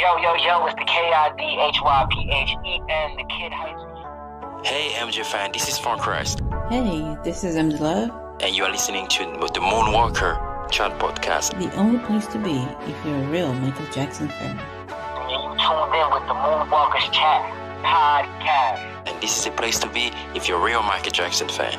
Yo, it's the KIDHYPHEN, the Kid Hype. Hey MJ fan, this is Fun Christ. Hey, this is MJ Love. And you are listening to the Moonwalker chat podcast. The only place to be if you're a real Michael Jackson fan. And you tuned in with the Moonwalkers chat podcast. And this is the place to be if you're a real Michael Jackson fan.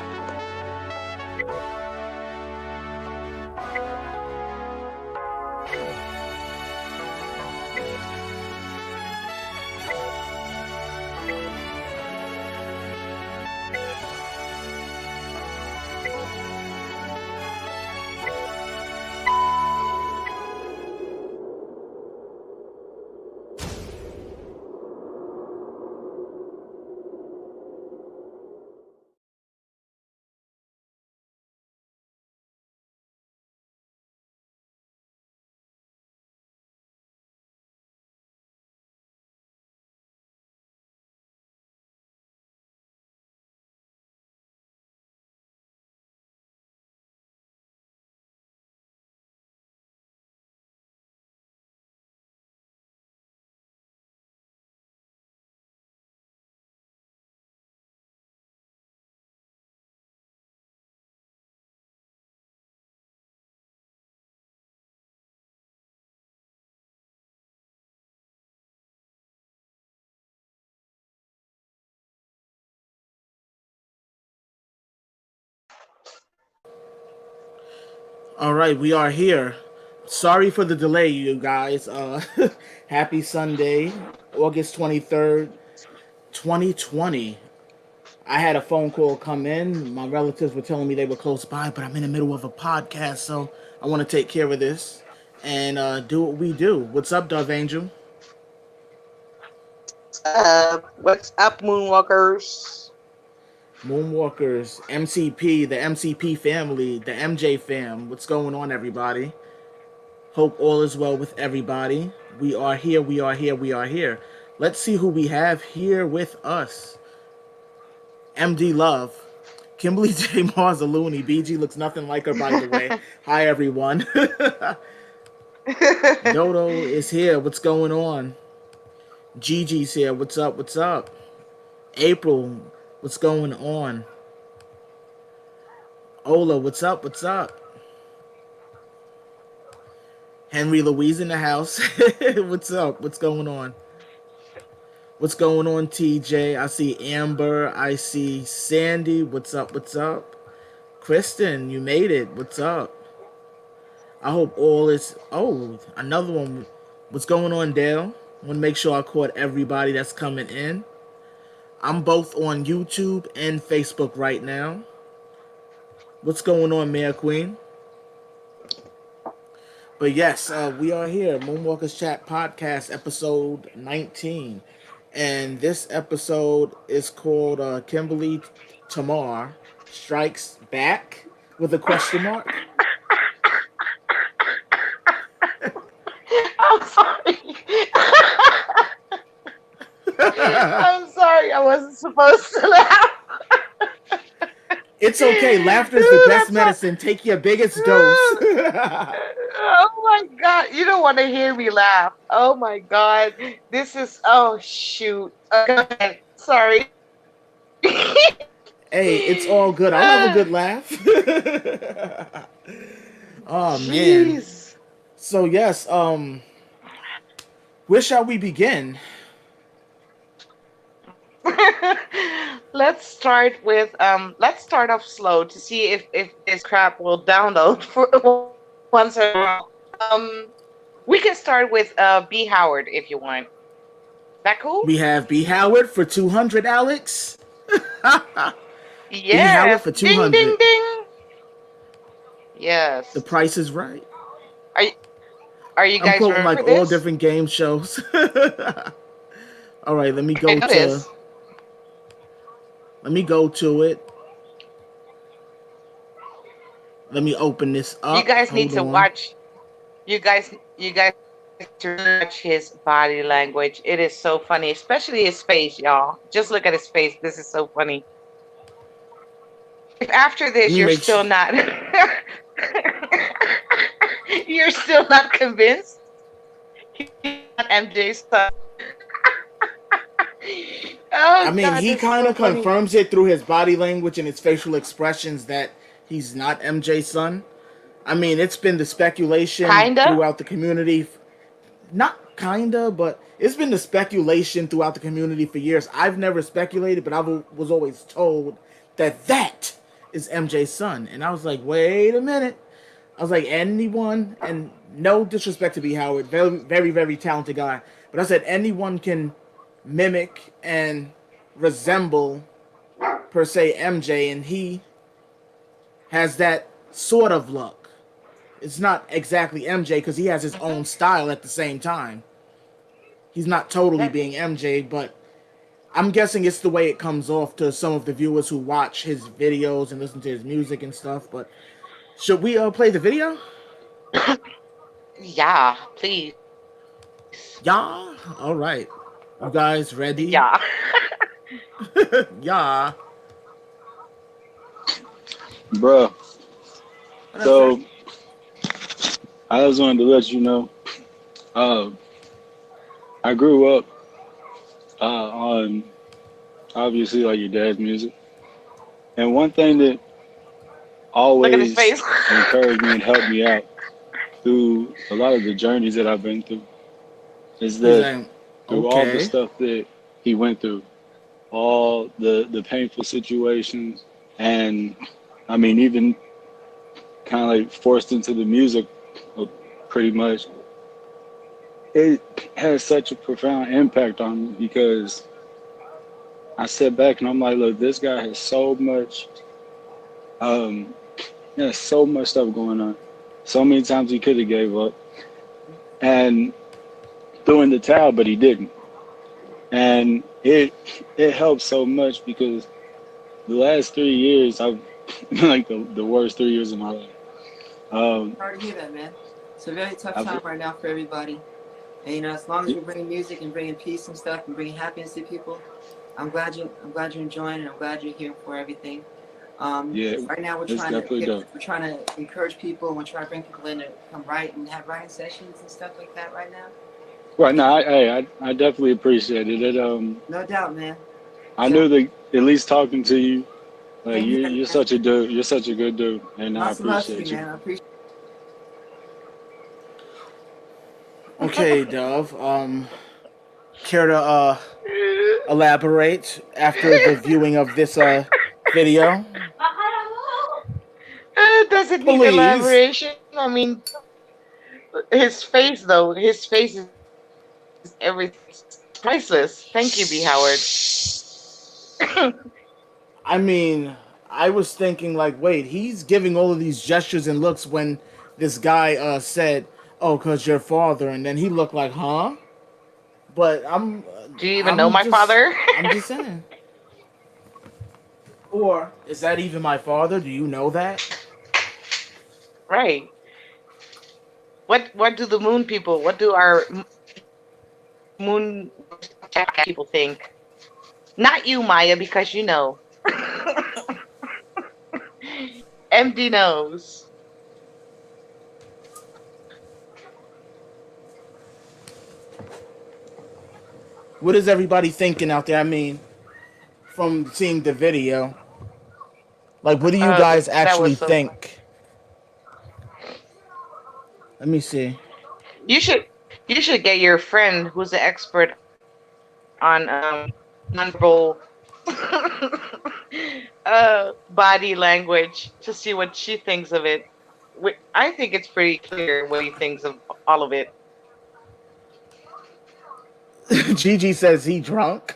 All right, we are here. Sorry for the delay, you guys. Happy Sunday, August 23rd, 2020. I had a phone call come in. My relatives were telling me they were close by, but I'm in the middle of a podcast, so I want to take care of this and do what we do. What's up, Dove Angel? What's up, Moonwalkers? Moonwalkers, MCP, the MCP family, the MJ fam. What's going on, everybody? Hope all is well with everybody. We are here, we are here, we are here. Let's see who we have here with us. MD Love. Kimberly Tamar's a loony. BG looks nothing like her, by the way. Hi, everyone. Dodo is here. What's going on? Gigi's here. What's up? What's up? April. What's going on? Ola, what's up? What's up? Henry Louise in the house. What's up? What's going on? What's going on, TJ? I see Amber. I see Sandy. What's up? What's up? Kristen, you made it. What's up? I hope all is... Oh, another one. What's going on, Dale? I want to make sure I caught everybody that's coming in. I'm both on YouTube and Facebook right now. What's going on, Mayor Queen? But yes, we are here. Moonwalkers Chat Podcast, episode 19. And this episode is called Kimberly Tamar Strikes Back with a question mark. I'm sorry. I'm sorry. I wasn't supposed to laugh. It's okay. Laughter is the best medicine. Take your biggest dose. Oh my God. You don't want to hear me laugh. Oh my God. This is... Oh, shoot. Go ahead. Sorry. Hey, it's all good. I'll have a good laugh. Oh, man. Jeez. So, yes, where shall we begin? Let's start off slow to see if this crap will download for once in a while. We can start with B.Howard if you want. That cool? We have B.Howard for 200, Alex. Yeah. B.Howard for 200. Ding, ding, ding. Yes. The price is right. Are you guys I'm quoting ready like for this? all different game shows. All right, let me go to it. Let me open this up. You guys need to watch. You guys to watch his body language. It is so funny, especially his face, y'all. Just look at his face. This is so funny. If after this you're still not you're still not convinced, MJ's son. Oh I mean, God, he this is kind so of funny. confirms it through his body language and his facial expressions that he's not MJ's son. I mean, it's been the speculation Kinda. throughout the community. Not kinda, but it's been the speculation throughout the community for years. I've never speculated, but was always told that that is MJ's son. And I was like, wait a minute. I was like, anyone, and no disrespect to B.Howard, very, very, very talented guy, but I said anyone can mimic and resemble, per se, MJ, and he has that sort of look. It's not exactly MJ because he has his own style at the same time. He's not totally being MJ, but I'm guessing it's the way it comes off to some of the viewers who watch his videos and listen to his music and stuff. But should we play the video? Yeah, please. Yeah. All right. You guys ready? Yeah. Yeah. Bruh. So I just wanted to let you know, I grew up on obviously like your dad's music, and one thing that Look at his always face. encouraged me and helped me out through a lot of the journeys that I've been through is He's that like, through all the okay. stuff that he went through, all the painful situations, and I mean even kind of like forced into the music pretty much, it has such a profound impact on me because I sit back and I'm like, look, this guy has so much, so much stuff going on. So many times he could have gave up and threw in the towel, but he didn't. And it helps so much because the last 3 years, I've been like the worst 3 years of my life. Hard to hear that, man. It's a very tough I've, time right now for everybody. And you know, as long as we're bringing music and bringing peace and stuff and bringing happiness to people, I'm glad you're enjoying and I'm glad you're here for everything. yeah, Right now we're it's trying definitely dope. to encourage people and we're trying to bring people in to come write and have writing sessions and stuff like that right now. Right now, I definitely appreciate it. No doubt, man. I So, knew that at least talking to you, like and you're such a dude. You're such a good dude, and I lots of love to appreciate you, you. man. I appreciate Okay, Dove. Care to elaborate after the viewing of this video? Does it need Please. elaboration? I mean, his face though. His face is everything. It's priceless. Thank you, B.Howard. I mean, I was thinking like, wait, he's giving all of these gestures and looks when this guy said, "Oh, cause your father," and then he looked like, "Huh?" But Do you even know my father? I'm just saying. Or is that even my father? Do you know that? Right. What do the moon people? What do our moon people think? Not you, Maya, because you know. MD knows. What is everybody thinking out there? I mean, from seeing the video, like, what do you guys That actually was so fun. think? Let me see. You should you should get your friend who's an expert on nonverbal body language to see what she thinks of it. I think it's pretty clear what he thinks of all of it. Gigi says he drunk.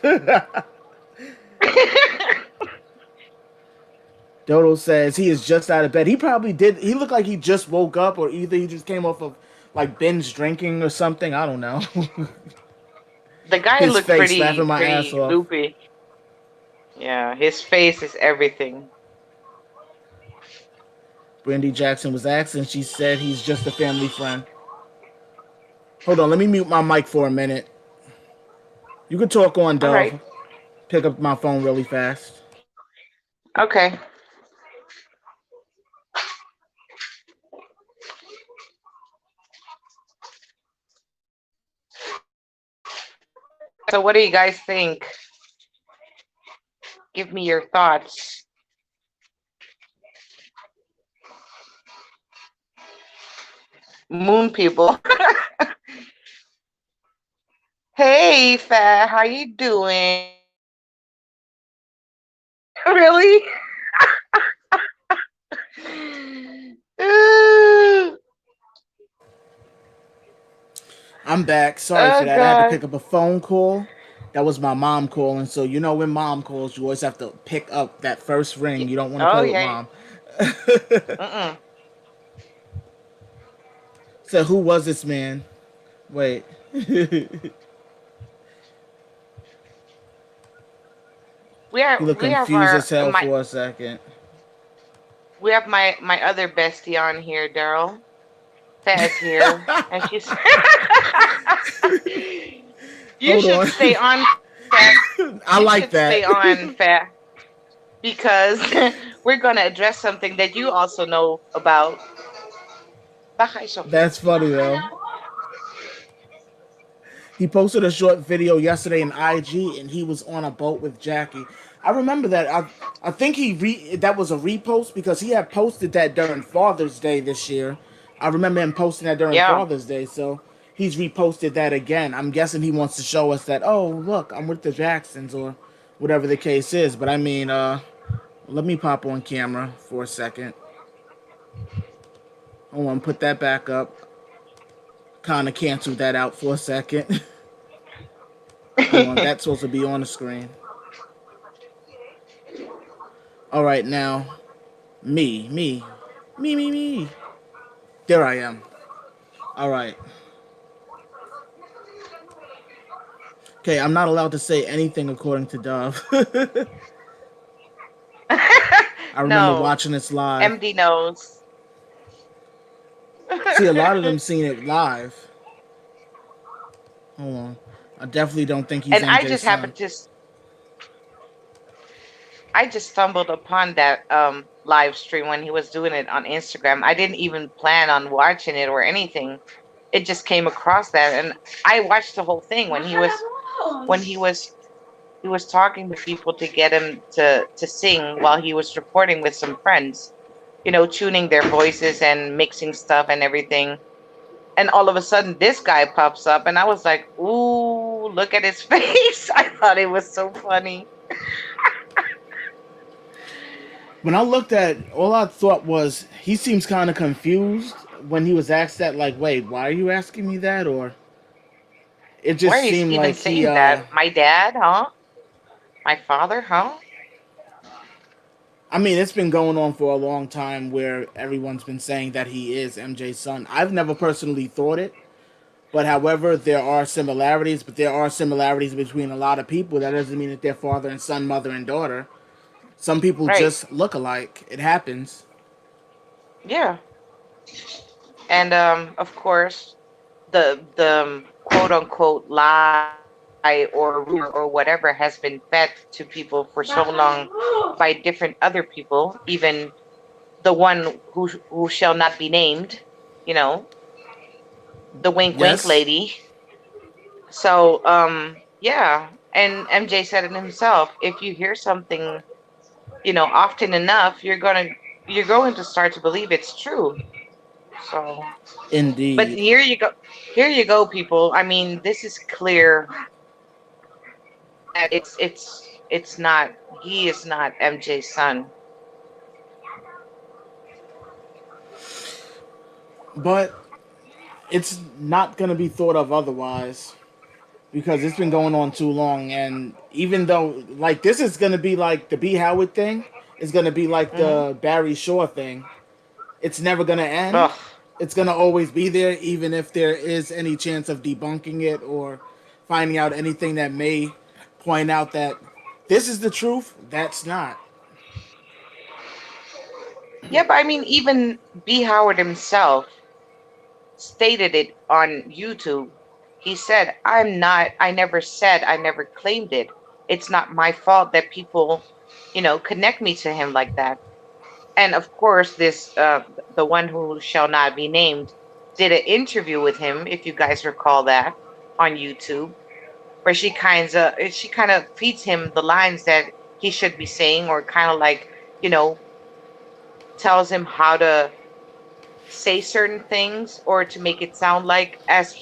Dodo says he is just out of bed. He probably did. He looked like he just woke up, or either he just came off of like binge drinking or something. I don't know. The guy His looked face laughing my ass pretty off. loopy. Yeah, his face is everything. Brandy Jackson was asking. She said he's just a family friend. Hold on, let me mute my mic for a minute. You can talk on, All right. Dove. Pick up my phone really fast. Okay. So, what do you guys think? Give me your thoughts. Moon people. Hey, Fat, how you doing? Really? I'm back. Sorry for Oh that. I had to God. pick up a phone call. That was my mom calling. So you know when mom calls, you always have to pick up that first ring. You don't want to Oh call it yeah. mom. Mm-mm. So who was this man? Wait. He looked We have confused our as hell my for a second. we have my other bestie on here, Daryl. Faz here, and she's. You Hold should on. stay on, Fat. I You like should that. stay on, Fat, because we're gonna address something that you also know about. Bakay, Sophie. That's funny though. He posted a short video yesterday in IG, and he was on a boat with Jackie. I remember that. I think that was a repost because he had posted that during Father's Day this year. I remember him posting that during Yeah. Father's Day, so he's reposted that again. I'm guessing he wants to show us that, oh look, I'm with the Jacksons or whatever the case is. But I mean, let me pop on camera for a second. Hold on, put that back up. Kind of cancel that out for a second. Hold on, that's supposed to be on the screen. All right, now, me. There I am. All right. Okay, I'm not allowed to say anything according to Dove. I remember No, watching this live. MD knows. See, a lot of them seen it live. Hold on. I definitely don't think he's And MJ's son. I just stumbled upon that live stream when he was doing it on Instagram. I didn't even plan on watching it or anything. It just came across that, and I watched the whole thing when he was talking to people to get him to sing while he was recording with some friends, tuning their voices and mixing stuff and everything. And all of a sudden, this guy pops up, and I was like, "Ooh, look at his face!" I thought it was so funny. When I looked at, all I thought was he seems kind of confused when he was asked that. Like, wait, why are you asking me that? Or it Why just are you seemed even like he. saying that? My dad, huh? My father, huh? I mean, it's been going on for a long time where everyone's been saying that he is MJ's son. I've never personally thought it, but however, there are similarities, but there are similarities between a lot of people. That doesn't mean that they're father and son, mother and daughter. Some people Right. just look alike. It happens. Yeah. And of course, the quote unquote lie or rumor or whatever has been fed to people for so long by different other people, even the one who shall not be named, you know, the wink wink Yes, lady. So yeah, and MJ said it himself. If you hear something, often enough, you're going to start to believe it's true. So, but indeed. here you go. Here you go, people. I mean, this is clear that it's not. He is not MJ's son. But it's not going to be thought of otherwise because it's been going on too long. And even though, like, this is going to be like the B.Howard thing, is going to be like Hmm. the Barry Shore thing. It's never going to end. Ugh. It's going to always be there, even if there is any chance of debunking it or finding out anything that may point out that this is the truth. That's not. Yeah, but I mean, even B. Howard himself stated it on YouTube. He said, I never said, I never claimed it. It's not my fault that people, connect me to him like that. And of course, the one who shall not be named, did an interview with him, if you guys recall that, on YouTube. where she kind of feeds him the lines that he should be saying, or kind of like, you know, tells him how to say certain things, or to make it sound like as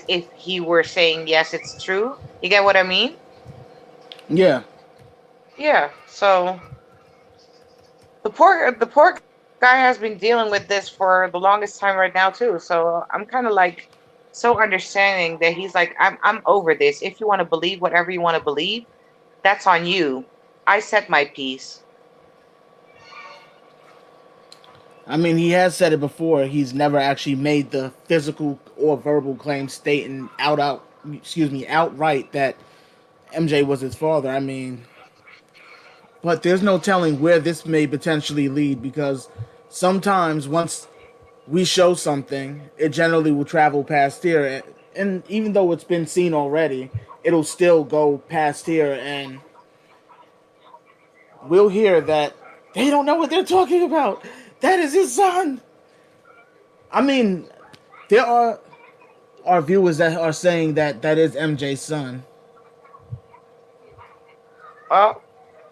if he were saying yes, it's true. You get what I mean? Yeah. Yeah. So the poor guy has been dealing with this for the longest time right now too. So I'm kind of like so understanding that he's like, I'm over this. If you want to believe whatever you want to believe, that's on you. I said my piece. I mean, he has said it before. He's never actually made the physical or verbal claim stating outright that MJ was his father. I mean, but there's no telling where this may potentially lead, because sometimes once we show something, it generally will travel past here, and even though it's been seen already, it'll still go past here, and we'll hear that they don't know what they're talking about. That is his son. I mean, there are viewers that are saying that that is MJ's son. Oh,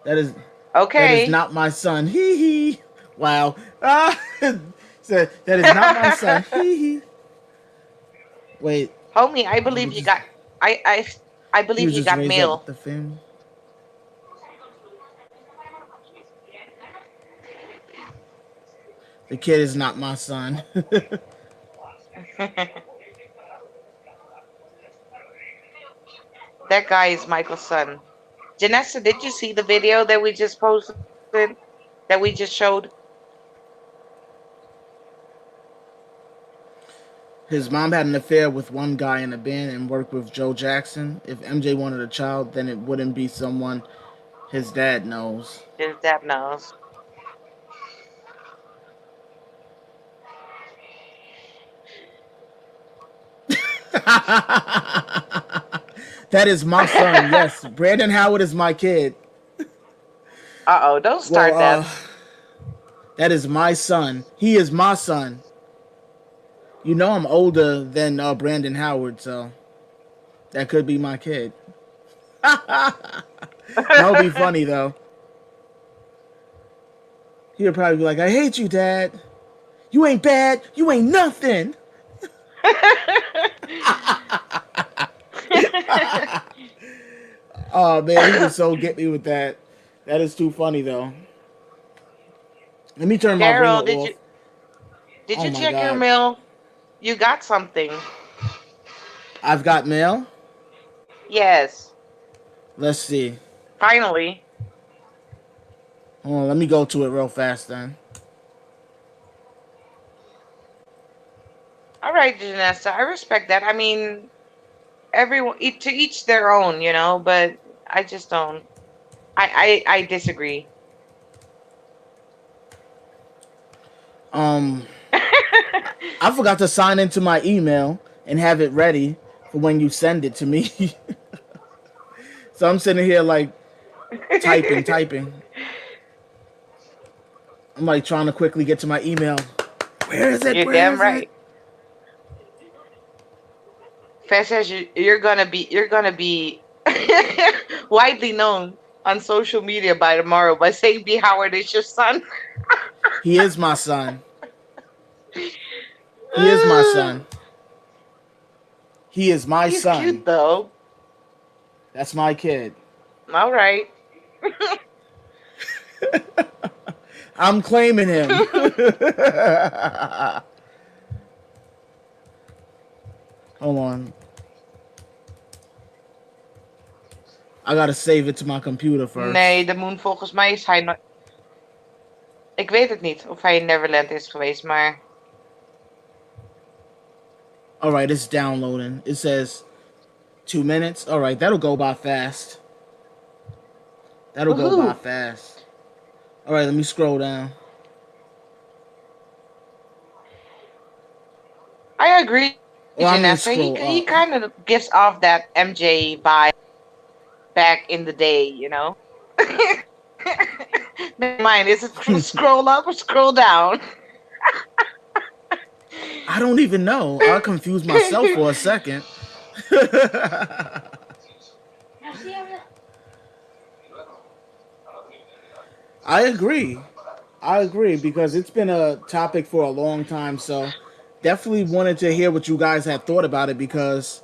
That is okay. not my son. Hee hee. Wow. So, that is not my son. Hee hee. Wait. Homie, I believe you got. I He believe was you just got raised up mail. with the family. The kid is not my son. That guy is Michael's son. Janessa, did you see the video that we just posted? That we just showed? His mom had an affair with one guy in a band and worked with Joe Jackson. If MJ wanted a child, then it wouldn't be someone his dad knows. His dad knows. That is my son. Yes, Brandon Howard is my kid. Uh-oh, don't start that. That is my son. He is my son. You know I'm older than Brandon Howard, so that could be my kid. That would be funny, though. He would probably be like, I hate you, Dad. You ain't bad. You ain't nothing. Oh, man, he would so get me with that. That is too funny, though. Let me turn my Carol, ringer off. did Oh you my check your God. mail? You got something. I've got mail. Yes. Let's see. Finally. Hold on, let me go to it real fast then. All right, Janessa, I respect that. I mean, everyone to each their own, you know, but I just don't. I disagree. I forgot to sign into my email and have it ready for when you send it to me. So I'm sitting here like typing. I'm like trying to quickly get to my email. Where is it? You're Where damn is right. it? Fez says you're gonna be widely known on social media by tomorrow by saying B.Howard is your son. He is my son. He is my son. He is my He's son. cute though. That's my kid. All right. I'm claiming him. Hold on. I gotta save it to my computer first. Nee, de Moon, volgens mij is hij nog. Ik weet het niet of hij in Neverland is geweest, maar. Alright, it's downloading. It says 2 minutes. Alright, that'll go by fast. That'll go by fast. Alright, let me scroll down. I agree, Well, I'm gonna Janessa. scroll He up. kind of gives off that MJ vibe back in the day, you know? Never mind, is it scroll up or scroll down? I don't even know. I confused myself for a second. I agree. I agree because it's been a topic for a long time. So definitely wanted to hear what you guys had thought about it because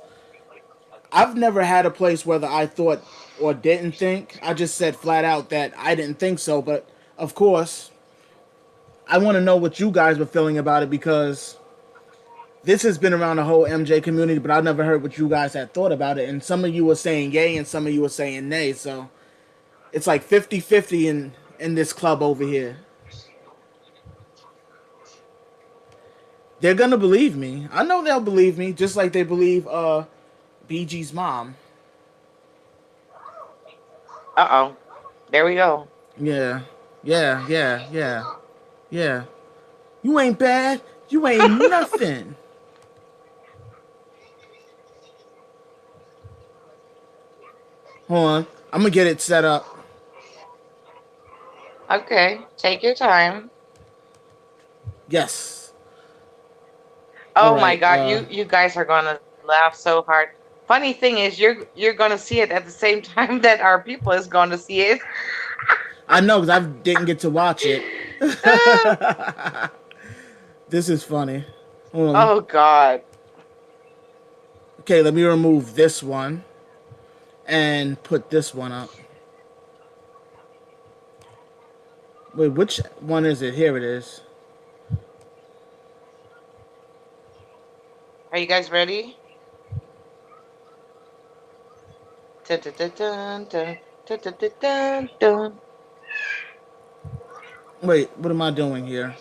I've never had a place whether I thought or didn't think. I just said flat out that I didn't think so. But of course, I want to know what you guys were feeling about it because this has been around the whole MJ community, but I've never heard what you guys had thought about it. And some of you were saying yay and some of you were saying nay. So it's like 50-50 in this club over here. They're gonna believe me. I know they'll believe me, just like they believe BG's mom. Uh-oh. There we go. Yeah. Yeah. You ain't bad. You ain't nothing. Hold on. I'm gonna get it set up. Okay. Take your time. Yes. Oh All my right. God, you guys are gonna laugh so hard. Funny thing is, you're gonna see it at the same time that our people is gonna see it. I know because I didn't get to watch it. This is funny. Hold on. Oh God. Okay, let me remove this one and put this one up. Wait, which one is it? Here it is. Are you guys ready? Dun, dun, dun, dun, dun, dun, dun, dun, dun, dun. Wait, what am I doing here?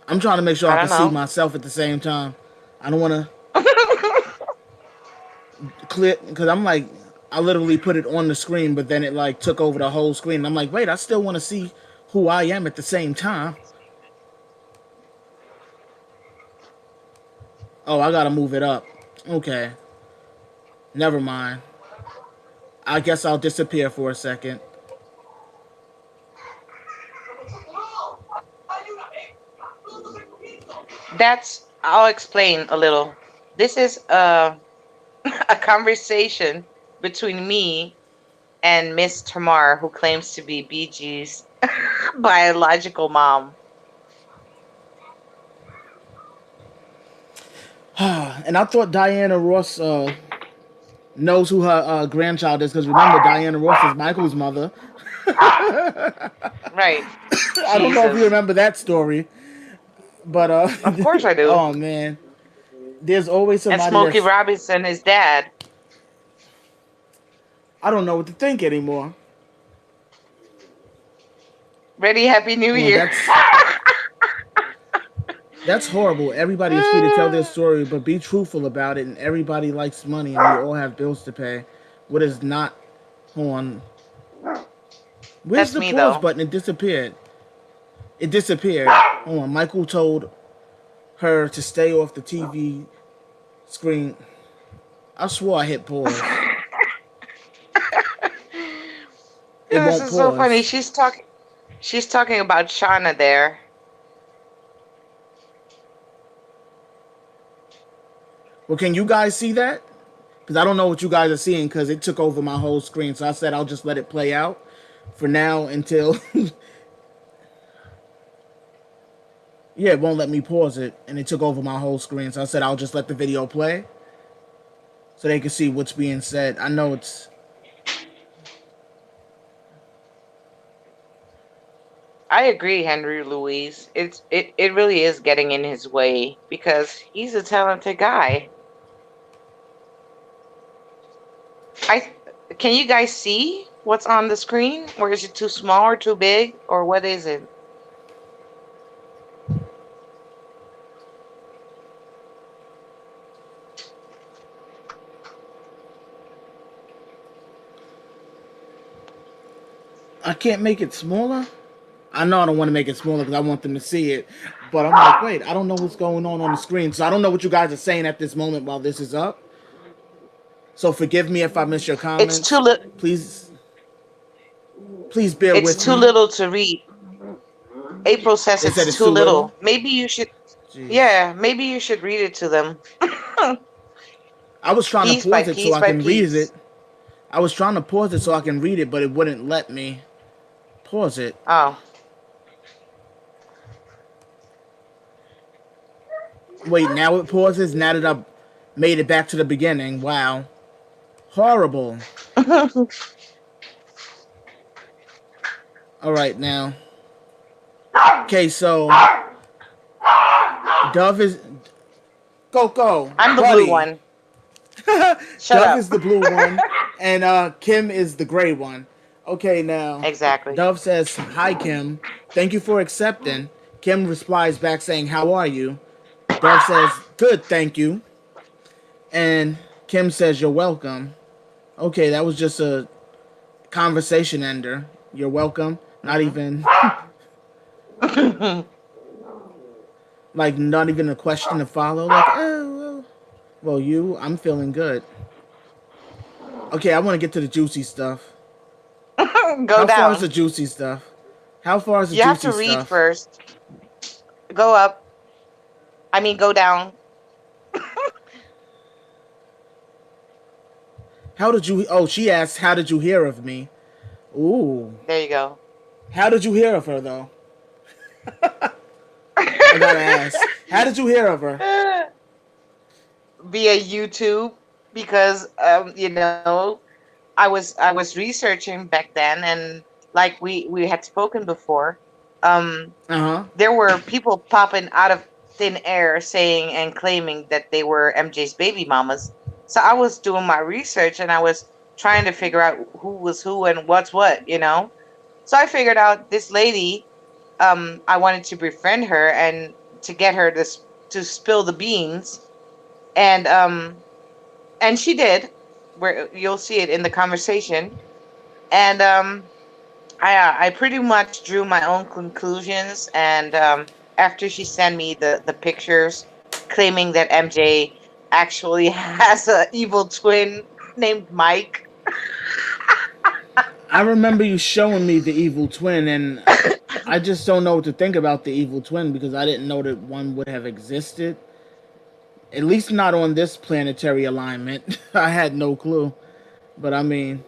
I'm trying to make sure I I can don't see know. myself at the same time. I don't want to click because I'm like, I literally put it on the screen, but then it like took over the whole screen. I'm like, wait, I still want to see who I am at the same time. Oh, I gotta move it up. Okay. Never mind. I guess I'll disappear for a second. I'll explain a little. This is a conversation between me and Miss Tamar, who claims to be BG's biological mom. And I thought Diana Ross knows who her grandchild is because remember, Diana Ross is Michael's mother. Right. I don't know if you Jesus. remember that story, but Of course I do. oh man, there's always And somebody Smokey that's Robinson, his dad. I don't know what to think anymore. Ready? Happy New Well, Year. that's horrible. Everybody is free to tell their story, but be truthful about it. And everybody likes money, and we all have bills to pay. What is not? Hold on. Where's That's the me, pause though. button? It disappeared. It disappeared. Hold on. Michael told her to stay off the TV screen. I swore I hit pause. It This won't is so funny. pause. She's talking about Shauna there. Well, can you guys see that? Because I don't know what you guys are seeing because it took over my whole screen. So I said I'll just let it play out for now until... Yeah, it won't let me pause it. And it took over my whole screen. So I said I'll just let the video play so they can see what's being said. I know it's... I agree, Henry Louise. It really is getting in his way because he's a talented guy. Can you guys see what's on the screen? Or is it too small or too big? Or what is it? I can't make it smaller? I know I don't want to make it smaller because I want them to see it. But I'm like, wait, I don't know what's going on the screen. So I don't know what you guys are saying at this moment while this is up. So forgive me if I miss your comments. It's too little. Please bear It's with too me. little to read. April says They said it's it's too too little. little? Maybe you should. Jeez. Yeah, maybe you should read it to them. I was trying to Piece by pause it so piece I by can read piece. it. I was trying to pause it so I can read it, but it wouldn't let me pause it. Oh. Wait, now it pauses? Now that I've made it back to the beginning. Wow. Horrible. Alright, now. Okay, so Dove is Coco. I'm the buddy. blue one. Shut Dove up. is the blue one, and Kim is the gray one. Okay, now. Exactly. Dove says, "Hi, Kim. Thank you for accepting." Kim replies back saying, "How are you?" Dove says, "Good, thank you." And Kim says, "You're welcome." Okay, that was just a conversation ender. You're welcome. Not even like not even a question to follow. Like, oh, well, I'm feeling good. Okay, I want to get to the juicy stuff. Go How down. far is the juicy stuff? How far is the You juicy have to read stuff? first. Go up. I mean, go down. How did you? Oh, she asked, "How did you hear of me?" Ooh, There you go. how did you hear of her though? I gotta ask. How did you hear of her? Via YouTube, because I was researching back then, and like we had spoken before, Uh huh. there were people popping out of thin air saying and claiming that they were MJ's baby mamas. So I was doing my research and I was trying to figure out who was who and what's what. So I figured out this lady. I wanted to befriend her and to get her to spill the beans, and she did. Where you'll see it in the conversation, and I pretty much drew my own conclusions. And after she sent me the pictures, claiming that MJ actually has a evil twin named Mike. I remember you showing me the evil twin, and I just don't know what to think about the evil twin because I didn't know that one would have existed. At least not on this planetary alignment. I had no clue. But I mean,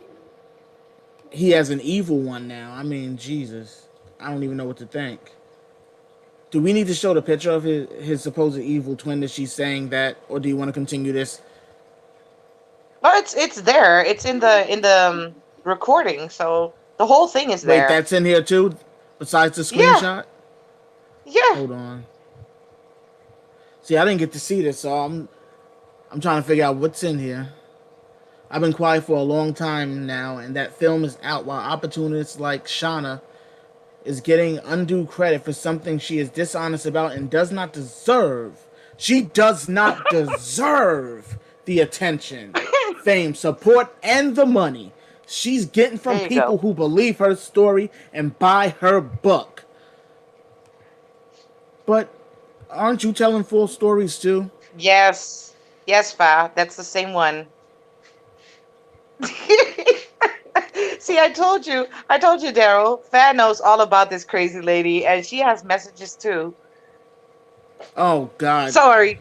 he has an evil one now. I mean, Jesus. I don't even know what to think. Do we need to show the picture of his supposed evil twin that she's saying that, or do you want to continue this? Well, it's there. It's in the recording, so the whole thing is Wait, there. that's in here too, besides the Yeah, screenshot. yeah. Hold on. See, I didn't get to see this, so I'm trying to figure out what's in here. I've been quiet for a long time now, and that film is out while opportunists like Shauna is getting undue credit for something she is dishonest about and does not deserve. She does not deserve the attention, fame, support, and the money she's getting from There you people go. who believe her story and buy her book. But aren't you telling full stories too? Yes, yes, Fa. That's the same one. See, I told you, Daryl. Fa knows all about this crazy lady, and she has messages too. Oh God! Sorry,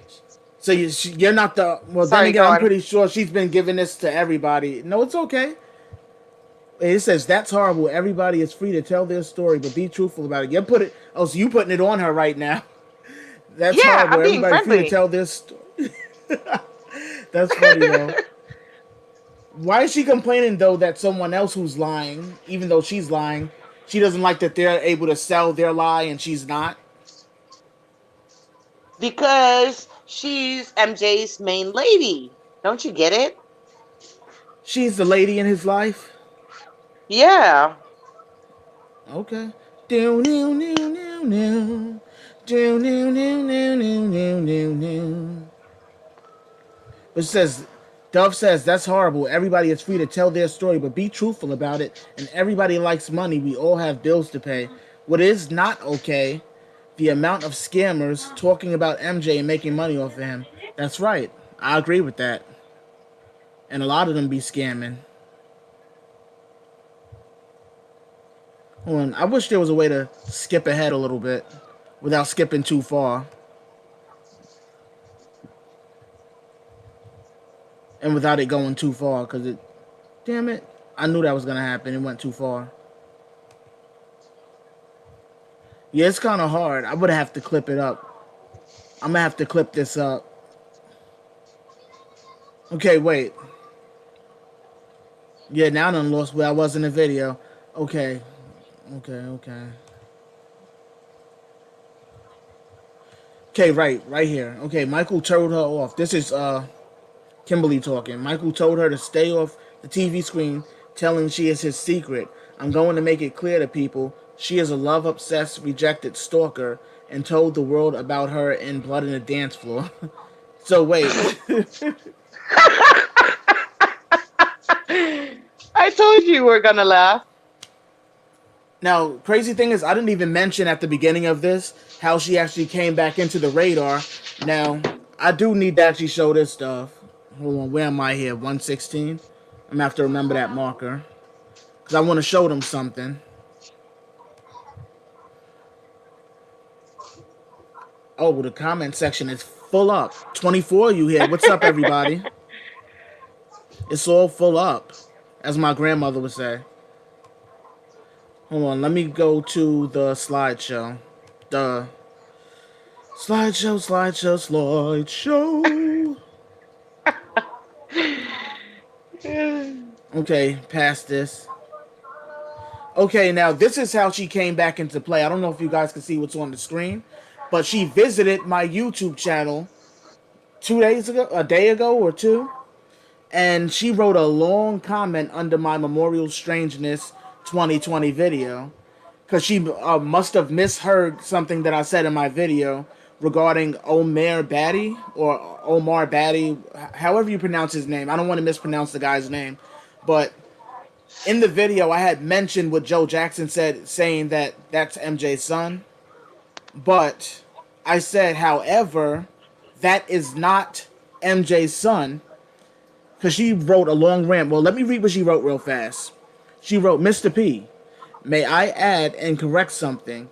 So you're not the well. Then sorry. again, Go I'm on. pretty sure she's been giving this to everybody. No, it's okay. It says that's horrible. Everybody is free to tell their story, but be truthful about it. You put it. Oh, so you putting it on her right now? That's Yeah, horrible. I'm being Everybody free to friendly. tell their story. That's funny though. Why is she complaining though that someone else who's lying, even though she's lying, she doesn't like that they're able to sell their lie and she's not? Because she's MJ's main lady. Don't you get it? She's the lady in his life. Yeah. Okay. Do new new new new. Do new new new new new new new. But it says Dove says that's horrible. Everybody is free to tell their story, but be truthful about it. And everybody likes money. We all have bills to pay. What is not okay, the amount of scammers talking about MJ and making money off of him. That's right. I agree with that. And a lot of them be scamming. Hold on. I wish there was a way to skip ahead a little bit without skipping too far. And without it going too far, because Damn it. I knew that was gonna happen. It went too far. Yeah, it's kind of hard. I would have to clip it up. I'm gonna have to clip this up. Okay, wait. Yeah, now I done lost where I was in the video. Okay. Okay. Okay, right here. Okay, Michael told her off. This is Kimberly talking. Michael told her to stay off the TV screen, telling she is his secret. I'm going to make it clear to people she is a love-obsessed, rejected stalker, and told the world about her in Blood in the Dance Floor. So wait. I told you were gonna laugh. Now, crazy thing is, I didn't even mention at the beginning of this how she actually came back into the radar. Now, I do need to actually show this stuff. Hold on, where am I here? 116? I'm gonna have to remember that marker. Because I want to show them something. Oh, well, the comment section is full up. 24 you here. What's up, everybody? It's all full up, as my grandmother would say. Hold on, let me go to the slideshow. The slideshow. Okay, past this. Okay, now this is how she came back into play. I don't know if you guys can see what's on the screen, but she visited my YouTube channel 2 days ago, a day ago or two, and she wrote a long comment under my Memorial Strangeness 2020 video because she must have misheard something that I said in my video regarding Omar Batty or Omar Batty, however you pronounce his name. I don't want to mispronounce the guy's name, but in the video I had mentioned what Joe Jackson said, saying that that's MJ's son, but I said, however, that is not MJ's son, because she wrote a long rant. Well, let me read what she wrote real fast. She wrote, Mr. P, may I add and correct something?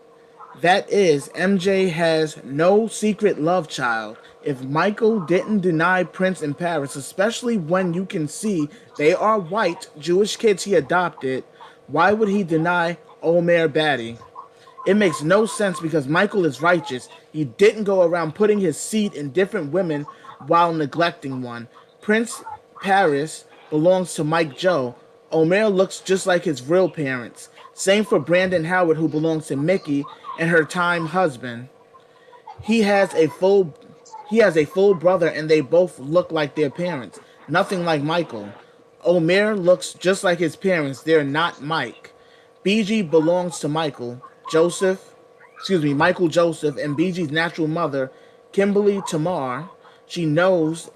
That is, MJ has no secret love child. If Michael didn't deny Prince in Paris, especially when you can see they are white Jewish kids he adopted, why would he deny Omer Batty? It makes no sense because Michael is righteous. He didn't go around putting his seed in different women while neglecting one. Prince Paris belongs to Mike Joe. Omer looks just like his real parents. Same for Brandon Howard, who belongs to Mickey and her time husband. He has a full brother and they both look like their parents. Nothing like Michael. Omer looks just like his parents. They're not Mike. BG belongs to Michael Joseph, and BG's natural mother, Kimberly Tamar. She knows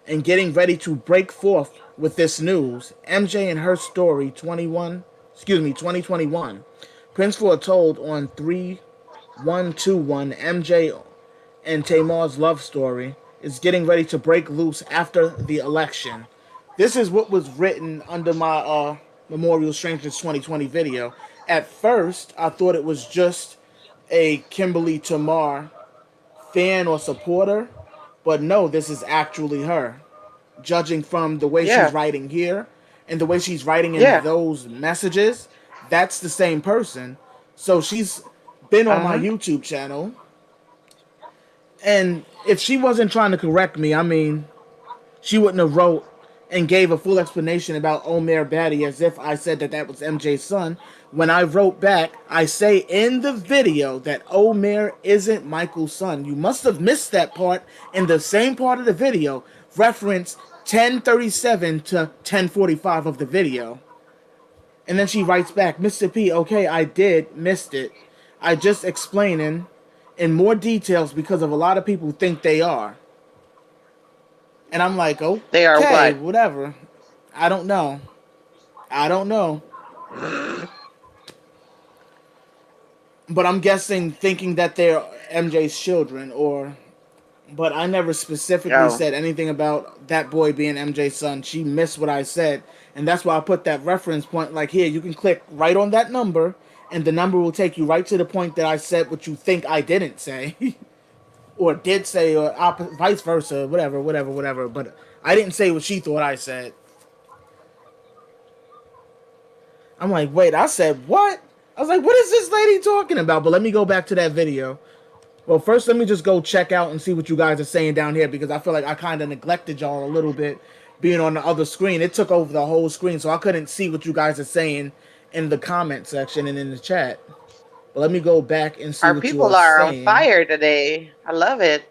and getting ready to break forth with this news. MJ and her story 2021. Prince foretold on 3121 MJ and Tamar's love story is getting ready to break loose after the election. This is what was written under my Memorial Strangers 2020 video. At first, I thought it was just a Kimberly Tamar fan or supporter, but no, this is actually her. Judging from the way she's writing here and the way she's writing in those messages, that's the same person. So she's been on my YouTube channel. And if she wasn't trying to correct me, I mean, she wouldn't have wrote and gave a full explanation about Omer Batty as if I said that was MJ's son. When I wrote back, I say in the video that Omer isn't Michael's son. You must have missed that part in the same part of the video. Reference 1037 to 1045 of the video. And then she writes back, Mr. P, okay, I missed it. I just explaining in more details because of a lot of people think they are. And I'm like, oh, they are what? Whatever. I don't know. But I'm guessing thinking that they're MJ's children, but I never specifically said anything about that boy being MJ's son. She missed what I said, and that's why I put that reference point, like, here, you can click right on that number, and the number will take you right to the point that I said what you think I didn't say. Or did say, or vice versa, whatever. But I didn't say what she thought I said. I'm like, wait, I said what? I was like, what is this lady talking about? But let me go back to that video. Well, first, let me just go check out and see what you guys are saying down here because I feel like I kind of neglected y'all a little bit being on the other screen. It took over the whole screen, so I couldn't see what you guys are saying in the comment section and in the chat. But let me go back and see Our what you are people are on saying. fire today. I love it.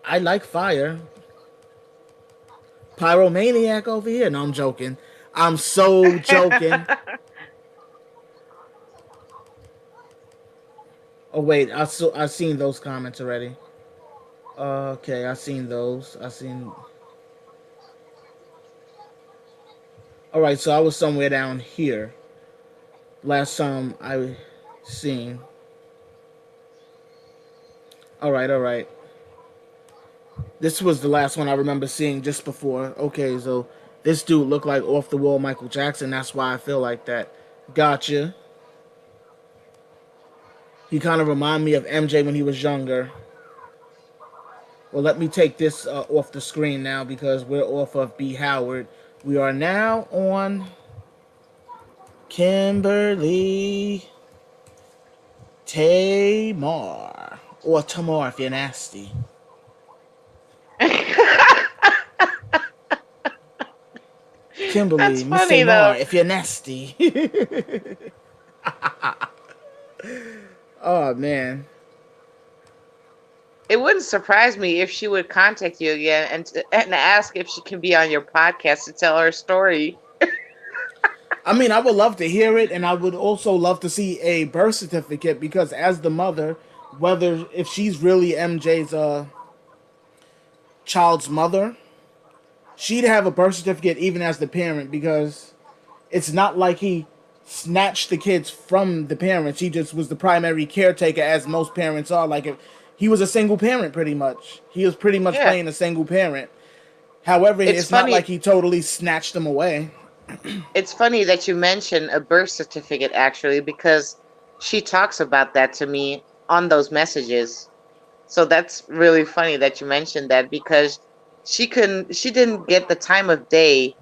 I like fire. Pyromaniac over here. No, I'm joking. I'm so joking. Oh wait, I seen those comments already. Okay, I seen those. I seen. All right, so I was somewhere down here. Last time I seen. All right, all right. This was the last one I remember seeing just before. Okay, so this dude looked like off the wall Michael Jackson. That's why I feel like that. Gotcha. He kind of reminded me of MJ when he was younger. Well, let me take this off the screen now because we're off of B.Howard. We are now on Kimberly Tamar. Or Tamar if you're nasty. That's Kimberly, Miss funny though. Tamar if you're nasty. Oh, man. It wouldn't surprise me if she would contact you again and ask if she can be on your podcast to tell her story. I mean, I would love to hear it, and I would also love to see a birth certificate because, as the mother, whether if she's really MJ's child's mother, she'd have a birth certificate even as the parent because it's not like he snatched the kids from the parents. He just was the primary caretaker, as most parents are. Like if he was a single parent, pretty much. He was pretty much Yeah. playing a single parent. However, it's not funny. like he totally snatched them away. It's funny that you mention a birth certificate actually because she talks about that to me on those messages. So that's really funny that you mentioned that because she didn't get the time of day,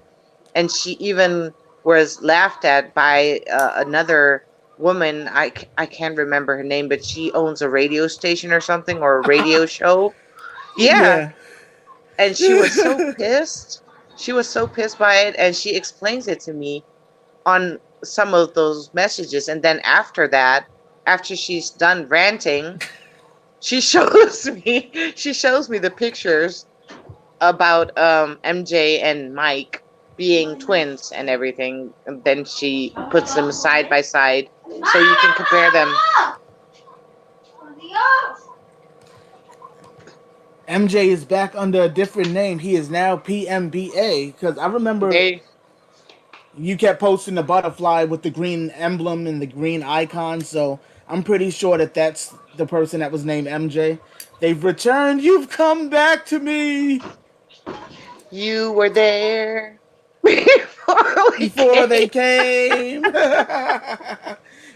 and she even was laughed at by another woman. I can't remember her name, but she owns a radio station or something or a radio show. Yeah, Yeah. and she was so pissed. She was so pissed by it, and she explains it to me on some of those messages. And then after that, after she's done ranting, she shows me the pictures about MJ and Mike being twins and everything. And then she puts them side by side so you can compare them. MJ is back under a different name. He is now PMBA because I remember you kept posting the butterfly with the green emblem and the green icon, so I'm pretty sure that that's the person that was named MJ. They've returned. You've come back to me. You were there before they came.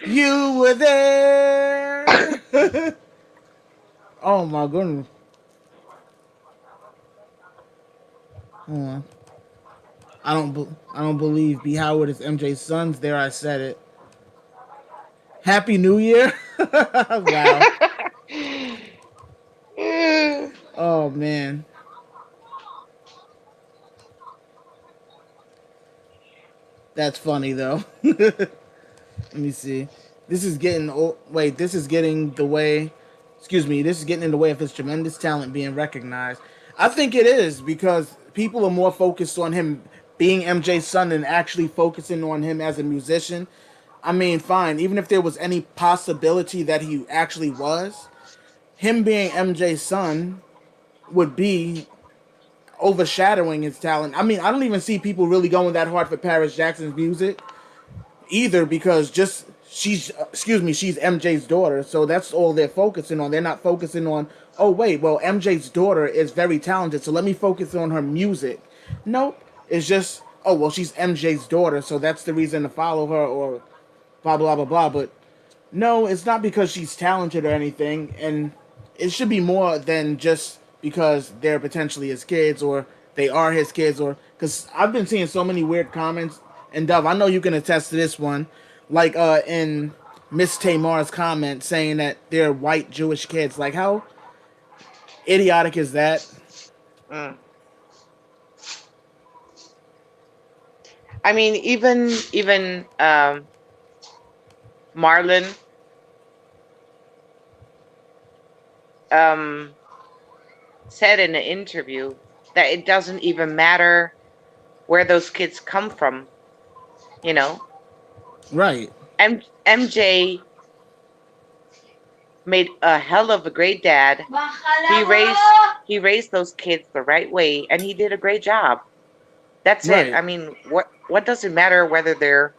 You were there. Oh my goodness. Hold on. I don't believe B.Howard is MJ's sons. There, I said it. Happy New Year. Wow. Oh man. That's funny though. Let me see. This is getting this is getting the way. Excuse me. This is getting in the way of his tremendous talent being recognized. I think it is because people are more focused on him being MJ's son than actually focusing on him as a musician. I mean, fine. Even if there was any possibility that he actually was, him being MJ's son would be overshadowing his talent. I mean, I don't even see people really going that hard for Paris Jackson's music either because she's MJ's daughter, so that's all they're focusing on. They're not focusing on, oh wait, well MJ's daughter is very talented, so let me focus on her music. Nope. It's just, oh well, she's MJ's daughter, so that's the reason to follow her or blah blah blah blah. But no, it's not because she's talented or anything, and it should be more than just because they're potentially his kids or they are his kids, or because I've been seeing so many weird comments And Dove, I know you can attest to this one. Like in Miss Tamar's comment saying that they're white Jewish kids. Like how idiotic is that? Mm. I mean, even Marlon um, said in an interview that it doesn't even matter where those kids come from. You know, Right. MJ made a hell of a great dad. He raised those kids the right way, and he did a great job. That's it. Right. I mean, what does it matter whether they're,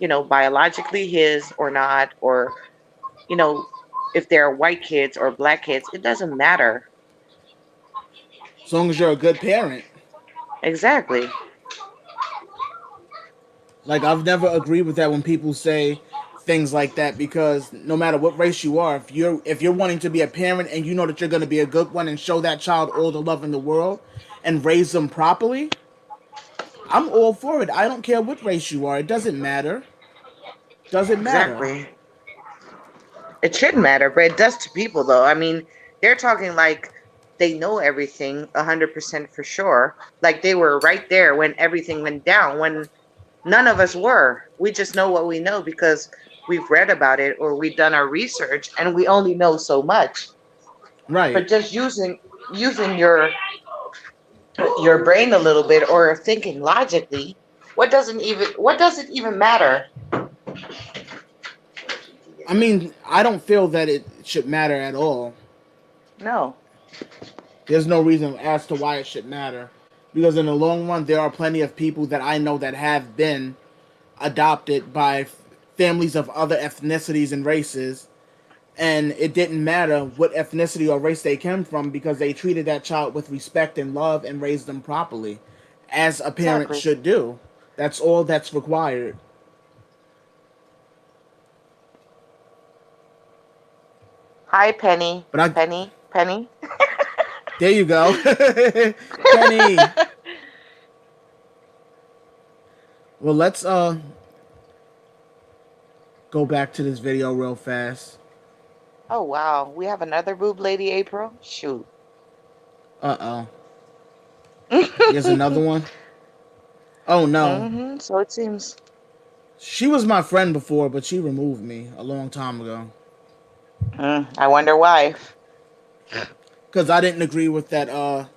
biologically his or not, or, you know, if they're white kids or black kids, it doesn't matter. As long as you're a good parent. Exactly. Like I've never agreed with that when people say things like that because no matter what race you are, if you're wanting to be a parent and you know that you're going to be a good one and show that child all the love in the world and raise them properly, I'm all for it. I don't care what race you are. It doesn't matter. Doesn't matter. Exactly. It shouldn't matter, but it does to people, though. I mean, they're talking like they know everything 100% for sure. Like they were right there when everything went down, when none of us were. We just know what we know because we've read about it or we've done our research, and we only know so much. Right. But just using your brain a little bit or thinking logically, what does it even matter? I mean, I don't feel that it should matter at all. No. There's no reason as to why it should matter. Because in the long run, there are plenty of people that I know that have been adopted by families of other ethnicities and races, and it didn't matter what ethnicity or race they came from because they treated that child with respect and love and raised them properly, as a parent Exactly. should do. That's all that's required. Hi, Penny. But I, Penny. there you go, Penny. Well, let's go back to this video real fast. Oh wow, we have another boob lady, April. Shoot. Here's another one. Oh no. So it seems. She was my friend before, but she removed me a long time ago. I wonder why. Because I didn't agree with that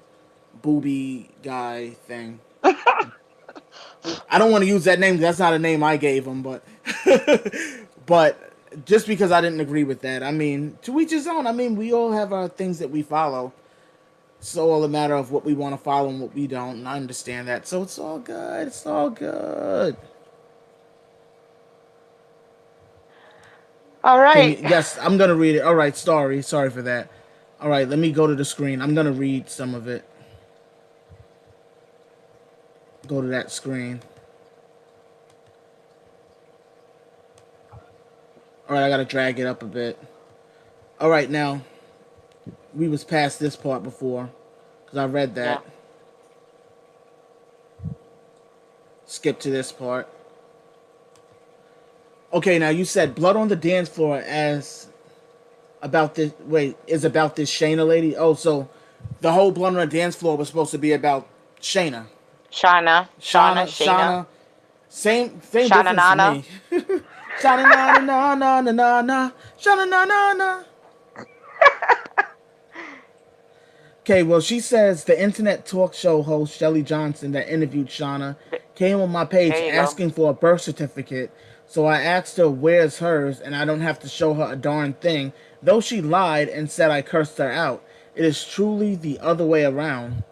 booby guy thing. I don't want to use that name. That's not a name I gave him, but but just because I didn't agree with that, I mean, to each his own. I mean, we all have our things that we follow. It's all a matter of what we want to follow and what we don't, and I understand that. So it's all good. It's all good. All right. Yes, I'm gonna read it. All right, sorry for that. All right, let me go to the screen. I'm gonna read some of it. Go to that screen. All right, I gotta drag it up a bit. All right, now we was past this part before because I read that. Yeah. Skip to this part. Okay, now you said blood on the dance floor as about this. Wait, is about this Shayna lady? Oh, so the whole blood on the dance floor was supposed to be about Shayna. Shauna. Same Shauna difference Nana. to me. Shauna na na na na na na. Shauna na na na. Okay, well, she says the internet talk show host Shelly Johnson that interviewed Shauna came on my page asking for a birth certificate. So I asked her where's hers, and I don't have to show her a darn thing, though she lied and said I cursed her out. It is truly the other way around.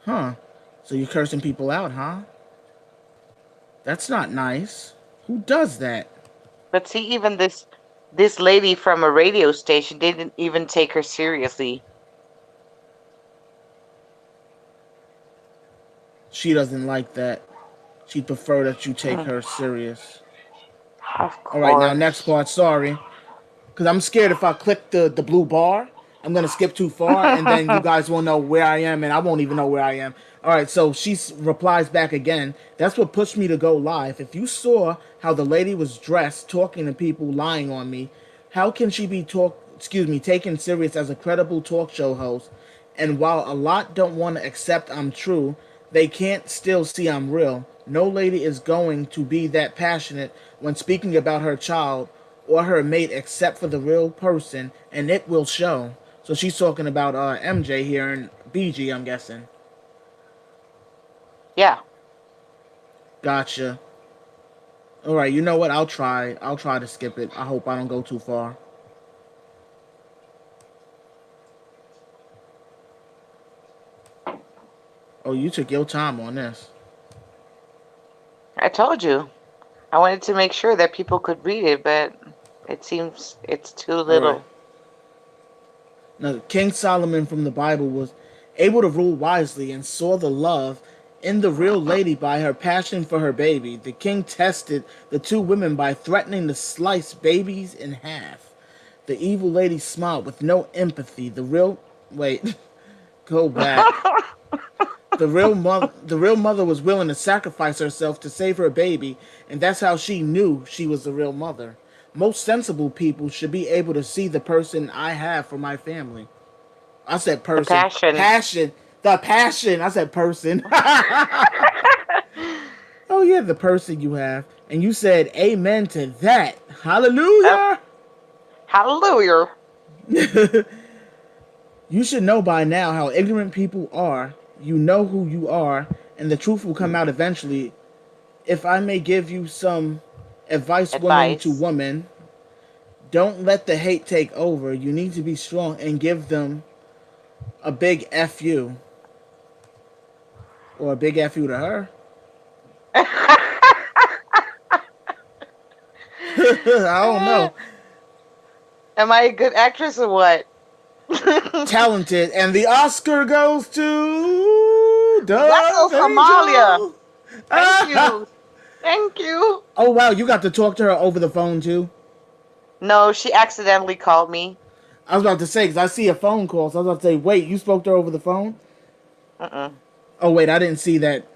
Huh. So you're cursing people out, huh? That's not nice. Who does that? But see, even this lady from a radio station didn't even take her seriously. She doesn't like that. She'd prefer that you take her serious. Of course. All right, now next part. Sorry, because I'm scared if I click the blue bar I'm gonna skip too far, and then you guys won't know where I am, and I won't even know where I am. All right, so she replies back again. That's what pushed me to go live. If you saw how the lady was dressed, talking to people, lying on me, how can she be taken serious as a credible talk show host? And while a lot don't want to accept I'm true, they can't still see I'm real. No lady is going to be that passionate when speaking about her child or her mate except for the real person, and it will show. So she's talking about MJ here and BG, I'm guessing. Yeah. Gotcha. All right, you know what? I'll try to skip it. I hope I don't go too far. Oh, you took your time on this. I told you. I wanted to make sure that people could read it, but it seems it's too little. Right. Now, King Solomon from the Bible was able to rule wisely and saw the love in the real lady by her passion for her baby. The king tested the two women by threatening to slice babies in half. The evil lady smiled with no empathy. Go back. The real mother was willing to sacrifice herself to save her baby, and that's how she knew she was the real mother. Most sensible people should be able to see the person I have for my family. I said person. The passion. I said person. Oh yeah, the person you have. And you said amen to that. Hallelujah. Hallelujah. You should know by now how ignorant people are. You know who you are, and the truth will come out eventually. If I may give you some advice. Woman to woman, don't let the hate take over. You need to be strong and give them a big F you. Or a big F you to her. I don't know. Am I a good actress or what? Talented, and the Oscar goes to Somalia. Thank you. Oh wow, you got to talk to her over the phone too? No, she accidentally called me. I was about to say, because I see a phone call, so I was about to say, wait, you spoke to her over the phone? Oh wait, I didn't see that.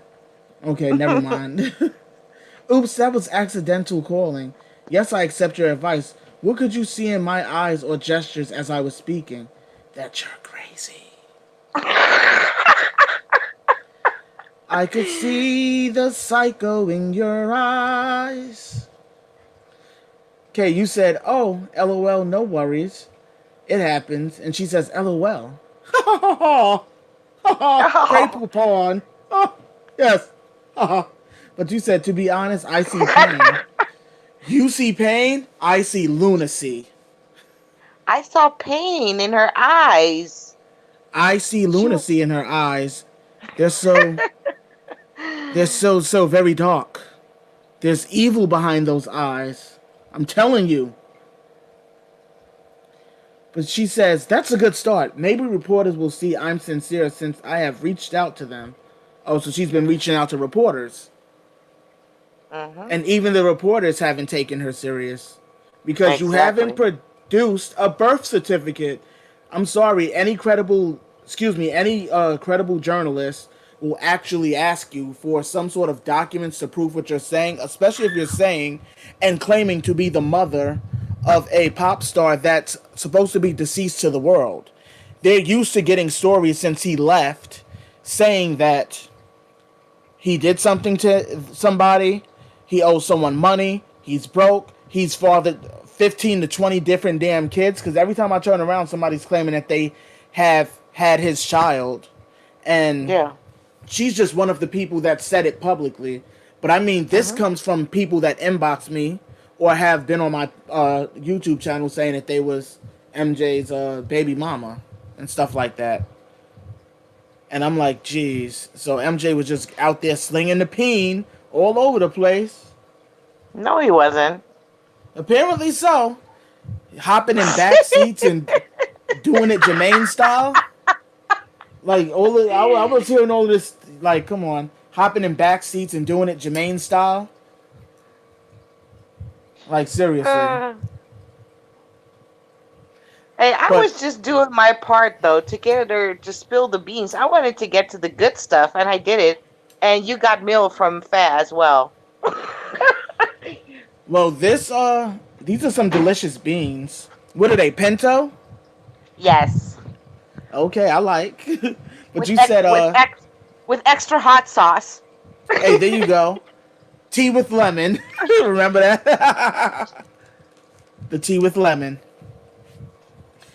Okay, never mind. Oops, that was accidental calling. Yes, I accept your advice. What could you see in my eyes or gestures as I was speaking? That you're crazy. I could see the psycho in your eyes. Okay, you said, oh, LOL, no worries. It happens. And she says, LOL. Great poupon. Yes. But you said, to be honest, I see pain. You see pain, I see lunacy. I saw pain in her eyes. I see lunacy in her eyes. They're so very dark. There's evil behind those eyes. I'm telling you. But she says, that's a good start. Maybe reporters will see I'm sincere since I have reached out to them. Oh, so she's been reaching out to reporters. And even the reporters haven't taken her serious. Because you haven't produced a birth certificate. I'm sorry, any credible journalist will actually ask you for some sort of documents to prove what you're saying, especially if you're saying and claiming to be the mother of a pop star that's supposed to be deceased to the world. They're used to getting stories since he left saying that he did something to somebody, he owes someone money, he's broke, he's fathered 15 to 20 different damn kids, because every time I turn around, somebody's claiming that they have had his child. And she's just one of the people that said it publicly. But I mean, this comes from people that inbox me or have been on my YouTube channel saying that they was MJ's baby mama and stuff like that. And I'm like, geez. So MJ was just out there slinging the peen all over the place. No, he wasn't. Apparently so. Hopping in back seats and doing it Jermaine style. Like, I was hearing all this, like, come on. Hopping in back seats and doing it Jermaine style. Like, seriously. Hey, I But was just doing my part though to get her to spill the beans. I wanted to get to the good stuff, and I did it. And you got meal from Fa as well. well, these are some delicious beans. What are they? Pinto? Yes, Okay, I like. But with you ex said with ex with extra hot sauce. hey, there you go. Tea with lemon. Remember that? The tea with lemon.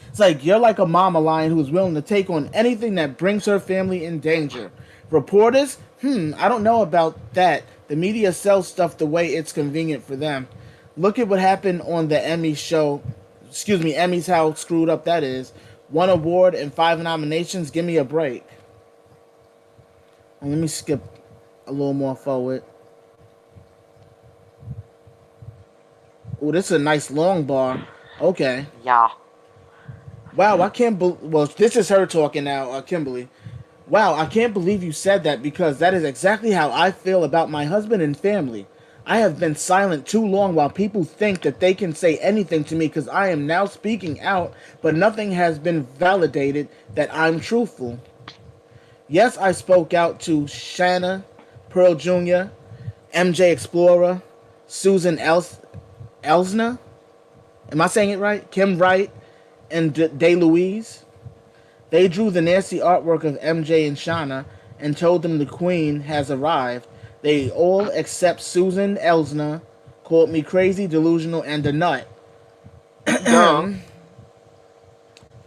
It's like you're like a mama lion who's willing to take on anything that brings her family in danger. Reporters? I don't know about that. The media sells stuff the way it's convenient for them. Look at what happened on the Emmy show. Excuse me, Emmys, how screwed up that is. One award and 5 nominations. Give me a break. Let me skip a little more forward. Oh, this is a nice long bar. Okay. Yeah. Wow, I can't believe. Well, this is her talking now, Kimberly. Wow, I can't believe you said that because that is exactly how I feel about my husband and family. I have been silent too long while people think that they can say anything to me because I am now speaking out, but nothing has been validated that I'm truthful. Yes, I spoke out to Shanna, Pearl Jr., MJ Explorer, Susan Elsner. Am I saying it right? Kim Wright and Day Louise. They drew the nasty artwork of MJ and Shauna and told them the Queen has arrived. They all except Susan Elsner called me crazy, delusional, and a nut. Duh.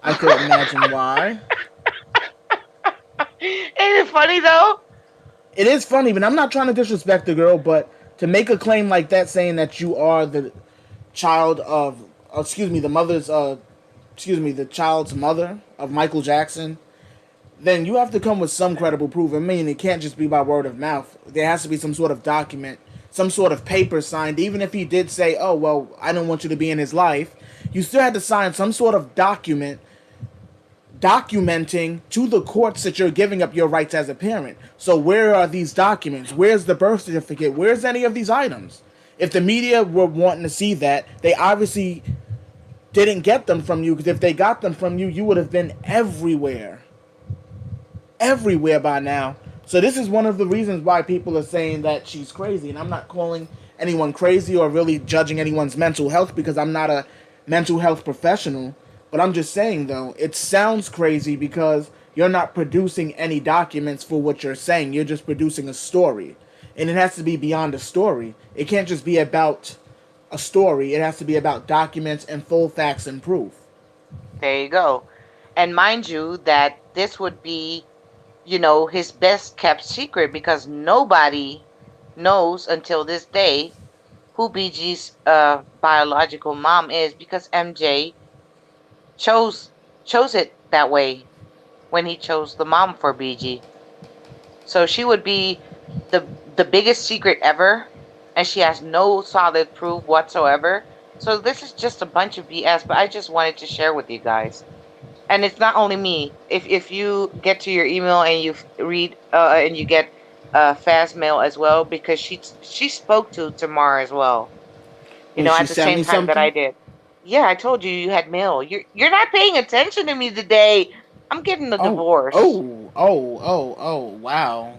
I could imagine why. Ain't it funny though? It is funny, but I'm not trying to disrespect the girl, but to make a claim like that saying that you are the child of, the mother's, the child's mother of Michael Jackson, then you have to come with some credible proof. I mean, it can't just be by word of mouth. There has to be some sort of document, some sort of paper signed. Even if he did say, oh, well, I don't want you to be in his life, you still had to sign some sort of document documenting to the courts that you're giving up your rights as a parent. So where are these documents? Where's the birth certificate? Where's any of these items? If the media were wanting to see that, they obviously didn't get them from you, because if they got them from you, you would have been everywhere. Everywhere by now. So this is one of the reasons why people are saying that she's crazy. And I'm not calling anyone crazy or really judging anyone's mental health because I'm not a mental health professional. But I'm just saying, though, it sounds crazy because you're not producing any documents for what you're saying. You're just producing a story. And it has to be beyond a story. It can't just be about a story. It has to be about documents and full facts and proof. There you go. And mind you, that this would be, his best kept secret because nobody knows until this day who BG's biological mom is because MJ chose it that way when he chose the mom for BG. So she would be the biggest secret ever, and she has no solid proof whatsoever. So this is just a bunch of BS, but I just wanted to share with you guys. And it's not only me. If you get to your email and you read and you get fast mail as well, because she spoke to Tamar as well. Well, she At the sent same me time that something? I did. Yeah, I told you had mail. You're not paying attention to me today. I'm getting a Oh, divorce. oh, wow.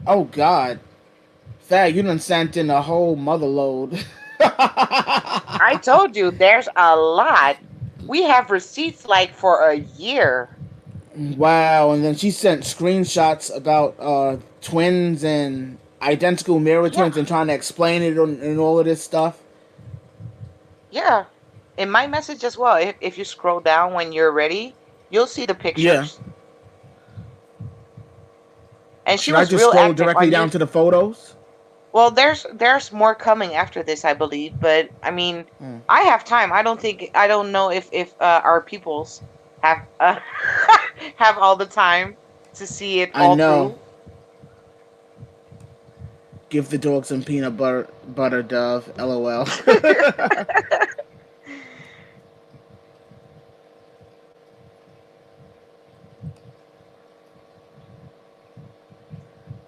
Oh, God. Fag, you done sent in a whole mother load. I told you there's a lot. We have receipts like for a year. Wow, and then she sent screenshots about twins and identical mirror Yeah, twins and trying to explain it and all of this stuff. yeah. In my message as well. If you scroll down when you're ready, you'll see the Yeah. pictures. And she Should I was just real scroll active directly on you. down to the photos? Well, there's more coming after this, I believe. But I mean, Hmm. I have time. I don't know if our peoples have have all the time to see it I all know. through. Give the dog some peanut butter Dove. LOL.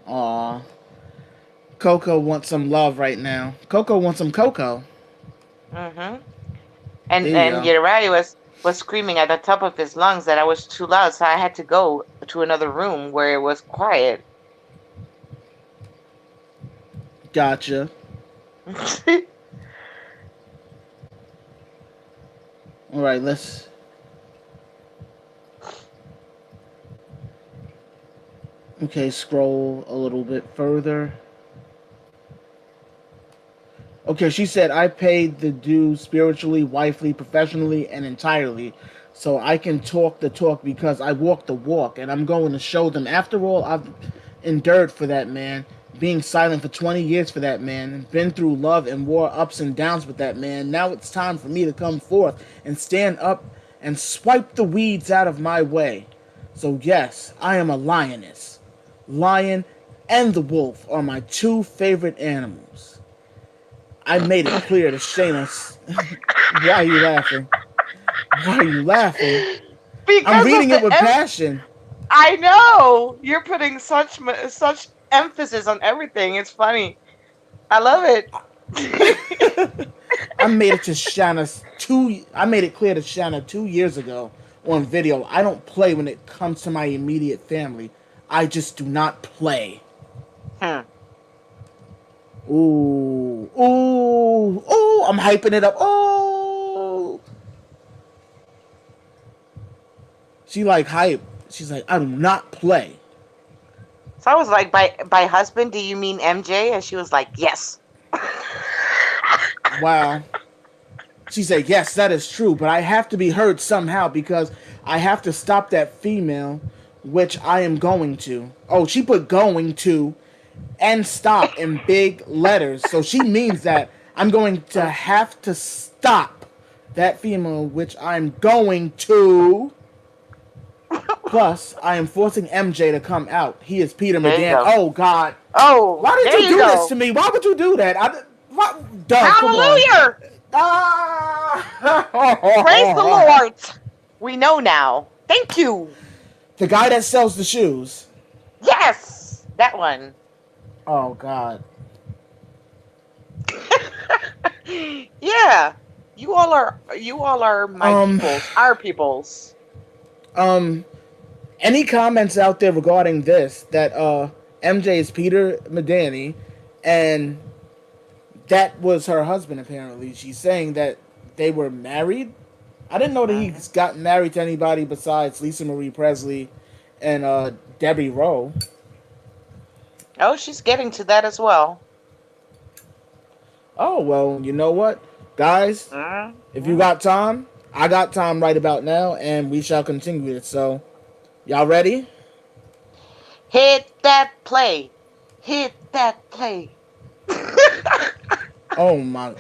Aw. Coco wants some love right now. Coco wants some cocoa. Mm-hmm. There you And go. Yerari was screaming at the top of his lungs that I was too loud, so I had to go to another room where it was quiet. Gotcha. All right, let's. Okay, scroll a little bit further. Okay, she said, I paid the dues spiritually, wifely, professionally, and entirely. So I can talk the talk because I walk the walk. And I'm going to show them. After all, I've endured for that man. Being silent for 20 years for that man. Been through love and war, ups and downs with that man. Now it's time for me to come forth and stand up and swipe the weeds out of my way. So yes, I am a lioness. Lion and the wolf are my two favorite animals. I made it clear to Shayna. Why are you laughing? Why are you laughing? Because I'm reading of it with passion. I know you're putting such emphasis on everything. It's funny. I love it. I made it to Shanna I made it clear to Shanna 2 years ago on video. I don't play when it comes to my immediate family. I just do not play. Ooh, ooh, ooh! I'm hyping it up. Oh, she like hype. She's like, I do not play. So I was like, by husband, do you mean MJ? And she was like, yes. Wow. She said, yes, that is true, but I have to be heard somehow because I have to stop that female, which I am going to. Oh, she put going to and stop in big letters. So she means that I'm going to have to stop that female, which I'm going to. Plus, I am forcing MJ to come out. He is Peter McDaniel. Oh, God. Oh, why did you do this to me? Why would you do that? Hallelujah! Praise the Lord. We know now. Thank you. The guy that sells the shoes. Yes, that one. Oh, God. Yeah, you all are my peoples, our peoples. Any comments out there regarding this? That MJ is Peter McDaniel, and that was her husband. Apparently, she's saying that they were married. I didn't know that he's gotten married to anybody besides Lisa Marie Presley and Debbie Rowe. Oh, she's getting to that as well. Oh, well, you know what? Guys, if you got time, I got time right about now, and we shall continue it. So, y'all ready? Hit that play. Hit that play. Oh, my.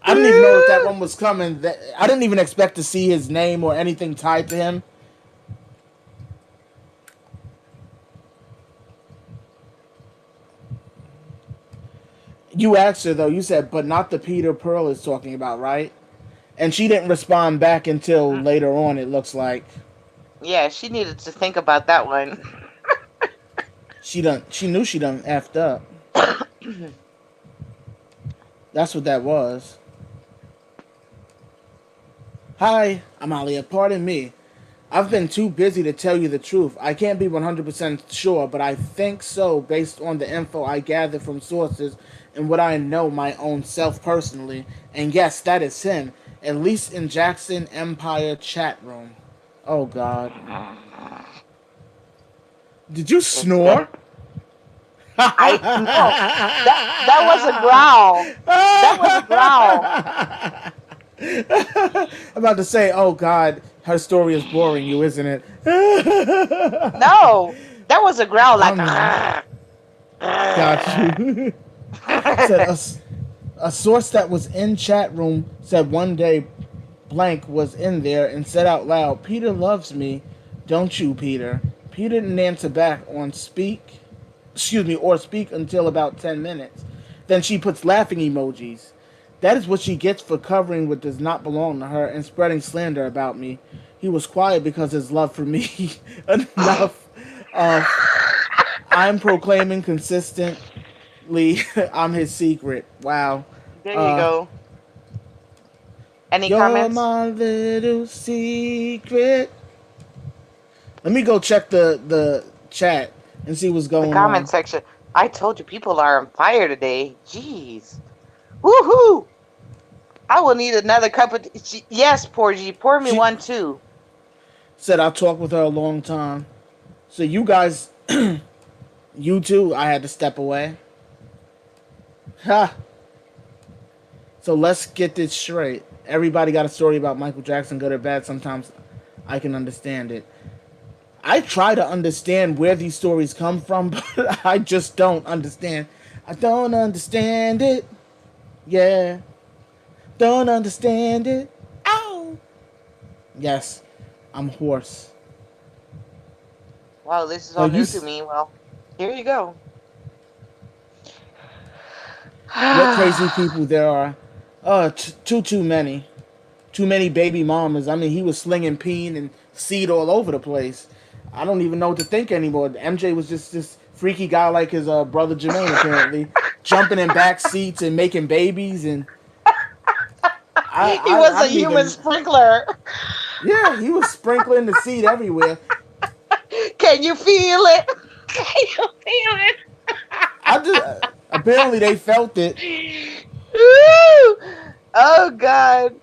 I didn't even know that one was coming. I didn't even expect to see his name or anything tied to him. You asked her, though. You said, but not the Peter Pearl is talking about, right? And she didn't respond back until later on, it looks like. Yeah, she needed to think about that one. She knew she done effed up. That's what that was. Hi, Amalia. Pardon me. I've been too busy to tell you the truth. I can't be 100% sure, but I think so based on the info I gathered from sources and what I know my own self personally. And yes, that is him. At least in Jackson Empire chat room. Oh, God. Did you snore? I know. That was a growl. I'm about to say, oh, God, her story is boring you, isn't it? No, that was a growl like. Got you. Said a source that was in chat room said one day blank was in there and said out loud, Peter loves me, don't you, Peter? Peter didn't answer back or speak until about 10 minutes. Then she puts laughing emojis. That is what she gets for covering what does not belong to her and spreading slander about me. He was quiet because his love for me enough. I'm proclaiming consistent I'm his secret. Wow. There you Uh, go. Any you're comments? my little secret. Let me go check the chat and see what's The going comment on. section. I told you people are on fire today. Jeez. Woohoo! I will need another cup of tea. Yes, Porgy. Pour me She one too. said I talked with her a long time. So you guys, you too. I had to step away. Ha. So let's get this straight. Everybody got a story about Michael Jackson, good or bad. Sometimes I can understand it. I try to understand where these stories come from, but I just don't understand. I don't understand it. Yeah. Don't understand it. Ow. Yes. I'm hoarse. Wow, this is Oh, all new to me. Well, here you go. what crazy people there are. Too many. Too many baby mamas. I mean, he was slinging peen and seed all over the place. I don't even know what to think anymore. MJ was just this freaky guy like his brother Jermaine, apparently, jumping in back seats and making babies, and He was I a didn't human even. sprinkler. Yeah, he was sprinkling the seed everywhere. Can you feel it? Can you feel it? I just apparently they felt it. Woo! Oh God,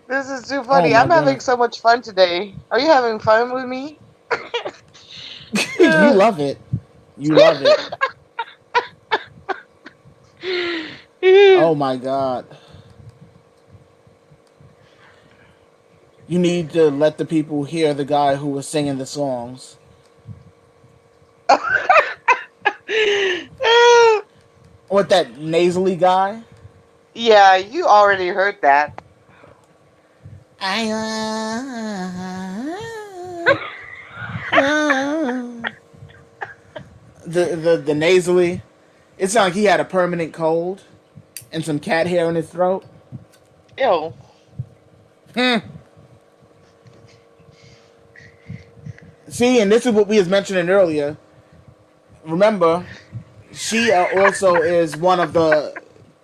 this is too Oh funny. my I'm having god, so much fun today. Are you having fun with me? you love it. You love it. Oh my god. You need to let the people hear the guy who was singing the songs. What, that nasally guy? Yeah, you already heard that. I the nasally. It's like he had a permanent cold and some cat hair in his throat. Ew. Hmm. See, and this is what we was mentioning earlier. Remember, she also is one of the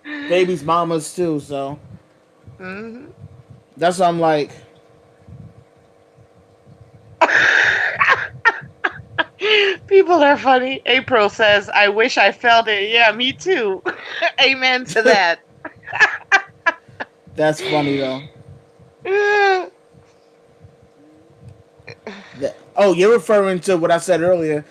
baby's mamas too. So Hmm. that's what I'm like. People are funny. April says, "I wish I felt it." Yeah, me too. Amen to that. That's funny though. Oh, you're referring to what I said earlier,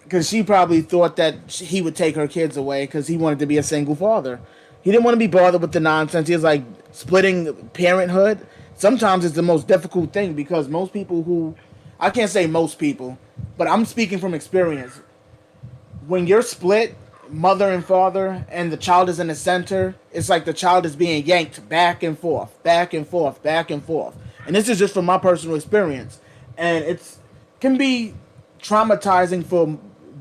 because she probably thought that he would take her kids away because he wanted to be a single father. He didn't want to be bothered with the nonsense. He was like, splitting parenthood. Sometimes it's the most difficult thing because most people who, I can't say most people, but I'm speaking from experience. When you're split, mother and father, and the child is in the center, it's like the child is being yanked back and forth, back and forth, back and forth. And this is just from my personal experience. And it's can be traumatizing for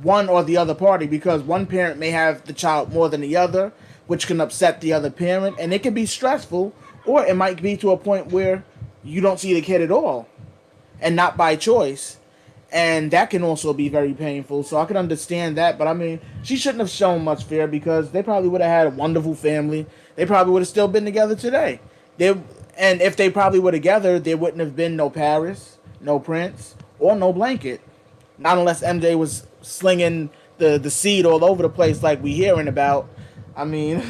one or the other party because one parent may have the child more than the other, which can upset the other parent, and it can be stressful, or it might be to a point where you don't see the kid at all, and not by choice, and that can also be very painful. So I can understand that, but I mean, she shouldn't have shown much fear because they probably would have had a wonderful family. They probably would have still been together today. They and if they probably were together, there wouldn't have been no Paris, no Prince, or no blanket. Not unless MJ was slinging the seed all over the place like we hearing about. I mean,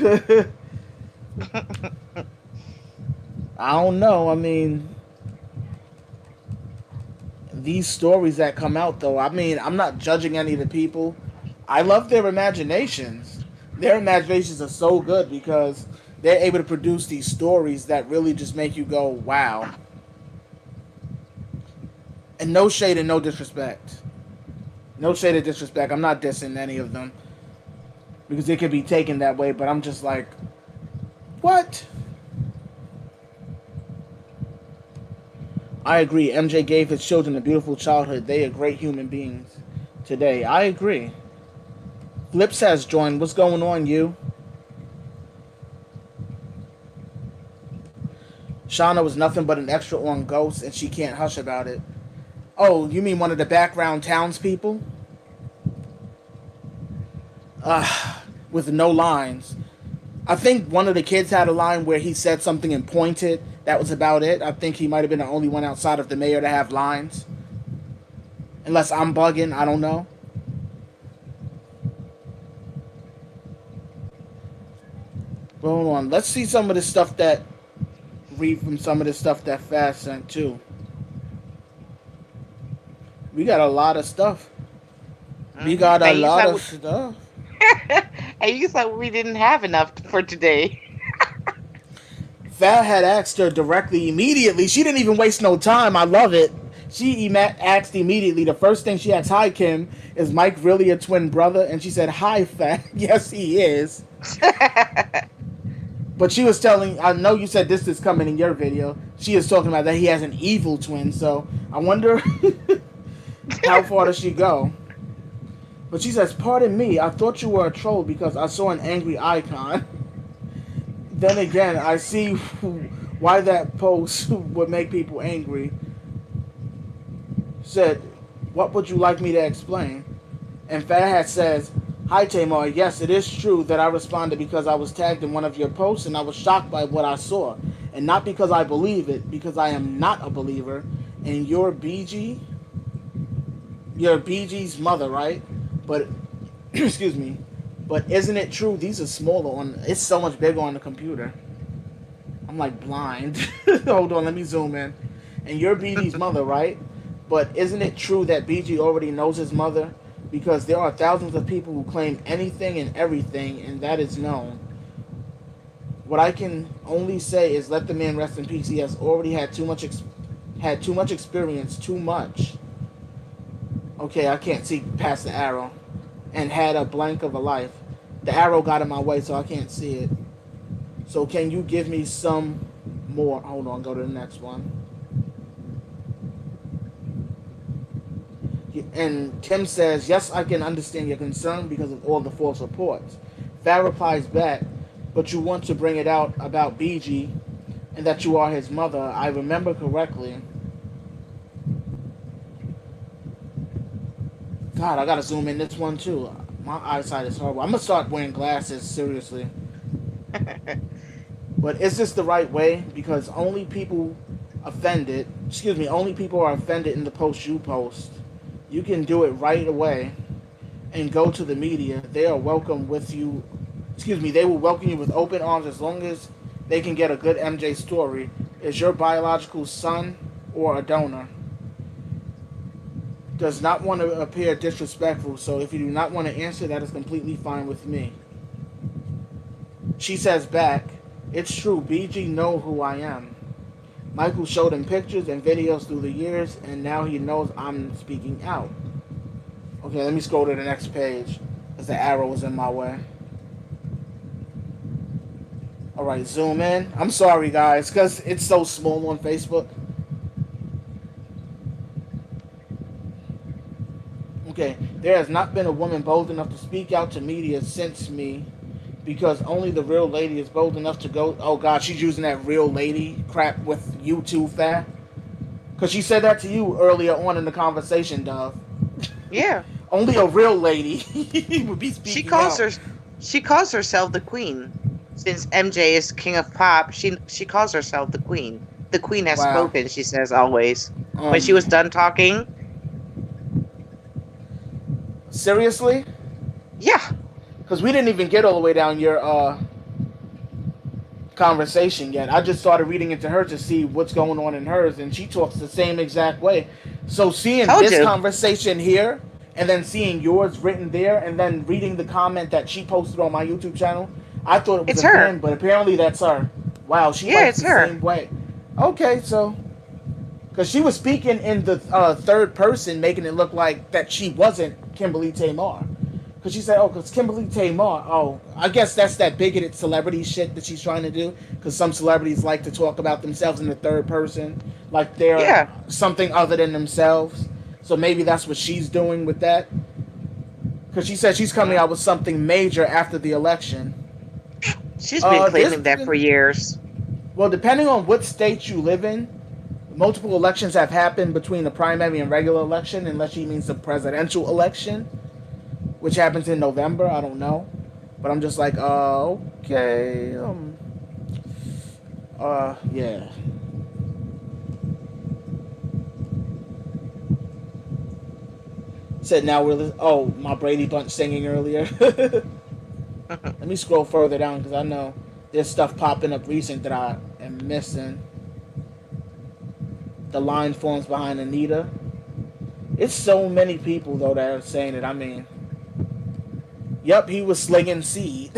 I don't know. I mean, these stories that come out though, I mean, I'm not judging any of the people. I love their imaginations. Their imaginations are so good because they're able to produce these stories that really just make you go, wow. And no shade and no disrespect. No shade or disrespect. I'm not dissing any of them because it could be taken that way, but I'm just like, what? I agree. MJ gave his children a beautiful childhood. They are great human beings today. I agree. Flips has joined. What's going on, you? Shauna was nothing but an extra on Ghost, and she can't hush about it. Oh, you mean one of the background townspeople? with no lines. I think one of the kids had a line where he said something and pointed. That was about it. I think he might have been the only one outside of the mayor to have lines. Unless I'm bugging, I don't know. But hold on, let's see some of the stuff that read from some of the stuff that Fast sent too. We got a lot of stuff. We got a lot of stuff. And you said we didn't have enough for today. Fat had asked her directly immediately. She didn't even waste no time. I love it. She asked immediately. The first thing she asked, "Hi Kim, is Mike really a twin brother?" And she said, "Hi Fat, yes he is." But she was telling, I know you said this is coming in your video. She is talking about that he has an evil twin. So I wonder how far does she go? But she says, "Pardon me, I thought you were a troll because I saw an angry icon." Then again, I see why that post would make people angry. Said, "What would you like me to explain?" And Fahad says, "Hi Tamar, yes, it is true that I responded because I was tagged in one of your posts and I was shocked by what I saw. And not because I believe it, because I am not a believer. And you're BG's mother, right? But, excuse me, but isn't it true these are smaller on, it's so much bigger on the computer." I'm like blind. Hold on, let me zoom in. "And you're BG's mother, right? But isn't it true that BG already knows his mother? Because there are thousands of people who claim anything and everything, and that is known. What I can only say is let the man rest in peace. He has already had too much experience, too much." Okay, I can't see past the arrow. "And had a blank of a life." The arrow got in my way, so I can't see it. "So can you give me some more?" Hold on, go to the next one. And Kim says, "Yes, I can understand your concern because of all the false reports." Fat replies back, "But you want to bring it out about BG and that you are his mother. I remember correctly." God, I gotta zoom in this one too. My eyesight is horrible. I'm gonna start wearing glasses, seriously. But is this the right way? Because only people are offended in the post you post. You can do it right away and go to the media. They will welcome you with open arms as long as they can get a good MJ story. Is your biological son or a donor? Does not want to appear disrespectful, so if you do not want to answer, that is completely fine with me. She says back, "It's true, BG know who I am. Michael showed him pictures and videos through the years, and now he knows I'm speaking out." Okay, let me scroll to the next page, because the arrow was in my way. Alright, zoom in. I'm sorry, guys, because it's so small on Facebook. Okay, "There has not been a woman bold enough to speak out to media since me, because only the real lady is bold enough to go..." Oh God, she's using that real lady crap with you too, Fat. Because she said that to you earlier on in the conversation, Dove. Yeah. Only a real lady would be speaking out. She calls herself the queen. Since MJ is king of pop, she calls herself the queen. The queen has spoken, she says always. When she was done talking. Seriously? Yeah. Because we didn't even get all the way down your conversation yet. I just started reading into her to see what's going on in hers, and she talks the same exact way. So seeing conversation here, and then seeing yours written there, and then reading the comment that she posted on my YouTube channel, I thought it was her. Pin, but apparently that's her. Wow, she writes the same way. Okay, so... Because she was speaking in the third person, making it look like that she wasn't Kimberly Tamar. Because she said, "Oh, because Kimberly Tamar..." Oh, I guess that's that bigoted celebrity shit that she's trying to do. Because some celebrities like to talk about themselves in the third person. Like they're something other than themselves. So maybe that's what she's doing with that. Because she said she's coming out with something major after the election. She's been claiming that for years. Well, depending on what state you live in, multiple elections have happened between the primary and regular election, unless she means the presidential election, which happens in November. I don't know. But I'm just like, okay, yeah. Said now oh, my Brady Bunch singing earlier. Let me scroll further down because I know there's stuff popping up recent that I am missing. The line forms behind Anita. It's so many people though that are saying it. I mean, yep, he was slinging seed.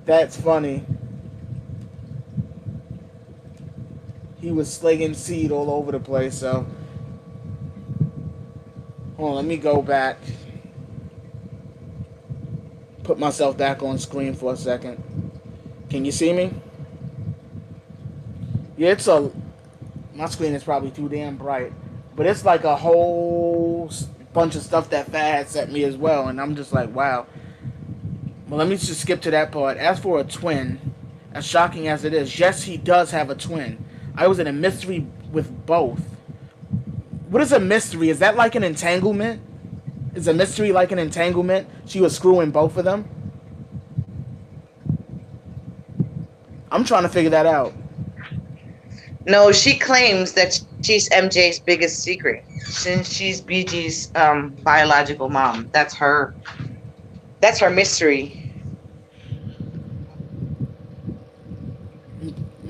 That's funny. He was slinging seed all over the place. So, hold on, let me go back. Put myself back on screen for a second. Can you see me? Yeah, my screen is probably too damn bright, but it's like a whole bunch of stuff that Fat had sent me as well, and I'm just like, wow. Well, let me just skip to that part. As for a twin, as shocking as it is, yes, he does have a twin. I was in a mystery with both. What is a mystery? Is that like an entanglement? Is a mystery like an entanglement? She was screwing both of them? I'm trying to figure that out. No, she claims that she's MJ's biggest secret since she's BG's biological mom. That's her mystery.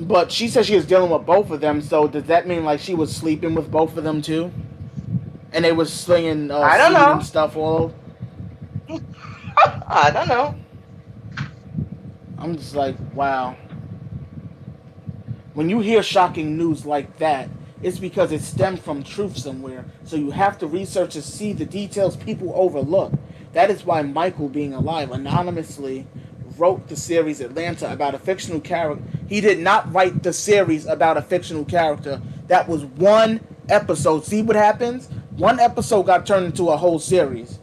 But she said she was dealing with both of them, so does that mean like she was sleeping with both of them too? And they was slinging I don't seed know. and stuff all over? I don't know. I'm just like, wow. When you hear shocking news like that, it's because it stemmed from truth somewhere. So you have to research to see the details people overlook. That is why Michael, being alive, anonymously wrote the series Atlanta about a fictional character. He did not write the series about a fictional character. That was one episode. See what happens? One episode got turned into a whole series.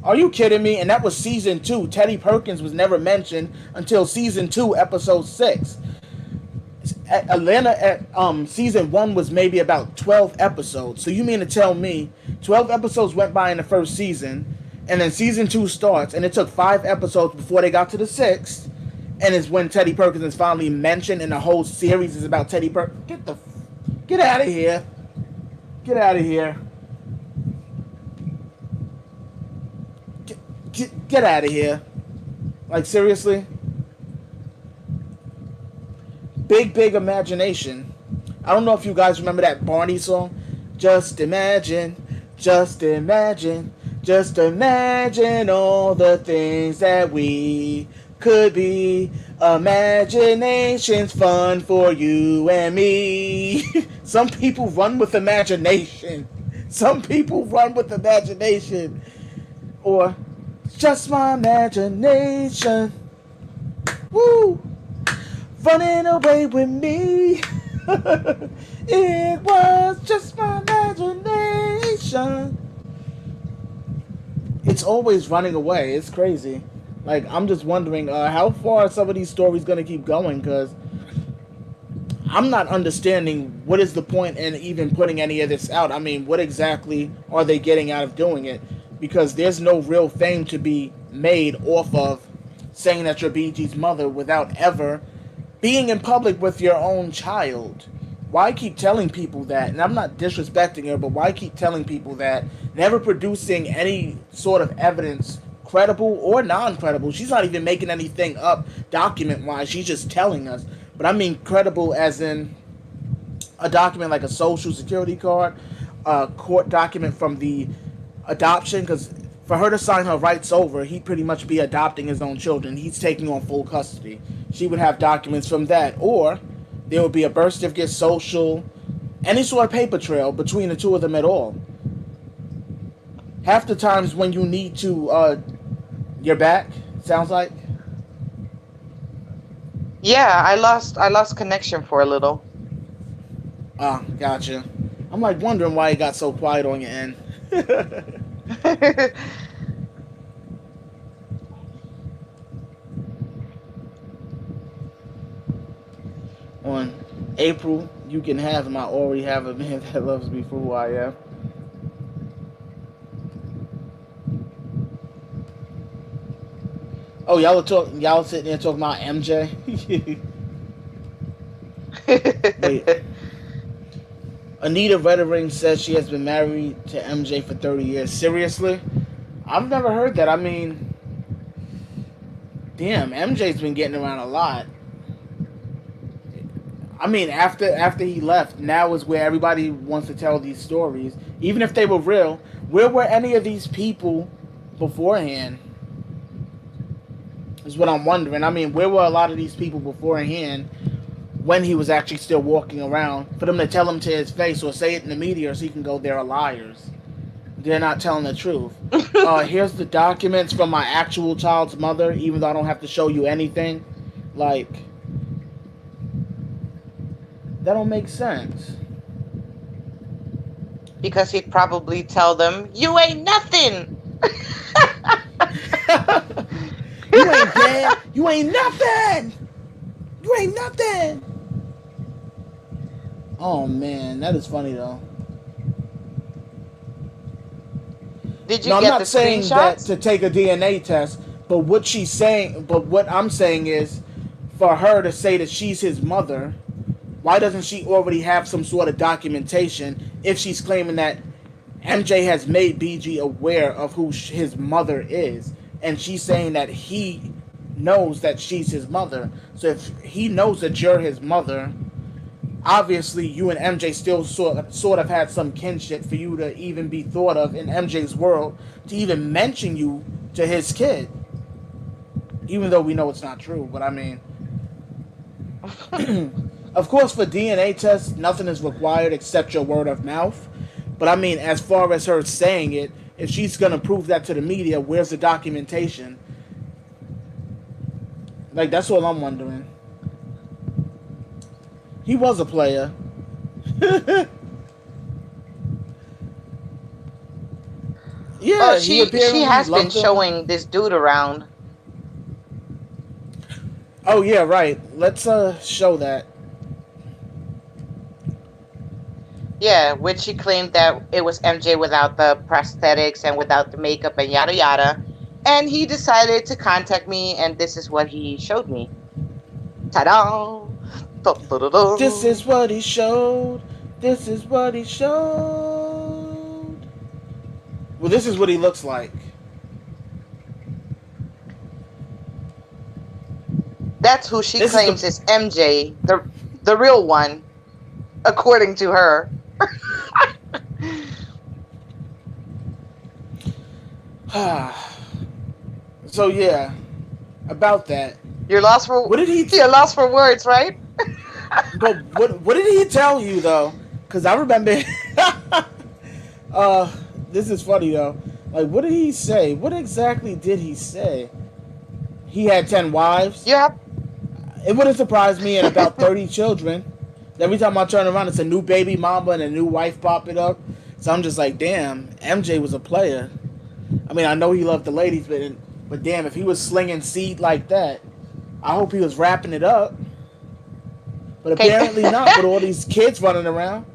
Are you kidding me? And that was season 2. Teddy Perkins was never mentioned until season 2, episode 6. Atlanta season 1 was maybe about 12 episodes. So you mean to tell me 12 episodes went by in the first season, and then season 2 starts, and it took 5 episodes before they got to the 6th, and it's when Teddy Perkins is finally mentioned, and the whole series is about Teddy Perkins. Get out of here. Get out of here. Get out of here. Like, seriously? Big imagination. I don't know if you guys remember that Barney song. Just imagine, just imagine, just imagine all the things that we could be. Imagination's fun for you and me. Some people run with imagination. Some people run with imagination. Or, just my imagination. Woo! Running away with me. It was just my imagination. It's always running away. It's crazy. Like, I'm just wondering how far are some of these stories going to keep going, because I'm not understanding what is the point in even putting any of this out. I mean, what exactly are they getting out of doing it? Because there's no real fame to be made off of saying that you're BG's mother without ever being in public with your own child. Why keep telling people that? And I'm not disrespecting her, but why keep telling people that? Never producing any sort of evidence, credible or non-credible. She's not even making anything up document-wise. She's just telling us. But I mean credible as in a document like a social security card, a court document from the adoption, because for her to sign her rights over, he'd pretty much be adopting his own children. He's taking on full custody. She would have documents from that. Or there would be a birth certificate, social, any sort of paper trail between the two of them at all. Half the times when you need to, you're back, sounds like? Yeah, I lost connection for a little. Ah, gotcha. I'm like wondering why it got so quiet on your end. On April, you can have him. I already have a man that loves me for who I am. Oh, y'all sitting there talking about MJ. Wait. Anita Reddering says she has been married to MJ for 30 years. Seriously? I've never heard that. I mean, damn, MJ's been getting around a lot. I mean, after he left, now is where everybody wants to tell these stories. Even if they were real, where were any of these people beforehand? Is what I'm wondering. I mean, where were a lot of these people beforehand when he was actually still walking around for them to tell him to his face or say it in the media so he can go, they're liars. They're not telling the truth. Here's the documents from my actual child's mother, even though I don't have to show you anything. Like, that don't make sense. Because he'd probably tell them, "You ain't nothing." You ain't dead. You ain't nothing. You ain't nothing. Oh man, that is funny though. Did you No, I'm get not the saying that screenshots? to take a DNA test, but what I'm saying is, for her to say that she's his mother, why doesn't she already have some sort of documentation if she's claiming that MJ has made BG aware of who his mother is, and she's saying that he knows that she's his mother. So if he knows that you're his mother, obviously you and MJ still sort of had some kinship for you to even be thought of in MJ's world to even mention you to his kid. Even though we know it's not true, but I mean, of course for DNA tests, nothing is required except your word of mouth. But I mean, as far as her saying it, if she's going to prove that to the media, where's the documentation? Like, that's all I'm wondering. He was a player. Yeah, she has been showing this dude around. Oh yeah, right. Let's show that. Yeah, which she claimed that it was MJ without the prosthetics and without the makeup and yada yada. And he decided to contact me, and this is what he showed me. Ta-da! This is what he showed. This is what he showed. Well, this is what he looks like. That's who she claims is MJ, the real one, according to her. So yeah, about that. You're lost for you're lost for words, right? But what did he tell you though? Because I remember. This is funny though. Like, what did he say? What exactly did he say? He had 10 wives. Yeah. It wouldn't surprise me, and about 30 children. Every time I turn around, it's a new baby mama and a new wife popping up. So I'm just like, damn, MJ was a player. I mean, I know he loved the ladies, but damn, if he was slinging seed like that, I hope he was wrapping it up. But apparently not, with all these kids running around.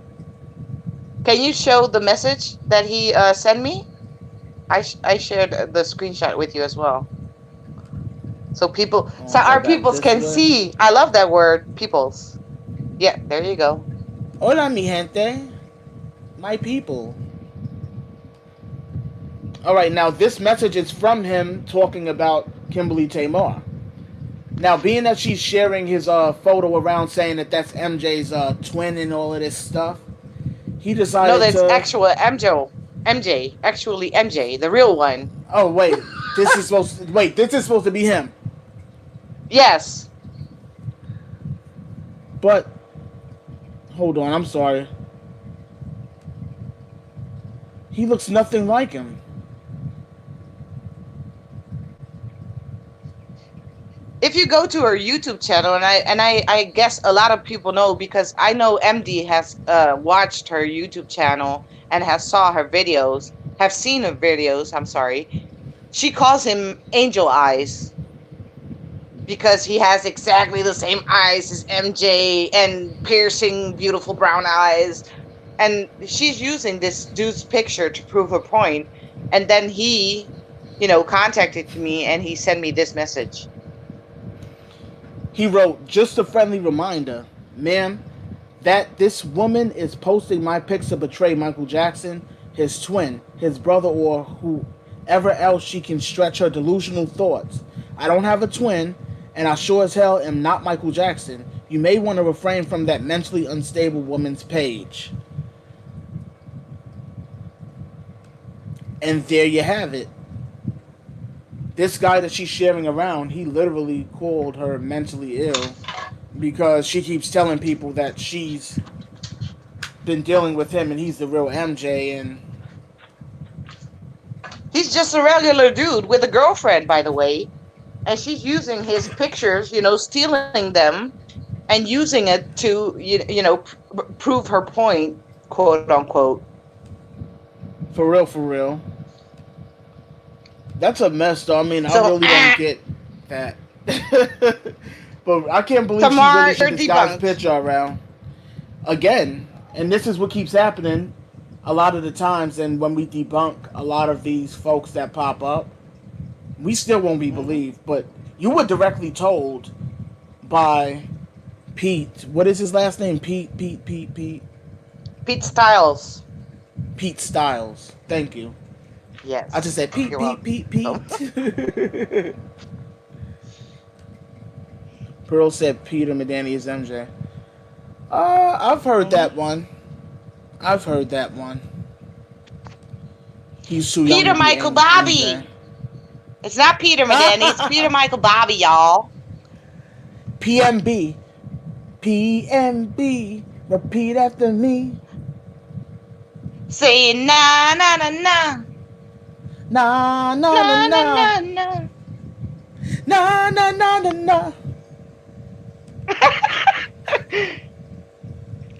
Can you show the message that he sent me? I shared the screenshot with you as well. So our peoples can see. I love that word, peoples. Yeah, there you go. Hola, mi gente. My people. All right, now this message is from him talking about Kimberly Tamar. Now, being that she's sharing his photo around saying that that's MJ's twin and all of this stuff, he decided No, that's actual MJ. Actually MJ, the real one. Oh, wait. This is supposed to be him. Yes. But hold on, I'm sorry. He looks nothing like him. If you go to her YouTube channel, and I guess a lot of people know, because I know MD has watched her YouTube channel and has seen her videos. I'm sorry. She calls him Angel Eyes because he has exactly the same eyes as MJ and piercing, beautiful brown eyes. And she's using this dude's picture to prove her point. And then he contacted me and he sent me this message. He wrote, just a friendly reminder, ma'am, that this woman is posting my pics to betray Michael Jackson, his twin, his brother, or whoever else she can stretch her delusional thoughts. I don't have a twin, and I sure as hell am not Michael Jackson. You may want to refrain from that mentally unstable woman's page. And there you have it. This guy that she's sharing around, he literally called her mentally ill because she keeps telling people that she's been dealing with him and he's the real MJ, and He's just a regular dude with a girlfriend, by the way. And she's using his pictures, stealing them and using it to, prove her point, quote unquote. for real. That's a mess, though. I mean, I So, really don't get that. But I can't believe Tamar, she really you're shared this guy's debunked. picture around. Again, and this is what keeps happening a lot of the times, and when we debunk a lot of these folks that pop up, we still won't be believed. But you were directly told by Pete. What is his last name? Pete Pete Styles. Pete Styles. Thank you. Yes. I just said Pete. You're welcome. Pearl said Peter McDaniel is MJ. I've heard that one. He's too young Peter to be Michael MJ. Bobby. It's not Peter McDaniel. It's Peter Michael Bobby, y'all. PMB. Repeat after me. Saying na na na na. Na na Na na na na. na. Na na na na na.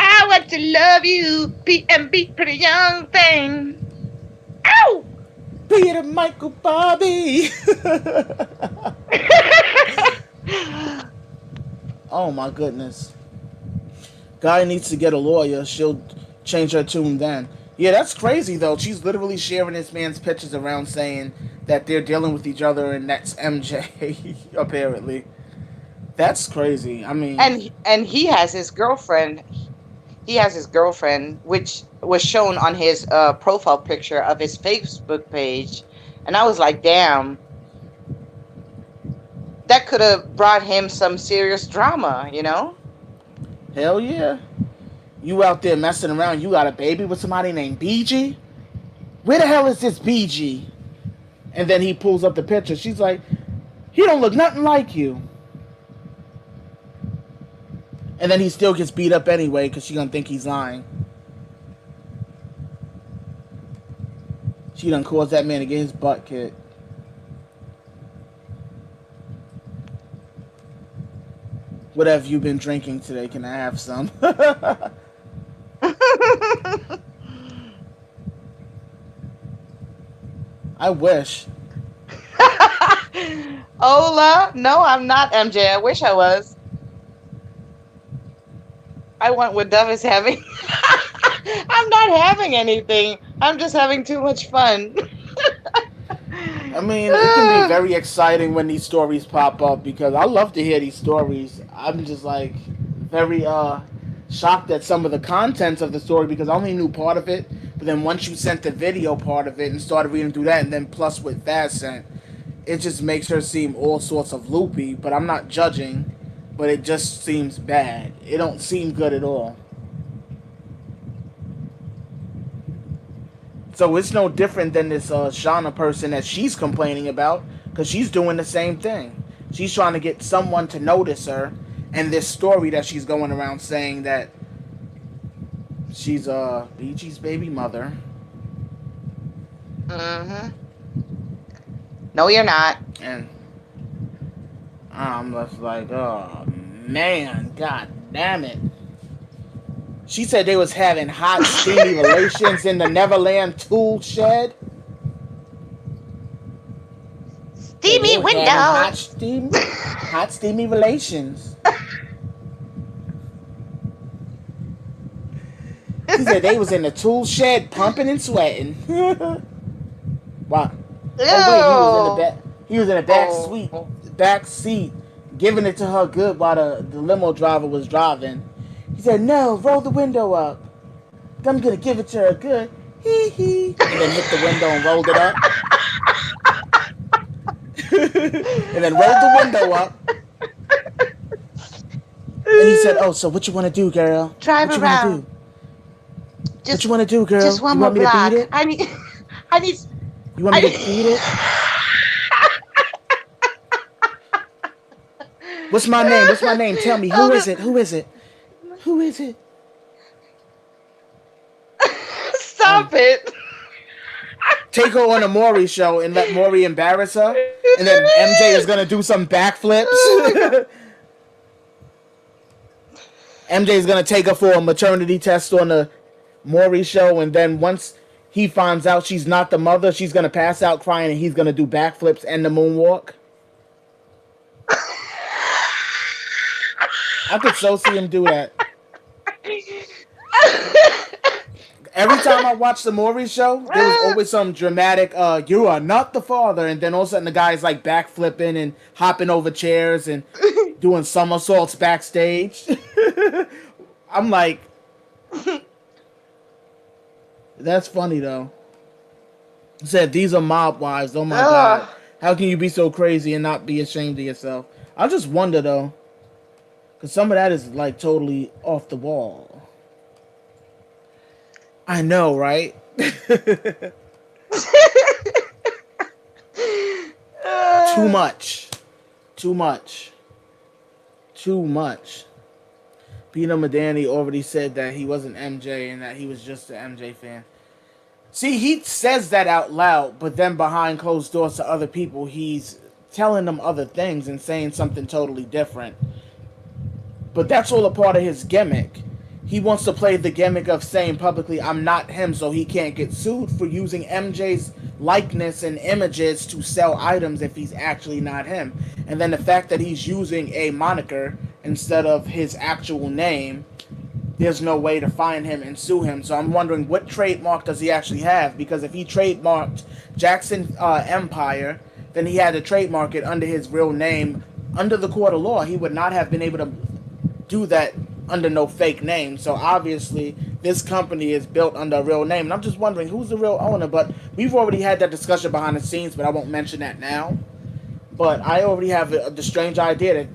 I want to love you, PMB, pretty young thing. Ow! Peter Michael Bobby. Oh my goodness. Guy needs to get a lawyer. She'll change her tune then. Yeah, that's crazy though. She's literally sharing this man's pictures around saying that they're dealing with each other and that's MJ, apparently. That's crazy. I mean, And he has his girlfriend. He has his girlfriend, which was shown on his profile picture of his Facebook page. And I was like, damn. That could have brought him some serious drama, hell yeah. You out there messing around, you got a baby with somebody named BG? Where the hell is this BG? And then he pulls up the picture. She's like, he don't look nothing like you. And then he still gets beat up anyway because she gonna think he's lying. She done caused that man to get his butt kicked. What have you been drinking today? Can I have some? I wish. Ola? No, I'm not MJ. I wish I was. I want what Dove is having. I'm not having anything. I'm just having too much fun. I mean, it can be very exciting when these stories pop up because I love to hear these stories. I'm just like very shocked at some of the contents of the story because I only knew part of it. But then once you sent the video part of it and started reading through that, and then plus what Thad sent, it just makes her seem all sorts of loopy. But I'm not judging, but it just seems bad. It don't seem good at all. So it's no different than this Shauna person that she's complaining about because she's doing the same thing. She's trying to get someone to notice her, and this story that she's going around saying that she's BG's baby mother. Mm-hmm. No, you're not. And I'm just like, oh man, god damn it. She said they was having hot, steamy relations in the Neverland tool shed. Steamy window. Hot, steamy relations. She said they was in the tool shed pumping and sweating. Wow. Oh wait, he was in the back. He was in the Oh. back seat, giving it to her good while the limo driver was driving. He said, "No, roll the window up. I'm gonna give it to her good." Hee hee, and then hit the window and rolled it up, and then rolled the window up. And he said, "Oh, so what you want to do, girl? Drive What you want to around. do? What Just you want to do, girl? just one You more want me to beat block. it? I need I need You want I me to beat it? What's my name? What's my name? Tell me. Oh, Who is it? Who is it? Who is it?" stop it. Take her on a Maury show and let Maury embarrass her, and then MJ is gonna do some backflips. Oh my God. MJ is gonna take her for a maternity test on the Maury show, and then once he finds out she's not the mother, she's gonna pass out crying, and he's gonna do backflips and the moonwalk. I could so see him do that. Every time I watch the Maury show, there was always some dramatic, "You are not the father," and then all of a sudden the guy's like backflipping and hopping over chairs and doing somersaults backstage. I'm like, that's funny though. He said, "These are mob wives." Oh my God. How can you be so crazy and not be ashamed of yourself? I just wonder though, because some of that is like totally off the wall. I know, right? Too much. Too much. Too much. Peter McDaniel already said that he wasn't MJ and that he was just an MJ fan. See, he says that out loud, but then behind closed doors to other people, he's telling them other things and saying something totally different. But that's all a part of his gimmick. He wants to play the gimmick of saying publicly, "I'm not him," so he can't get sued for using MJ's likeness and images to sell items if he's actually not him. And then the fact that he's using a moniker instead of his actual name, there's no way to find him and sue him. So I'm wondering, what trademark does he actually have? Because if he trademarked Jackson Empire, then he had to trademark it under his real name. Under the court of law, he would not have been able to do that under no fake name. So obviously this company is built under a real name, and I'm just wondering who's the real owner. But we've already had that discussion behind the scenes, but I won't mention that now. But I already have the strange idea that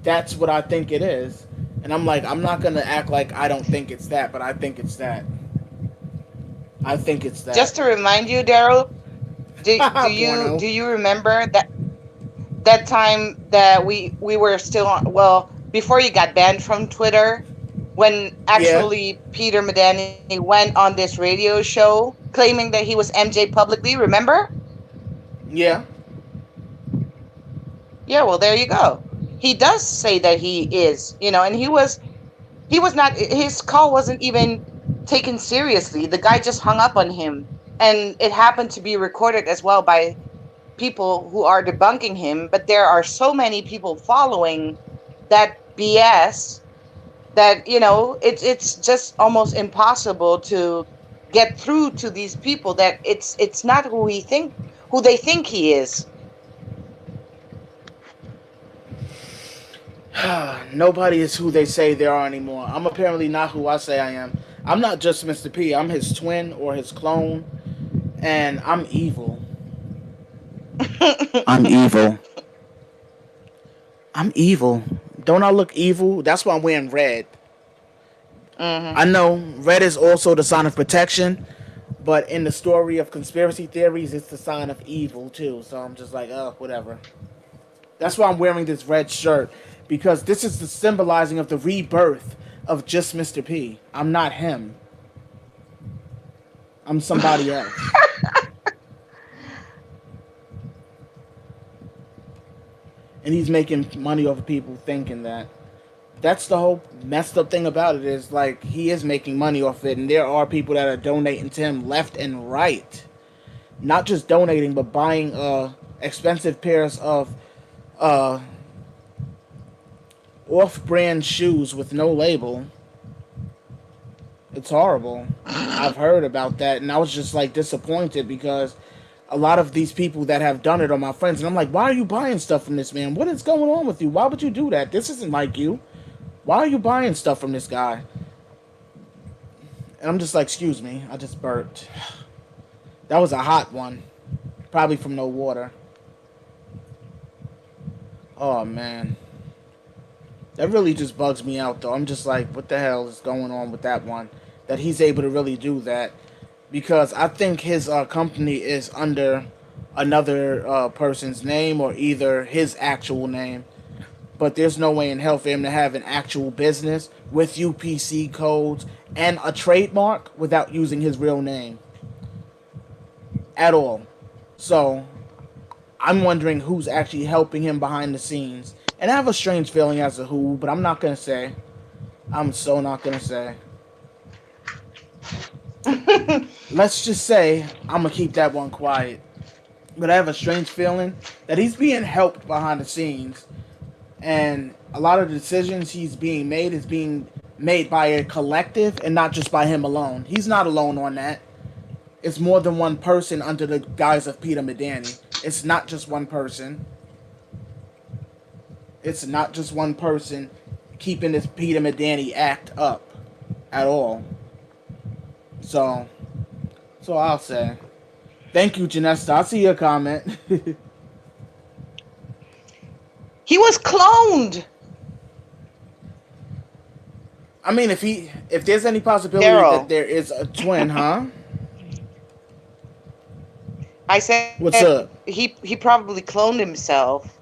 that's what I think it is, and I'm like, I'm not gonna act like I don't think it's that, but I think it's that. I think it's that. Just to remind you, Daryl, do you remember that time that we were still on, well, before you got banned from Twitter, when actually Peter McDaniel went on this radio show claiming that he was MJ publicly, remember? Yeah. Yeah, well, there you go. He does say that he is, and he was not, his call wasn't even taken seriously. The guy just hung up on him, and it happened to be recorded as well by people who are debunking him. But there are so many people following that BS that it's just almost impossible to get through to these people that it's not who they think he is. Nobody is who they say they are anymore. I'm apparently not who I say I am. I'm not just Mr. P. I'm his twin or his clone, and I'm evil. I'm evil. I'm evil. Don't I look evil? That's why I'm wearing red. Mm-hmm. I know red is also the sign of protection, but in the story of conspiracy theories, it's the sign of evil too. So I'm just like, oh, whatever. That's why I'm wearing this red shirt, because this is the symbolizing of the rebirth of just Mr. P. I'm not him. I'm somebody else. And he's making money off of people thinking that. That's the whole messed up thing about it, is like he is making money off it, and there are people that are donating to him left and right. Not just donating, but buying expensive pairs of off-brand shoes with no label. It's horrible. I've heard about that, and I was just like disappointed because a lot of these people that have done it are my friends, and I'm like, why are you buying stuff from this man? What is going on with you? Why would you do that? This isn't like you. Why are you buying stuff from this guy? And I'm just like, excuse me, I just burped. That was a hot one. Probably from no water. Oh, man. That really just bugs me out, though. I'm just like, what the hell is going on with that one? That he's able to really do that. Because I think his company is under another person's name or either his actual name. But there's no way in hell for him to have an actual business with UPC codes and a trademark without using his real name. At all. So, I'm wondering who's actually helping him behind the scenes. And I have a strange feeling as to who, but I'm not going to say. I'm so not going to say. Let's just say I'm going to keep that one quiet. But I have a strange feeling that he's being helped behind the scenes. And a lot of the decisions he's being made is being made by a collective and not just by him alone. He's not alone on that. It's more than one person under the guise of Peter McDaniel. It's not just one person. It's not just one person keeping this Peter McDaniel act up at all. So I'll say. Thank you, Janesta. I see your comment. He was cloned. I mean, if there's any possibility Daryl. that there is a twin, huh? I said, What's up? He probably cloned himself.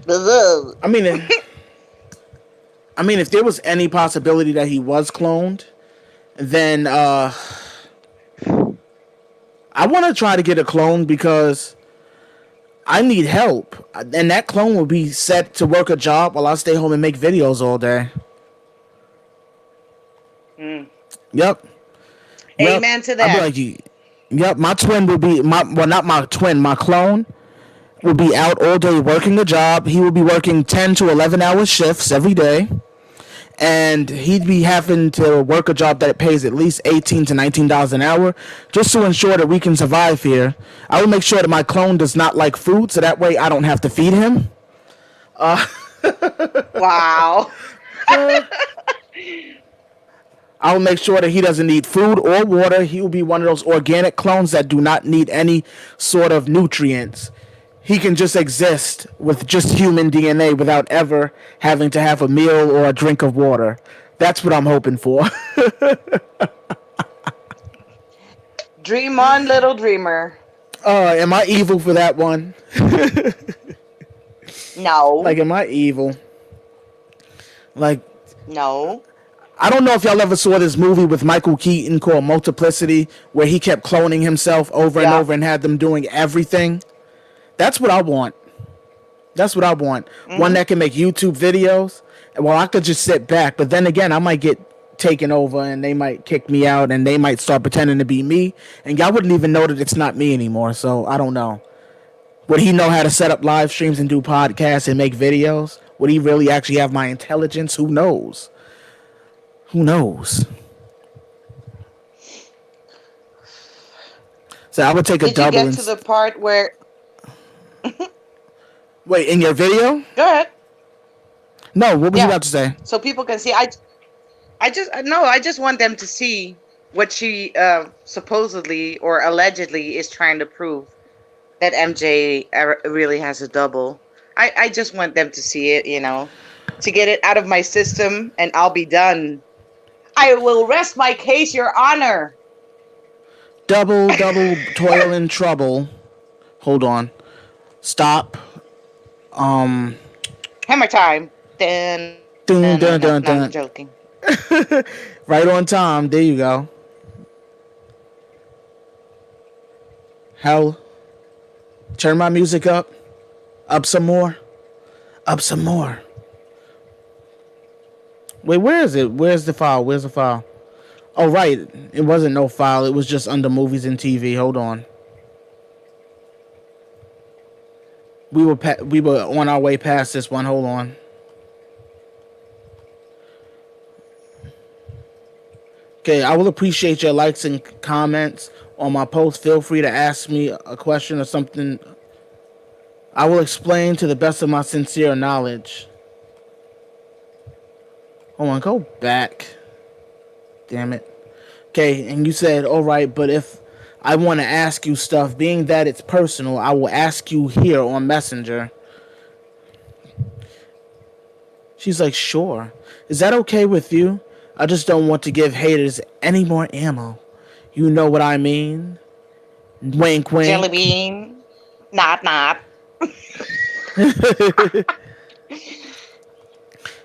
I mean, if there was any possibility that he was cloned, then I want to try to get a clone because I need help, and that clone will be set to work a job while I stay home and make videos all day. Yep. Amen to that. I'll be like, yep, my twin will be not my twin, my clone will be out all day working a job. He will be working 10 to 11 hour shifts every day. And he'd be having to work a job that pays at least $18 to $19 an hour just to ensure that we can survive here. I will make sure that my clone does not like food, so that way I don't have to feed him. Wow. I'll make sure that he doesn't need food or water. He will be one of those organic clones that do not need any sort of nutrients. He can just exist with just human DNA without ever having to have a meal or a drink of water. That's what I'm hoping for. Dream on, little dreamer. Am I evil for that one? No. Like, am I evil? Like, No. I don't know if y'all ever saw this movie with Michael Keaton called Multiplicity, where he kept cloning himself over and over and had them doing everything. That's what I want. That's what I want. One that can make YouTube videos. Well, I could just sit back, but then again, I might get taken over and they might kick me out and they might start pretending to be me, and y'all wouldn't even know that it's not me anymore. So I don't know. Would he know how to set up live streams and do podcasts and make videos? Would he really actually have my intelligence? Who knows? Who knows? So I would take a double. Did you get to the part where... Wait, in your video? Go ahead. No, what was you about to say? So people can see. I just want them to see what she supposedly or allegedly is trying to prove, that MJ really has a double. I just want them to see it, to get it out of my system, and I'll be done. I will rest my case, Your Honor. Double, toil and trouble. Hold on. Stop. Hammer time. Dun, Dun, dun, dun, no, dun. I'm joking. Right on time. There you go. Hell. Turn my music up. Up some more. Up some more. Wait, where is it? Where's the file? Where's the file? Oh, right. It wasn't no file. It was just under movies and TV. Hold on. We were on our way past this one. Hold on. Okay, I will appreciate your likes and comments on my post, feel free to ask me a question or something. I will explain to the best of my sincere knowledge. Hold on, go back. Damn it. Okay, and you said, all right, but if I want to ask you stuff, being that it's personal, I will ask you here on Messenger. She's like, sure. Is that okay with you? I just don't want to give haters any more ammo. You know what I mean? Wink, wink. Jelly bean. Not.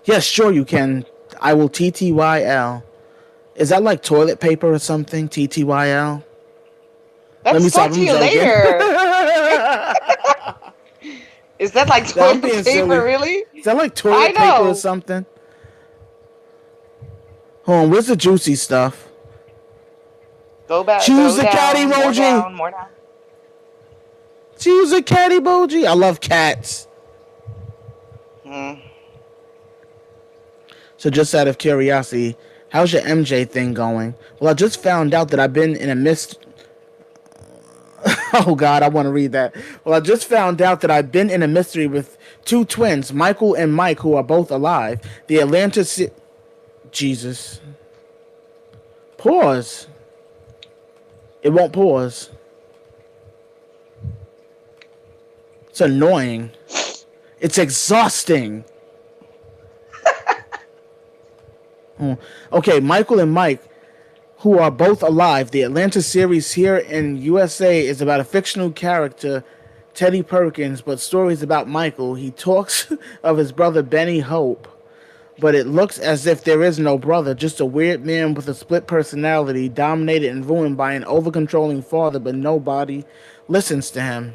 Yes, sure you can. I will TTYL. Is that like toilet paper or something? TTYL? Let's talk to you later. Is that like toilet paper, silly. really? Is that like toilet paper or something? Hold on, where's the juicy stuff? Go back. Choose go the down, cat emoji. More down. Choose a cat emoji. I love cats. So just out of curiosity, how's your MJ thing going? Well, I just found out that I've been in a Oh God, I want to read that. Well, I just found out that I've been in a mystery with two twins, Michael and Mike, who are both alive. The Atlanta Jesus. Pause. It won't pause. It's annoying. It's exhausting. Okay, Michael and Mike, who are both alive. The Atlanta series here in USA is about a fictional character, Teddy Perkins, but stories about Michael. He talks of his brother Benny Hope, but it looks as if there is no brother, just a weird man with a split personality, dominated and ruined by an over-controlling father, but nobody listens to him.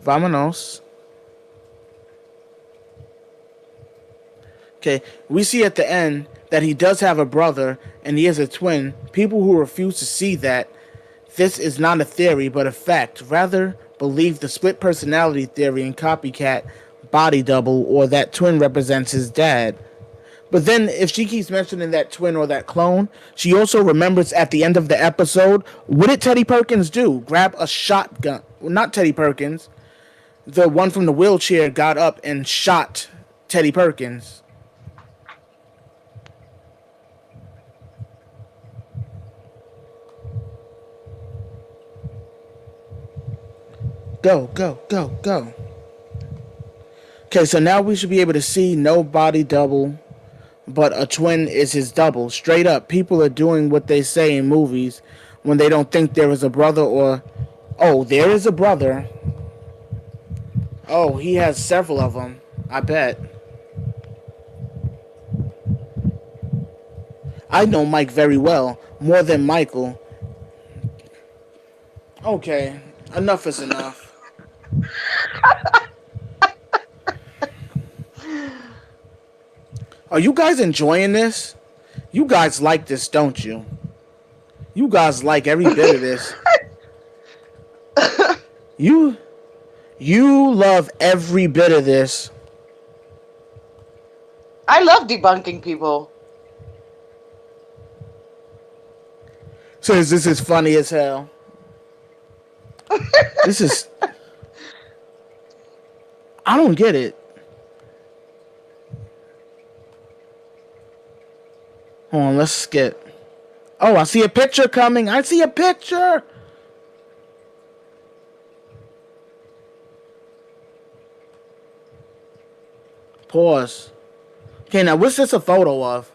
Vámonos. Okay, we see at the end that he does have a brother and he is a twin. People who refuse to see that this is not a theory but a fact rather believe the split personality theory and copycat body double, or that twin represents his dad. But then if she keeps mentioning that twin or that clone, she also remembers at the end of the episode, what did Teddy Perkins do? Grab a shotgun. Well, not Teddy Perkins. The one from the wheelchair got up and shot Teddy Perkins. Go. Okay, so now we should be able to see no body double, but a twin is his double. Straight up, people are doing what they say in movies when they don't think there is a brother or, oh, there is a brother. Oh, he has several of them, I bet. I know Mike very well, more than Michael. Okay, enough is enough. Are you guys enjoying this? You guys like this, don't you? You guys like every bit of this. You love every bit of this. I love debunking people. Says this is funny as hell. This is... I don't get it. Hold on, let's skip. Oh, I see a picture coming. I see a picture. Pause. Okay, now what's this a photo of?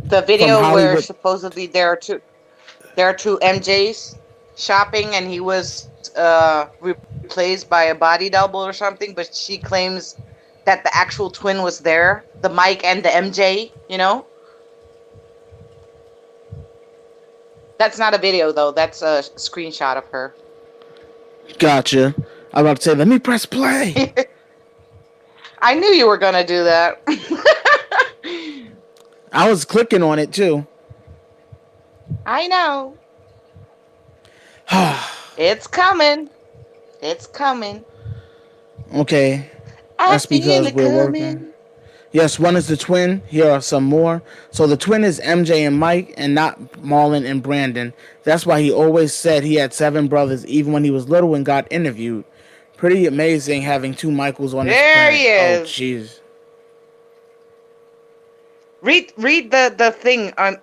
The video where supposedly there are two MJs shopping, and he was replaced by a body double or something, but she claims that the actual twin was there, the Mike and the MJ, you know? That's not a video, though. That's a screenshot of her. Gotcha. I'm about to say, let me press play. I knew you were going to do that. I was clicking on it, too. I know. It's coming. It's coming. Okay. I That's feel because it we're working. coming. Yes, one is the twin. Here are some more. So the twin is MJ and Mike and not Marlon and Brandon. That's why he always said he had 7 brothers even when he was little and got interviewed. Pretty amazing having 2 Michaels on this There planet. he Oh, is. jeez. Read the thing on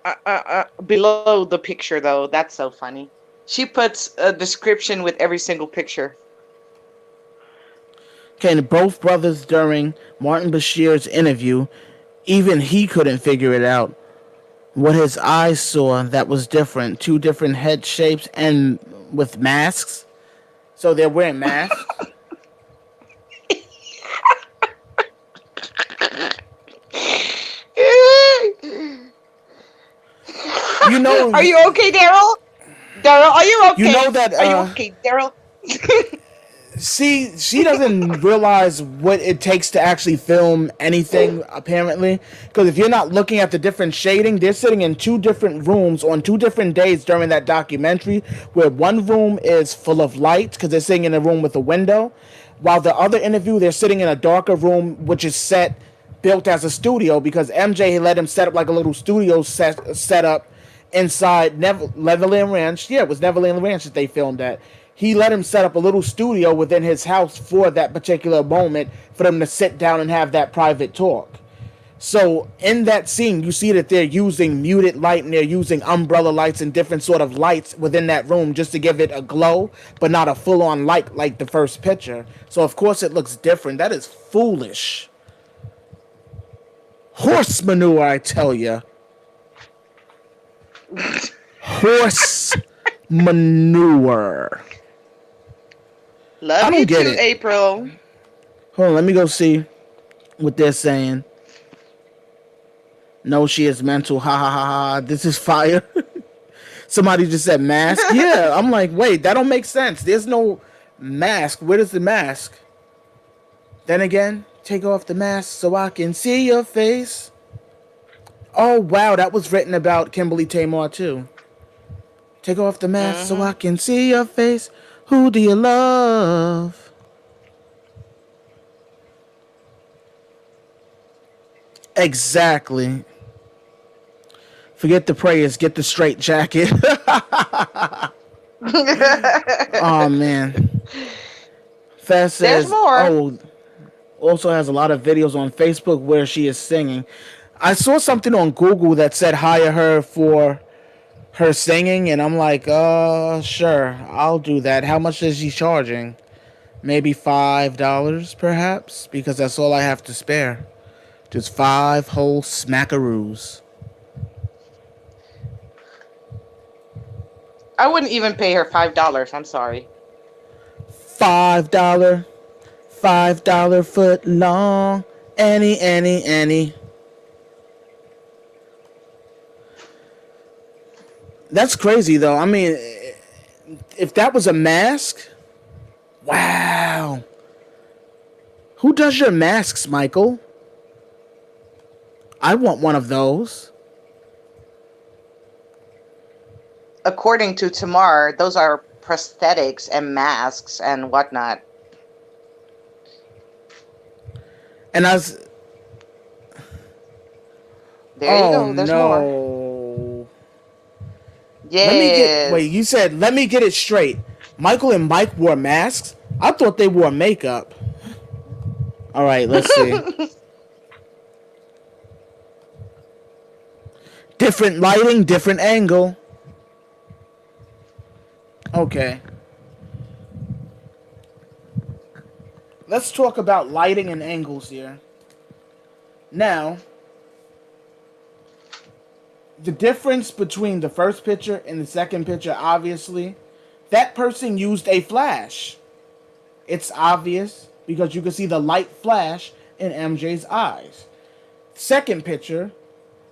below the picture though. That's so funny. She puts a description with every single picture. Okay, both brothers during Martin Bashir's interview, even he couldn't figure it out. What his eyes saw that was different. 2 different head shapes and with masks. So they're wearing masks. You know, Are you okay, Daryl? Daryl, are you okay? You know that, are you okay, Daryl? see, she doesn't realize what it takes to actually film anything, apparently. Because if you're not looking at the different shading, they're sitting in 2 different rooms on 2 different days during that documentary, where one room is full of light, because they're sitting in a room with a window, while the other interview, they're sitting in a darker room, which is built as a studio, because MJ let him set up like a little studio set up inside Neverland Ranch. Yeah, it was Neverland Ranch that they filmed at. He let him set up a little studio within his house for that particular moment for them to sit down and have that private talk. So in that scene, you see that they're using muted light and they're using umbrella lights and different sort of lights within that room just to give it a glow, but not a full-on light like the first picture. So of course it looks different. That is foolish. Horse manure, I tell ya. Horse manure. Love I don't you get too, it. April. Hold on, let me go see what they're saying. No, she is mental. Ha ha ha ha. This is fire. Somebody just said mask. Yeah, I'm like, wait, that don't make sense. There's no mask. Where is the mask? Then again, take off the mask so I can see your face. Oh, wow, that was written about Kimberly Tamar, too. Take off the mask so I can see your face. Who do you love? Exactly. Forget the prayers. Get the straight jacket. Oh, man. Fast says, There's more. oh, also has a lot of videos on Facebook where she is singing. I saw something on Google that said hire her for her singing, and I'm like, sure, I'll do that. How much is she charging? Maybe $5, perhaps, because that's all I have to spare. Just 5 whole smackaroos. I wouldn't even pay her $5. I'm sorry. $5 foot long. Any. That's crazy, though. I mean, if that was a mask, wow. Who does your masks, Michael? I want one of those. According to Tamar, those are prosthetics and masks and whatnot. And I was... There you go. There's more. No. Yes. Wait, you said, let me get it straight. Michael and Mike wore masks? I thought they wore makeup. All right, let's see. Different lighting, different angle. Okay. Let's talk about lighting and angles here. Now, the difference between the first picture and the second picture, obviously, that person used a flash. It's obvious because you can see the light flash in MJ's eyes. Second picture,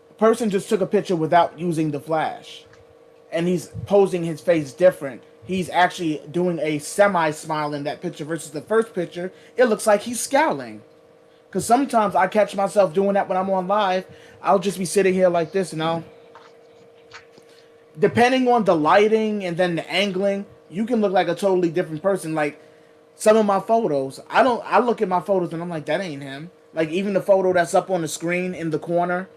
the person just took a picture without using the flash. And he's posing his face different. He's actually doing a semi-smile in that picture versus the first picture. It looks like he's scowling. Because sometimes I catch myself doing that when I'm on live. I'll just be sitting here like this and I'll... Depending on the lighting and then the angling, you can look like a totally different person. Like, Some of my photos, I look at my photos and I'm like, that ain't him. Like even the photo that's up on the screen in the corner,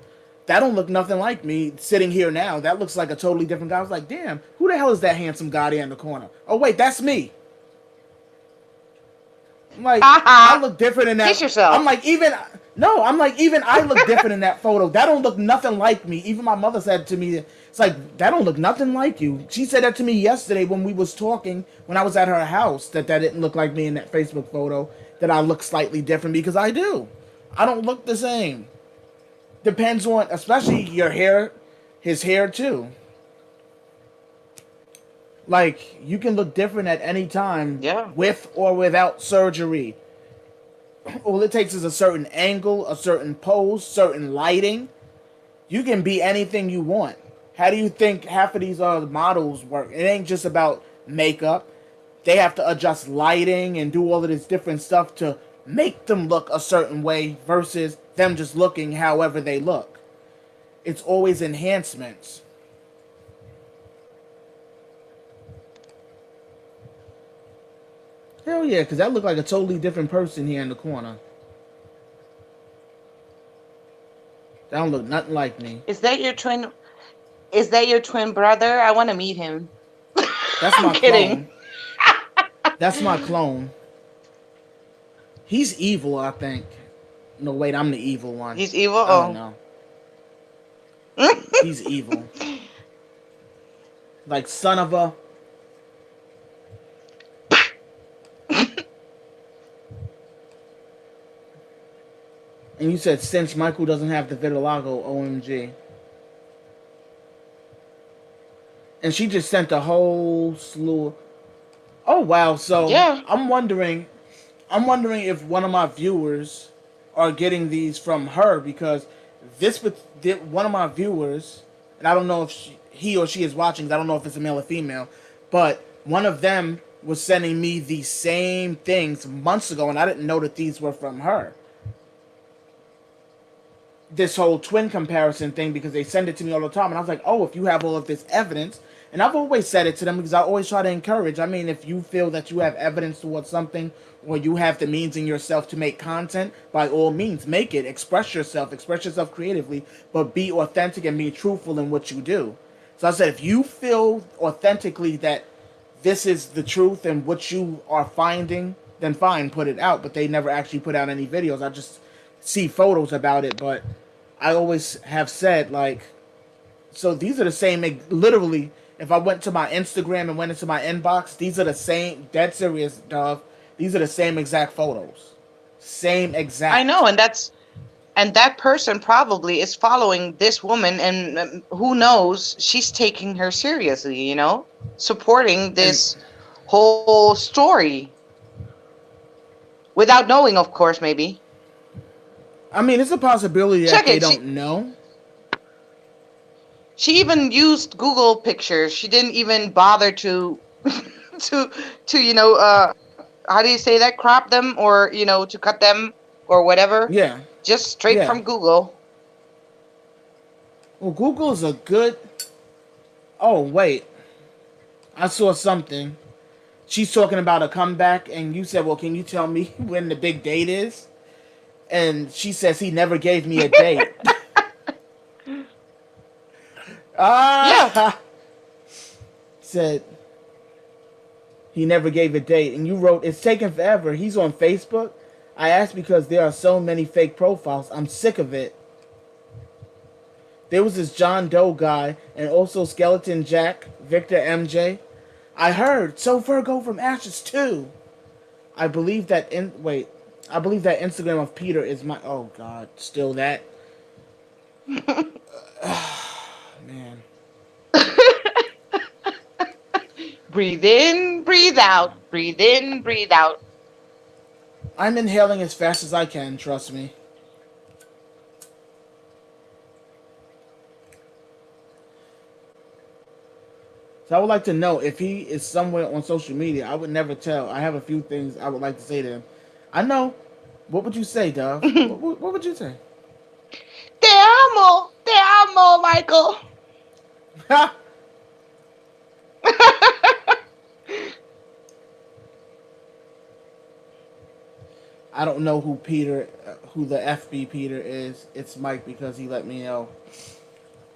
that don't look nothing like me sitting here now. That looks like a totally different guy. I was like, damn, who the hell is that handsome guy there in the corner? Oh wait, that's me. I'm like, I look different in Kiss that. yourself. I'm like, even I look different in that photo. That don't look nothing like me. Even my mother said to me, it's like, that don't look nothing like you. She said that to me yesterday when we was talking, when I was at her house, that didn't look like me in that Facebook photo, that I look slightly different, because I do. I don't look the same. Depends on, especially your hair, his hair too. Like, you can look different at any time, Yeah. with or without surgery. All it takes is a certain angle, a certain pose, certain lighting. You can be anything you want. How do you think half of these models work? It ain't just about makeup. They have to adjust lighting and do all of this different stuff to make them look a certain way versus them just looking however they look. It's always enhancements. Hell yeah, because that looked like a totally different person here in the corner. That don't look nothing like me. Is that your twin? Is that your twin brother? I want to meet him. That's my I'm kidding. clone. That's my clone. He's evil, I think. No, wait, I'm the evil one. He's evil. I don't Oh, know. He's evil. Like son of a. And you said since Michael doesn't have the vitiligo, OMG. And she just sent a whole slew. Oh wow! So yeah. I'm wondering if one of my viewers are getting these from her, because one of my viewers, and I don't know if he or she is watching. I don't know if it's a male or female, but one of them was sending me the same things months ago, and I didn't know that these were from her. This whole twin comparison thing, because they send it to me all the time, and I was like, oh, if you have all of this evidence, and I've always said it to them because I always try to encourage. I mean, if you feel that you have evidence towards something, or you have the means in yourself to make content, by all means, make it. Express yourself creatively, but be authentic and be truthful in what you do. So I said, if you feel authentically that this is the truth and what you are finding, then fine, put it out. But they never actually put out any videos. I just see photos about it, but I always have said, like, so these are the same, literally, if I went to my Instagram and went into my inbox, these are the same, dead serious, Dove, these are the same exact photos. Same exact. I know, and that person probably is following this woman, and who knows, she's taking her seriously, you know, supporting this whole story. Without knowing, of course, maybe. I mean, it's a possibility that they don't know. She even used Google pictures. She didn't even bother to you know, how do you say that? Crop them, or, you know, to cut them or whatever. Yeah. Just straight from Google. Well, Google is a good. Oh wait, I saw something. She's talking about a comeback, and you said, "Well, can you tell me when the big date is?" And she says he never gave me a date. Yeah. Said he never gave a date, and you wrote, "It's taking forever. He's on Facebook." I asked because there are so many fake profiles. I'm sick of it. There was this John Doe guy, and also Skeleton Jack, Victor MJ. I heard So Virgo from Ashes too. I believe that I believe that Instagram of Peter is my. Oh God, still that. Man. Breathe in, breathe out. Breathe in, breathe out. I'm inhaling as fast as I can, trust me. So I would like to know if he is somewhere on social media. I would never tell. I have a few things I would like to say to him. I know. What would you say, Dove? what would you say? Te amo, Michael. Ha! I don't know who the FB Peter is. It's Mike because he let me know.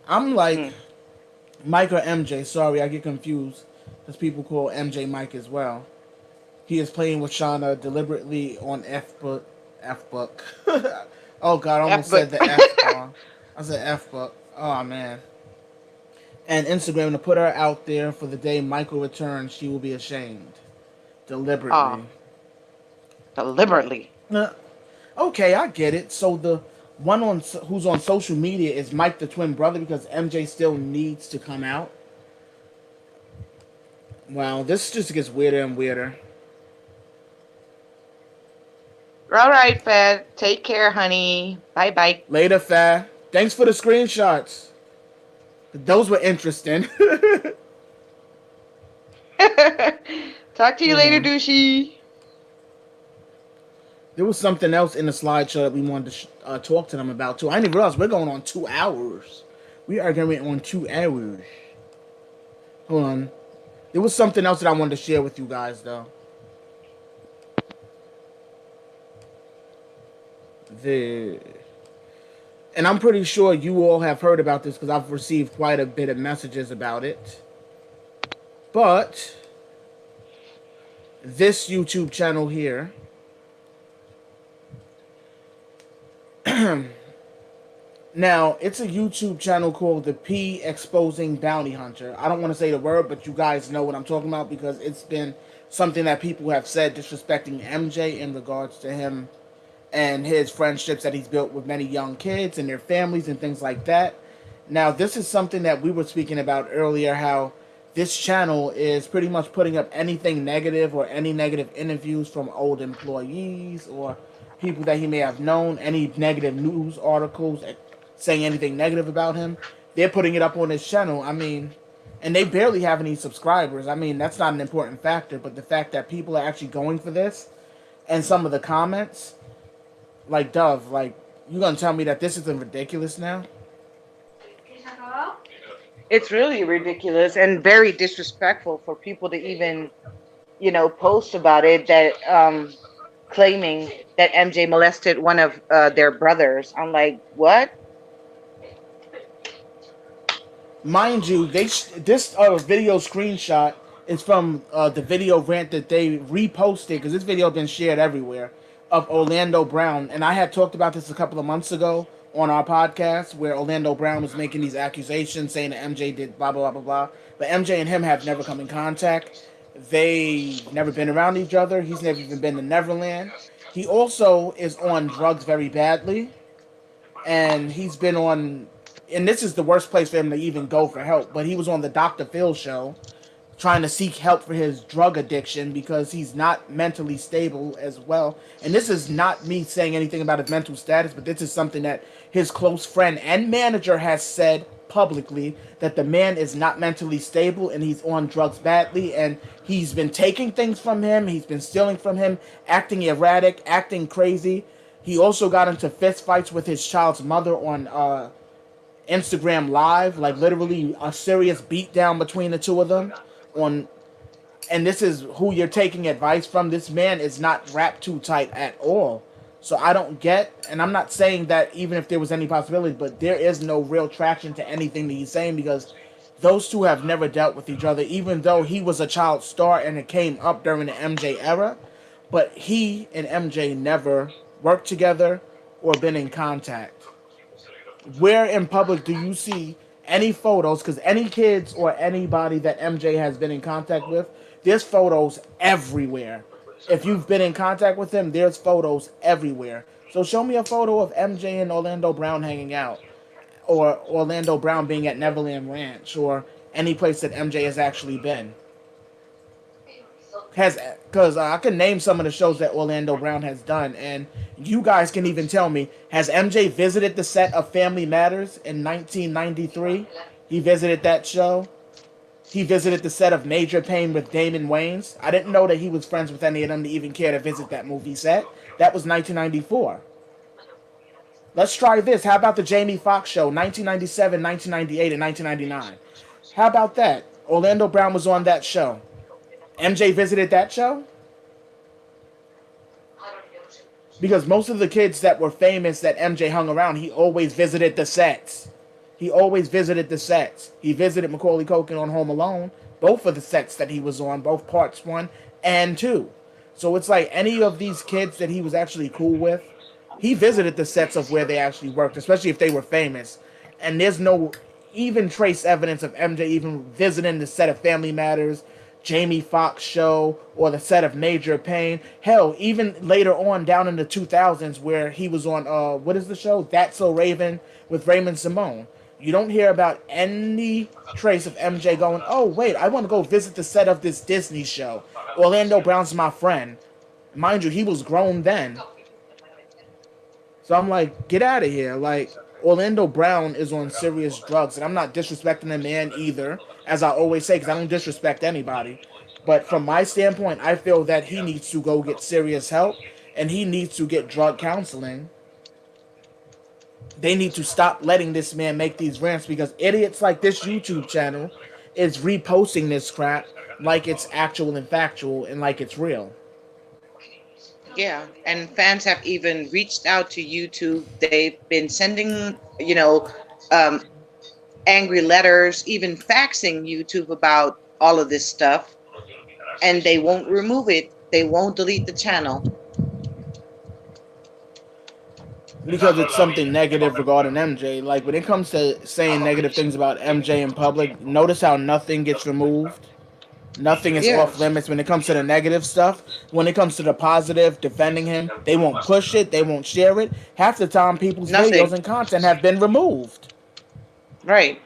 I'm like Hmm. Mike or MJ. Sorry, I get confused because people call MJ Mike as well. He is playing with Shauna deliberately on F book. F book. Oh God, I F almost but said the F bomb. I said F book. Oh man. And Instagram to put her out there for the day Michael returns, she will be ashamed. oh, Deliberately. deliberately. Uh, okay, I get it. So the one on who's on social media is Mike the twin brother because MJ still needs to come out. Wow, this just gets weirder and weirder. All right, Fed. Take care, honey. Bye bye. Later, Fa. Thanks for the screenshots. Those were interesting. Talk to you Hold later, on. douchey. There was something else in the slideshow that we wanted to talk to them about too. I didn't realize we're going on 2 hours. We are going on 2 hours. Hold on. There was something else that I wanted to share with you guys though. The and I'm pretty sure you all have heard about this because I've received quite a bit of messages about it. But this YouTube channel here now, it's a YouTube channel called the P Exposing Bounty Hunter. I don't want to say the word, but you guys know what I'm talking about because it's been something that people have said disrespecting MJ in regards to him and his friendships that he's built with many young kids and their families and things like that. Now, this is something that we were speaking about earlier, how this channel is pretty much putting up anything negative or any negative interviews from old employees or people that he may have known, any negative news articles saying anything negative about him. They're putting it up on his channel. I mean, and they barely have any subscribers. I mean, that's not an important factor, but the fact that people are actually going for this and some of the comments, like Dove, like, you gonna tell me that this isn't ridiculous now? It's really ridiculous and very disrespectful for people to even, post about it that claiming that MJ molested one of their brothers. I'm like, what? Mind you, this video screenshot is from the video rant that they reposted because this video has been shared everywhere of Orlando Brown, and I had talked about this a couple of months ago on our podcast where Orlando Brown was making these accusations saying that MJ did blah blah blah blah blah, but MJ and him have never come in contact. They never been around each other. He's never even been to Neverland. He also is on drugs very badly, and he's been on, and this is the worst place for him to even go for help, but he was on the Dr. Phil show trying to seek help for his drug addiction because he's not mentally stable as well. And this is not me saying anything about his mental status, but this is something that his close friend and manager has said publicly, that the man is not mentally stable and he's on drugs badly, and he's been taking things from him, he's been stealing from him, acting erratic, acting crazy. He also got into fist fights with his child's mother on Instagram Live, like literally a serious beatdown between the two of them. On, and this is who you're taking advice from. This man is not wrapped too tight at all. So I don't get, and I'm not saying that even if there was any possibility, but there is no real traction to anything that he's saying because those two have never dealt with each other, even though he was a child star and it came up during the MJ era. But he and MJ never worked together or been in contact. Where in public do you see any photos? Because any kids or anybody that MJ has been in contact with, there's photos everywhere. If you've been in contact with him, there's photos everywhere. So show me a photo of MJ and Orlando Brown hanging out, or Orlando Brown being at Neverland Ranch, or any place that MJ has actually been. Because I can name some of the shows that Orlando Brown has done, and you guys can even tell me, has MJ visited the set of Family Matters in 1993? He visited that show. He visited the set of Major Payne with Damon Wayans. I didn't know that he was friends with any of them to even care to visit that movie set. That was 1994. Let's try this. How about the Jamie Foxx show, 1997, 1998, and 1999? How about that? Orlando Brown was on that show. MJ visited that show? because most of the kids that were famous that MJ hung around, he always visited the sets. He always visited the sets. He visited Macaulay Culkin on Home Alone, both of the sets that he was on, both parts 1 and 2. So it's like any of these kids that he was actually cool with, he visited the sets of where they actually worked, especially if they were famous. And there's no even trace evidence of MJ even visiting the set of Family Matters, Jamie Foxx show, or the set of Major Payne. Hell, even later on down in the 2000s where he was on, what is the show? That's So Raven with Raymond Simone. You don't hear about any trace of MJ going, oh, wait, I want to go visit the set of this Disney show. Orlando Brown's my friend. Mind you, he was grown then. So I'm like, get out of here. Like, Orlando Brown is on serious drugs, and I'm not disrespecting the man either, as I always say, because I don't disrespect anybody. But from my standpoint, I feel that he needs to go get serious help, and he needs to get drug counseling. They need to stop letting this man make these rants, because idiots like this YouTube channel is reposting this crap like it's actual and factual and like it's real. Yeah, and fans have even reached out to YouTube. They've been sending, angry letters, even faxing YouTube about all of this stuff, and they won't remove it. They won't delete the channel. Because it's something negative regarding MJ. Like, when it comes to saying negative things about MJ in public, notice how nothing gets removed. Nothing is off limits when it comes to the negative stuff. When it comes to the positive, defending him, they won't push it, they won't share it. Half the time, people's videos and content have been removed. Right.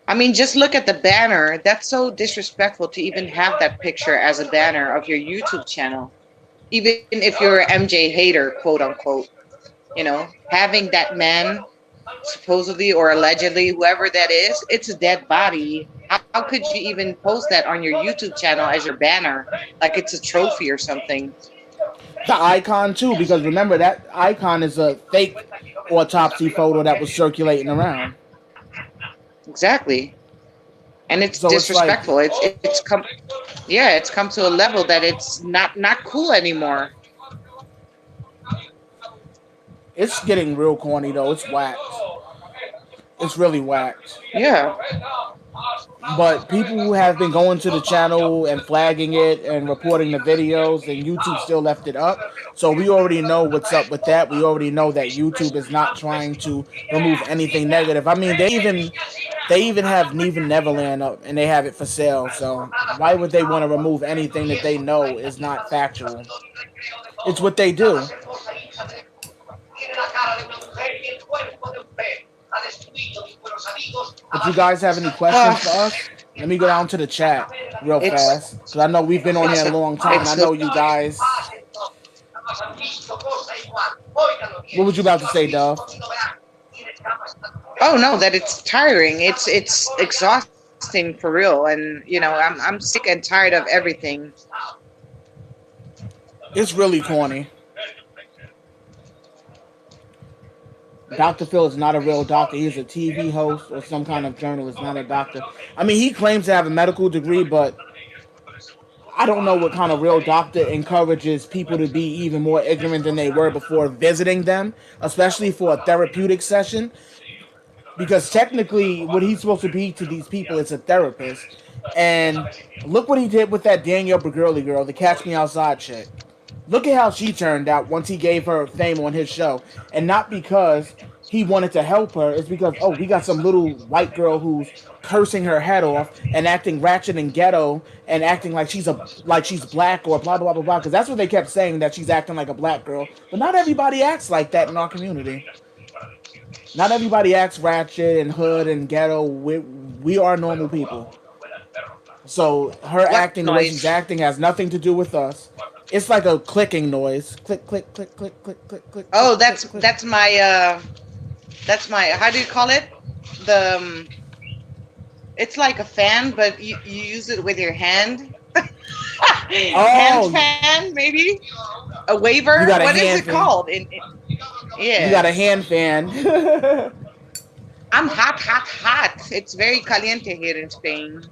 I mean, just look at the banner. That's so disrespectful to even have that picture as a banner of your YouTube channel. Even if you're an MJ hater, quote unquote. Having that man, supposedly or allegedly, whoever that is, it's a dead body. How could you even post that on your YouTube channel as your banner? Like it's a trophy or something. The icon, too, because remember, that icon is a fake autopsy photo that was circulating around. Exactly. And it's so disrespectful. It's come to a level that it's not cool anymore. It's getting real corny, though. It's whacked. It's really whacked. Yeah. But people who have been going to the channel and flagging it and reporting the videos, and YouTube still left it up. So we already know what's up with that. We already know that YouTube is not trying to remove anything negative. I mean, they even have Neven Neverland up, and they have it for sale. So why would they want to remove anything that they know is not factual? It's what they do. If you guys have any questions for us, let me go down to the chat real fast, because I know we've been on here a long time. I know you guys. What was you about to say, Dove? Oh no, that it's tiring. It's exhausting for real, and I'm sick and tired of everything. It's really corny. Dr. Phil is not a real doctor. He's a TV host or some kind of journalist, not a doctor. I mean, he claims to have a medical degree, but I don't know what kind of real doctor encourages people to be even more ignorant than they were before visiting them, especially for a therapeutic session. Because technically, what he's supposed to be to these people is a therapist. And look what he did with that Danielle Burgurley girl, the Catch Me Outside chick. Look at how she turned out once he gave her fame on his show. And not because he wanted to help her. It's because, we got some little white girl who's cursing her head off and acting ratchet and ghetto and acting like she's black or blah, blah, blah, blah. Because that's what they kept saying, that she's acting like a black girl. But not everybody acts like that in our community. Not everybody acts ratchet and hood and ghetto. We are normal people. So her acting the way she's acting has nothing to do with us. It's like a clicking noise. Click, click, click, click, click, click, click. Oh, click, that's click, that's my how do you call it? It's like a fan, but you use it with your hand. Hand fan, maybe a waver. What is it called? Yeah, you got a hand fan. I'm hot. It's very caliente here in Spain.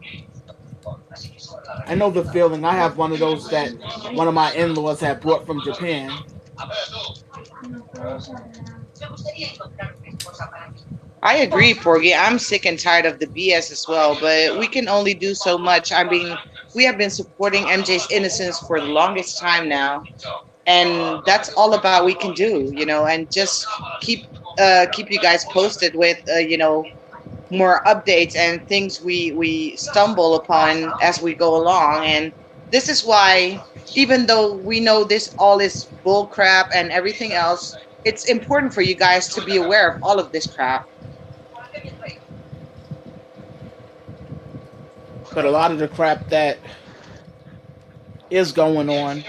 I know the feeling. I have one of those that one of my in-laws had brought from Japan. I agree, Porgy. I'm sick and tired of the BS as well, but we can only do so much. I mean, we have been supporting MJ's innocence for the longest time now, and that's all about we can do, and just keep you guys posted with more updates and things we stumble upon as we go along. And this is why, even though we know this all is bull crap and everything else, it's important for you guys to be aware of all of this crap. But a lot of the crap that is going on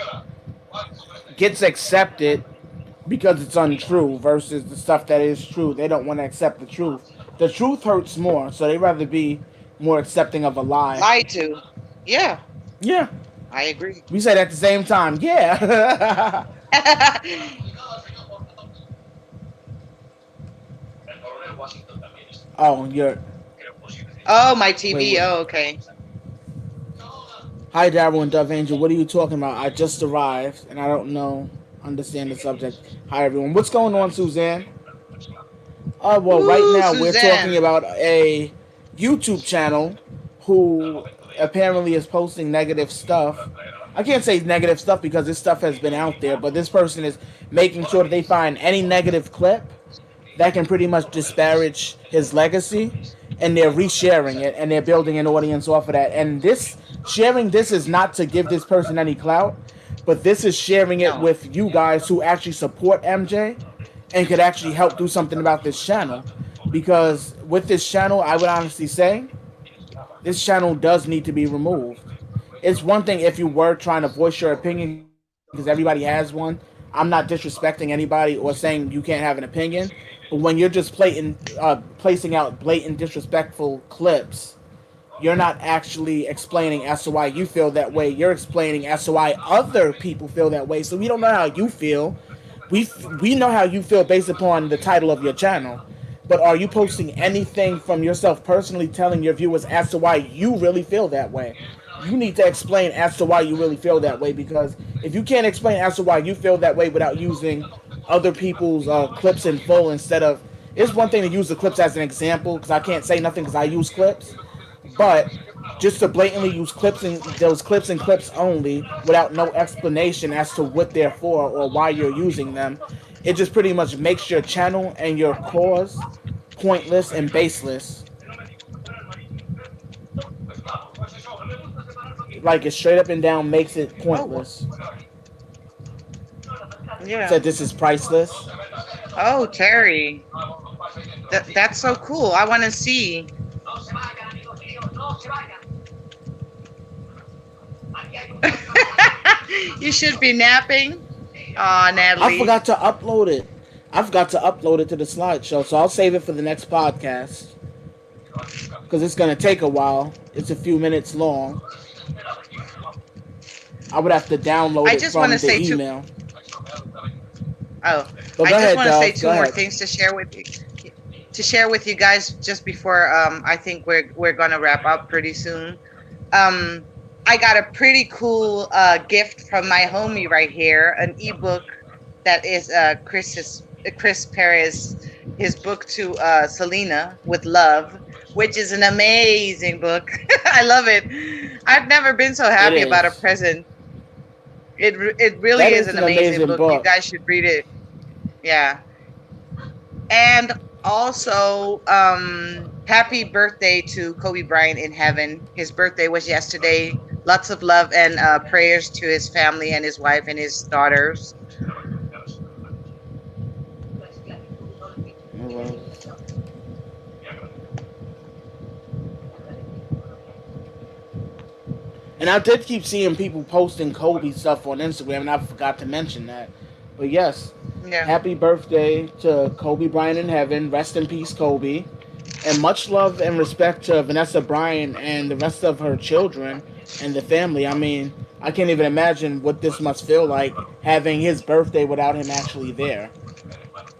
gets accepted because it's untrue versus the stuff that is true. They don't want to accept the truth. The truth hurts more, so they rather be more accepting of a lie. Lied to. Yeah, Yeah, I agree. we said at the same time. Yeah. Oh, you're. Oh, my TV. Wait. Oh, okay. Hi, Daryl and Dove Angel. What are you talking about? I just arrived and I don't understand the subject. Hi, everyone. What's going on, Suzanne? Well, Ooh, right now we're Suzanne. talking about a YouTube channel who apparently is posting negative stuff. I can't say negative stuff because this stuff has been out there, but this person is making sure that they find any negative clip that can pretty much disparage his legacy, and they're resharing it and they're building an audience off of that. And this sharing this is not to give this person any clout, but this is sharing it with you guys who actually support MJ and could actually help do something about this channel. Because with this channel, I would honestly say this channel does need to be removed. It's one thing if you were trying to voice your opinion because everybody has one. I'm not disrespecting anybody or saying you can't have an opinion. But when you're just placing out blatant disrespectful clips, you're not actually explaining as to why you feel that way. You're explaining as to why other people feel that way. So we don't know how you feel. We know how you feel based upon the title of your channel. But are you posting anything from yourself personally telling your viewers as to why you really feel that way? You need to explain as to why you really feel that way, because if you can't explain as to why you feel that way without using other people's clips in full instead of... It's one thing to use the clips as an example, because I can't say nothing because I use clips. But just to blatantly use clips and those clips and clips only without no explanation as to what they're for or why you're using them, it just pretty much makes your channel and your cause pointless and baseless. Like, it straight up and down makes it pointless. Yeah. Said this is priceless. Oh, Terry. That's so cool. I want to see. You should be napping. Aw, Natalie. I forgot to upload it. I forgot to upload it to the slideshow, so I'll save it for the next podcast. Because it's going to take a while. It's a few minutes long. I would have to download it from the email. I just want to say two more things to share with you. To share with you guys just before I think we're gonna wrap up pretty soon. I got a pretty cool gift from my homie right here, an ebook that is Chris Perez, his book to Selena with Love, which is an amazing book. I love it. I've never been so happy about a present. It really is an amazing book. You guys should read it. Yeah. And also, happy birthday to Kobe Bryant in heaven. His birthday was yesterday. Lots of love and prayers to his family and his wife and his daughters. And I did keep seeing people posting Kobe stuff on Instagram, and I forgot to mention that. But yes, happy birthday to Kobe Bryant in heaven. Rest in peace, Kobe. And much love and respect to Vanessa Bryant and the rest of her children and the family. I mean, I can't even imagine what this must feel like, having his birthday without him actually there.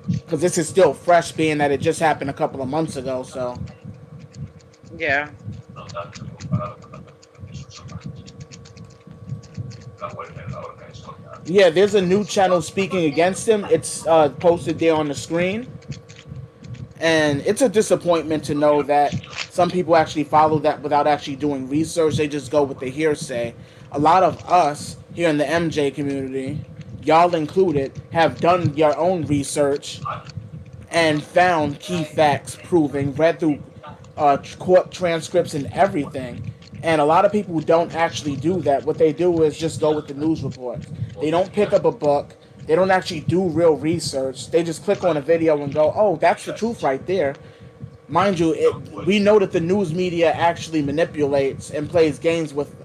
Because this is still fresh, being that it just happened a couple of months ago, so. Yeah. Yeah, there's a new channel speaking against him. It's posted there on the screen. And it's a disappointment to know that some people actually follow that without actually doing research. They just go with the hearsay. A lot of us here in the MJ community, y'all included, have done your own research and found key facts proving, read through court transcripts and everything. And a lot of people don't actually do that. What they do is just go with the news reports. They don't pick up a book. They don't actually do real research. They just click on a video and go, "Oh, that's the truth right there." Mind you, we know that the news media actually manipulates and plays games with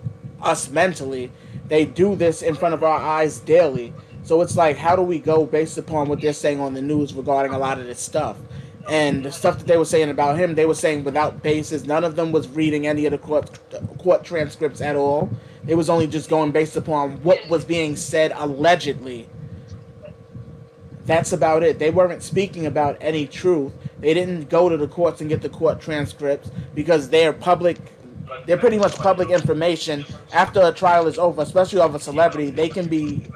us mentally. They do this in front of our eyes daily. So it's like, how do we go based upon what they're saying on the news regarding a lot of this stuff? And the stuff that they were saying about him, they were saying without basis. None of them was reading any of the court transcripts at all. It was only just going based upon what was being said allegedly. That's about it. They weren't speaking about any truth. They didn't go to the courts and get the court transcripts because they're public. They're pretty much public information. After a trial is over, especially of a celebrity, they can be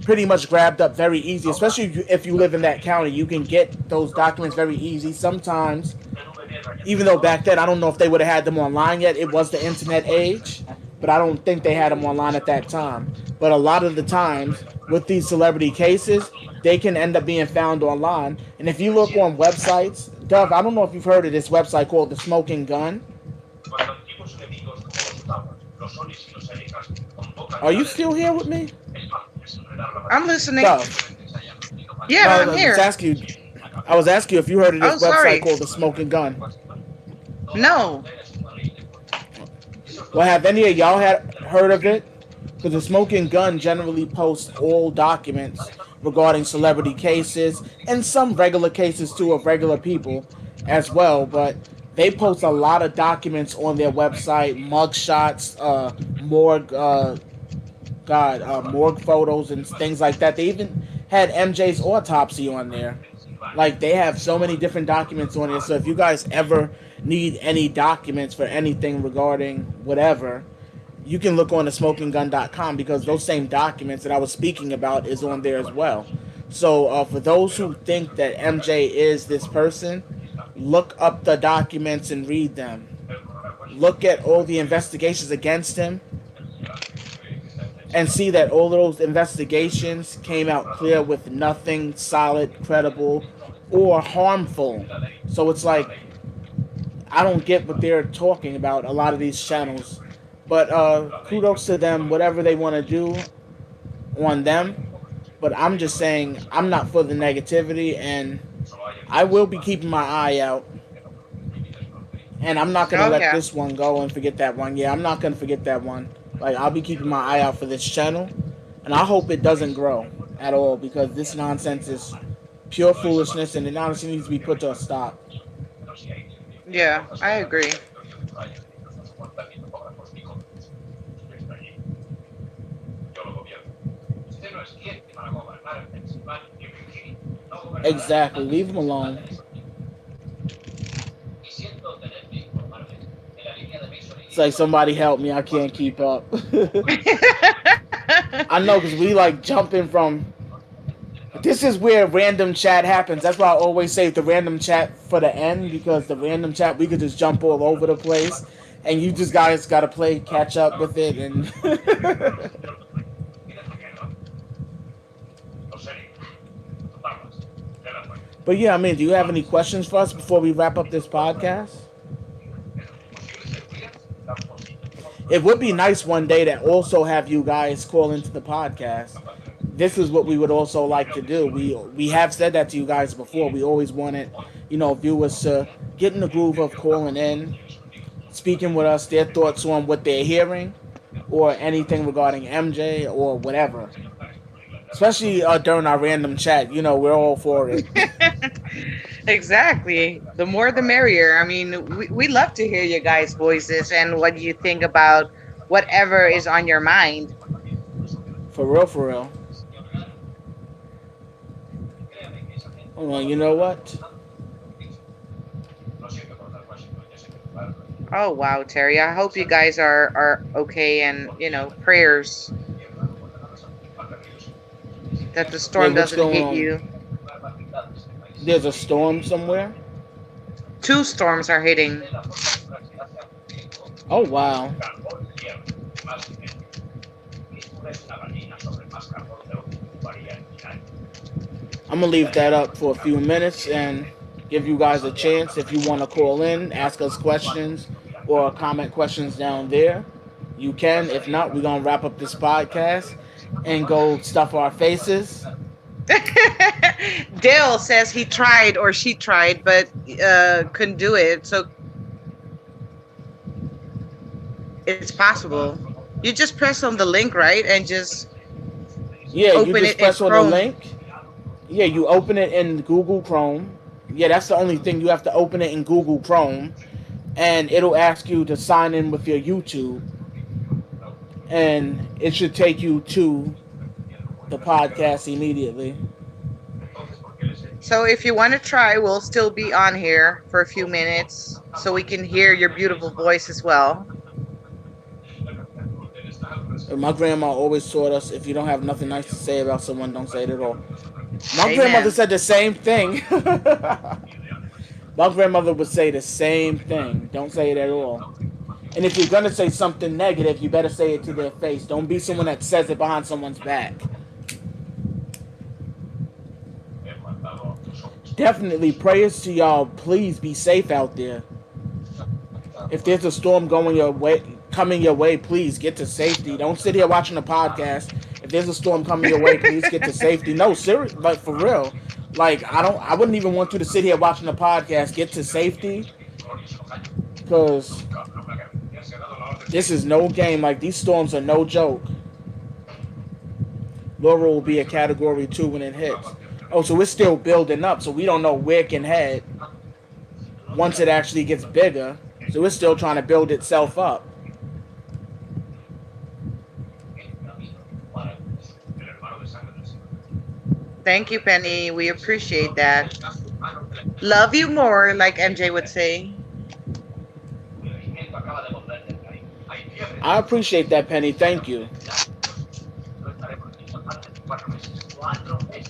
pretty much grabbed up very easy. Especially if you live in that county, you can get those documents very easy. Sometimes, even though back then I don't know if they would have had them online yet. It was the internet age, but I don't think they had them online at that time. But a lot of the times with these celebrity cases, they can end up being found online. And if you look on websites, Dove, I don't know if you've heard of this website called The Smoking Gun. Are you still here with me? I'm listening. Dove. Yeah, No, I'm here. I was asking you if you heard of this Oh, website sorry. called The Smoking Gun. No. Well, have any of y'all heard of it? Because The Smoking Gun generally posts all documents regarding celebrity cases and some regular cases too of regular people as well. But they post a lot of documents on their website, mugshots, morgue, morgue photos and things like that. They even had MJ's autopsy on there. Like, they have so many different documents on there. So if you guys ever need any documents for anything regarding whatever, you can look on the smokinggun.com because those same documents that I was speaking about is on there as well. So for those who think that MJ is this person, look up the documents and read them. Look at all the investigations against him and see that all those investigations came out clear with nothing solid, credible, or harmful. So it's like, I don't get what they're talking about, a lot of these channels. But kudos to them, whatever they want to do on them. But I'm just saying, I'm not for the negativity, and I will be keeping my eye out. And I'm not going to let this one go and forget that one. Yeah, I'm not going to forget that one. Like, I'll be keeping my eye out for this channel. And I hope it doesn't grow at all, because this nonsense is pure foolishness, and it honestly needs to be put to a stop. Yeah, I agree. Exactly. Leave them alone. It's like, somebody help me. I can't keep up. I know, because we like jumping from... This is where random chat happens. That's why I always save the random chat for the end, because the random chat, we could just jump all over the place. And you just guys got to catch up with it. And But yeah, I mean, do you have any questions for us before we wrap up this podcast? It would be nice one day to also have you guys call into the podcast. This is what we would also like to do. We have said that to you guys before. We always wanted, viewers to get in the groove of calling in, speaking with us, their thoughts on what they're hearing, or anything regarding MJ or whatever. Especially during our random chat, we're all for it. Exactly. The more the merrier. I mean, we love to hear your guys' voices and what you think about whatever is on your mind. For real, for real. Hold on, you know what? Oh, wow, Terry. I hope you guys are okay, and, prayers. that the Wait, storm what's doesn't going hit on? you. There's a storm somewhere? Two storms are hitting. Oh, wow. I'm going to leave that up for a few minutes and give you guys a chance if you want to call in, ask us questions, or comment questions down there. You can. If not, we're going to wrap up this podcast and go stuff our faces. Dale says he tried or she tried, but couldn't do it. So it's possible. You just press on the link, right, and just Yeah, you open just it in press on the Chrome. link. Yeah, you open it in Google Chrome. Yeah, that's the only thing. You have to open it in Google Chrome. And it'll ask you to sign in with your YouTube. And it should take you to the podcast immediately. So if you want to try, we'll still be on here for a few minutes so we can hear your beautiful voice as well. And my grandma always taught us, if you don't have nothing nice to say about someone, don't say it at all. My Amen. grandmother said the same thing. My grandmother would say the same thing. Don't say it at all. And if you're going to say something negative, you better say it to their face. Don't be someone that says it behind someone's back. Definitely prayers to y'all. Please be safe out there. If there's a storm coming your way, please get to safety. Don't sit here watching a podcast. If there's a storm coming your way, please get to safety. No, serious, like for real. Like I wouldn't even want you to sit here watching a podcast. Get to safety, because this is no game. Like, these storms are no joke. Laura will be a category 2 when it hits. Oh, so it's still building up, so we don't know where it can head once it actually gets bigger. So it's still trying to build itself up. Thank you, Penny. We appreciate that. Love you more, like MJ would say. I appreciate that, Penny. Thank you.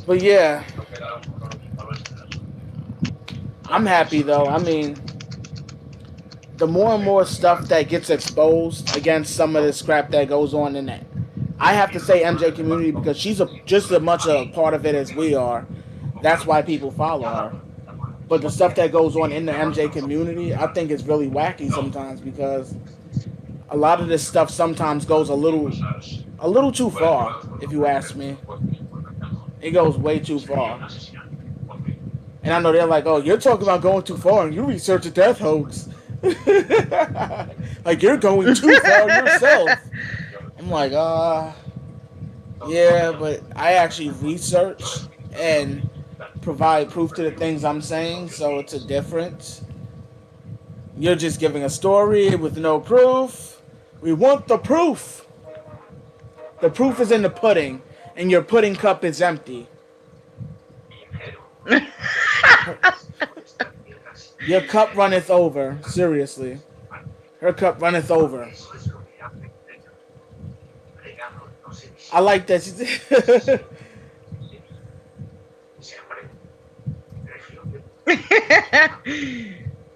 But yeah, I'm happy though. I mean, the more and more stuff that gets exposed against some of this crap that goes on in that, I have to say MJ community, because she's just as much a part of it as we are. That's why people follow her. But the stuff that goes on in the MJ community, I think is really wacky sometimes, because a lot of this stuff sometimes goes a little too far, if you ask me. It goes way too far. And I know they're like, oh, you're talking about going too far and you research a death hoax. Like, you're going too far yourself. I'm like, yeah, but I actually research and provide proof to the things I'm saying, so it's a difference. You're just giving a story with no proof. We want the proof. The proof is in the pudding, and your pudding cup is empty. Your cup runneth over. Seriously. Her cup runneth over. I like that.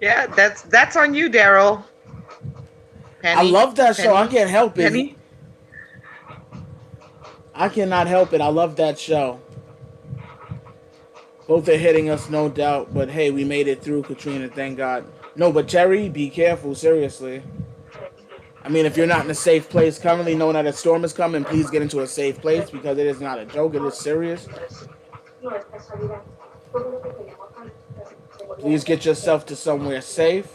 Yeah, that's on you, Daryl. I love that show. I can't help it. Penny? I cannot help it. I love that show. Both are hitting us, no doubt. But hey, we made it through, Katrina. Thank God. No, but Terry, be careful. Seriously. I mean, if you're not in a safe place currently, knowing that a storm is coming, please get into a safe place, because it is not a joke. It is serious. Please get yourself to somewhere safe.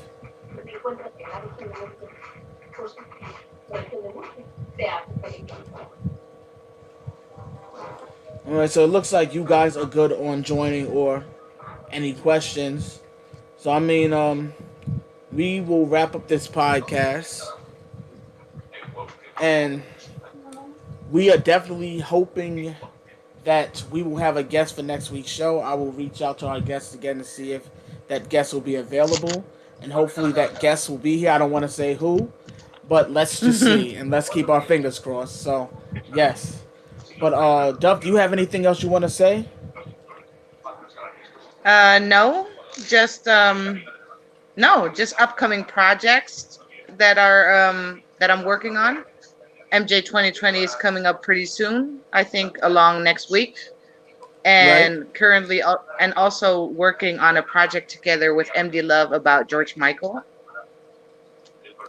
Alright, so it looks like you guys are good on joining or any questions. So, I mean, we will wrap up this podcast. And we are definitely hoping that we will have a guest for next week's show. I will reach out to our guests again to see if that guest will be available. And hopefully that guest will be here. I don't want to say who, but let's just see. And let's keep our fingers crossed. So, yes. But Duff, do you have anything else you want to say? No, just no, just upcoming projects that I'm working on. MJ 2020 is coming up pretty soon. I think along next week. Right? And currently and also working on a project together with MD Love about George Michael.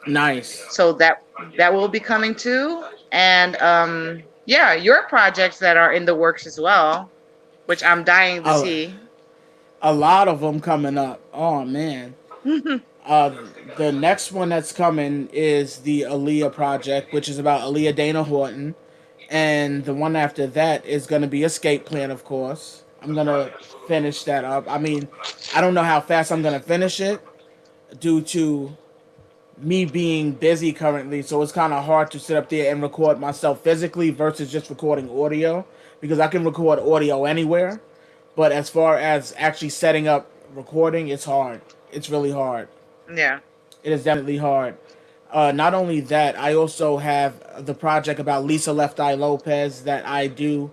Nice. So that will be coming too. And yeah, your projects that are in the works as well, which I'm dying to A, see. a lot of them coming up. Oh man. Uh, the next one that's coming is the Aaliyah project, which is about Aaliyah Dana Horton, and the one after that is going to be Escape Plan, of course. I'm gonna finish that up. I mean, I don't know how fast I'm gonna finish it due to me being busy currently, so it's kind of hard to sit up there and record myself physically versus just recording audio because I can record audio anywhere. But as far as actually setting up recording, it's hard. It's really hard. Yeah. It is definitely hard. Not only that, I also have the project about Lisa Left Eye Lopez that I do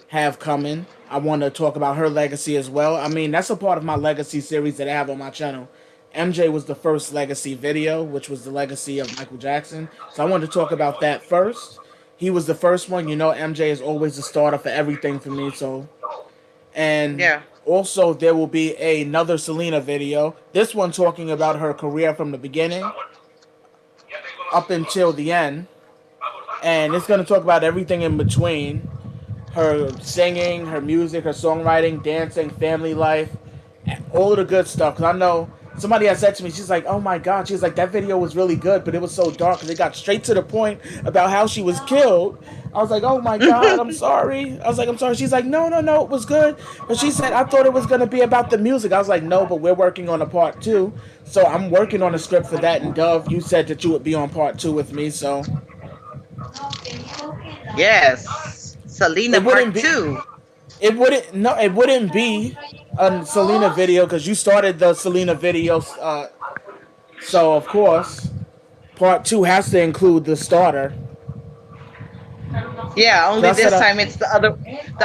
have coming. I want to talk about her legacy as well. I mean, that's a part of my legacy series that I have on my channel. MJ was the first legacy video, which was the legacy of Michael Jackson. So I wanted to talk about that first. He was the first one. You know, MJ is always the starter for everything for me. So, and Yeah. also there will be another Selena video. This one talking about her career from the beginning up until the end. And it's going to talk about everything in between. Her singing, her music, her songwriting, dancing, family life, all of the good stuff. Because I know somebody has said to me, she's like, oh my God, she's like, that video was really good, but it was so dark because it got straight to the point about how she was killed. I was like, oh my God, I'm sorry. I was like, I'm sorry. She's like, no, it was good. But she said, I thought it was going to be about the music. I was like, no, but we're working on a part 2. So I'm working on a script for that. And Dove, you said that you would be on part 2 with me. So Yes. Selena it part wouldn't be, 2. it wouldn't be a Selena video because you started the Selena videos. So of course, part 2 has to include the starter. Yeah, only That's this what time it's the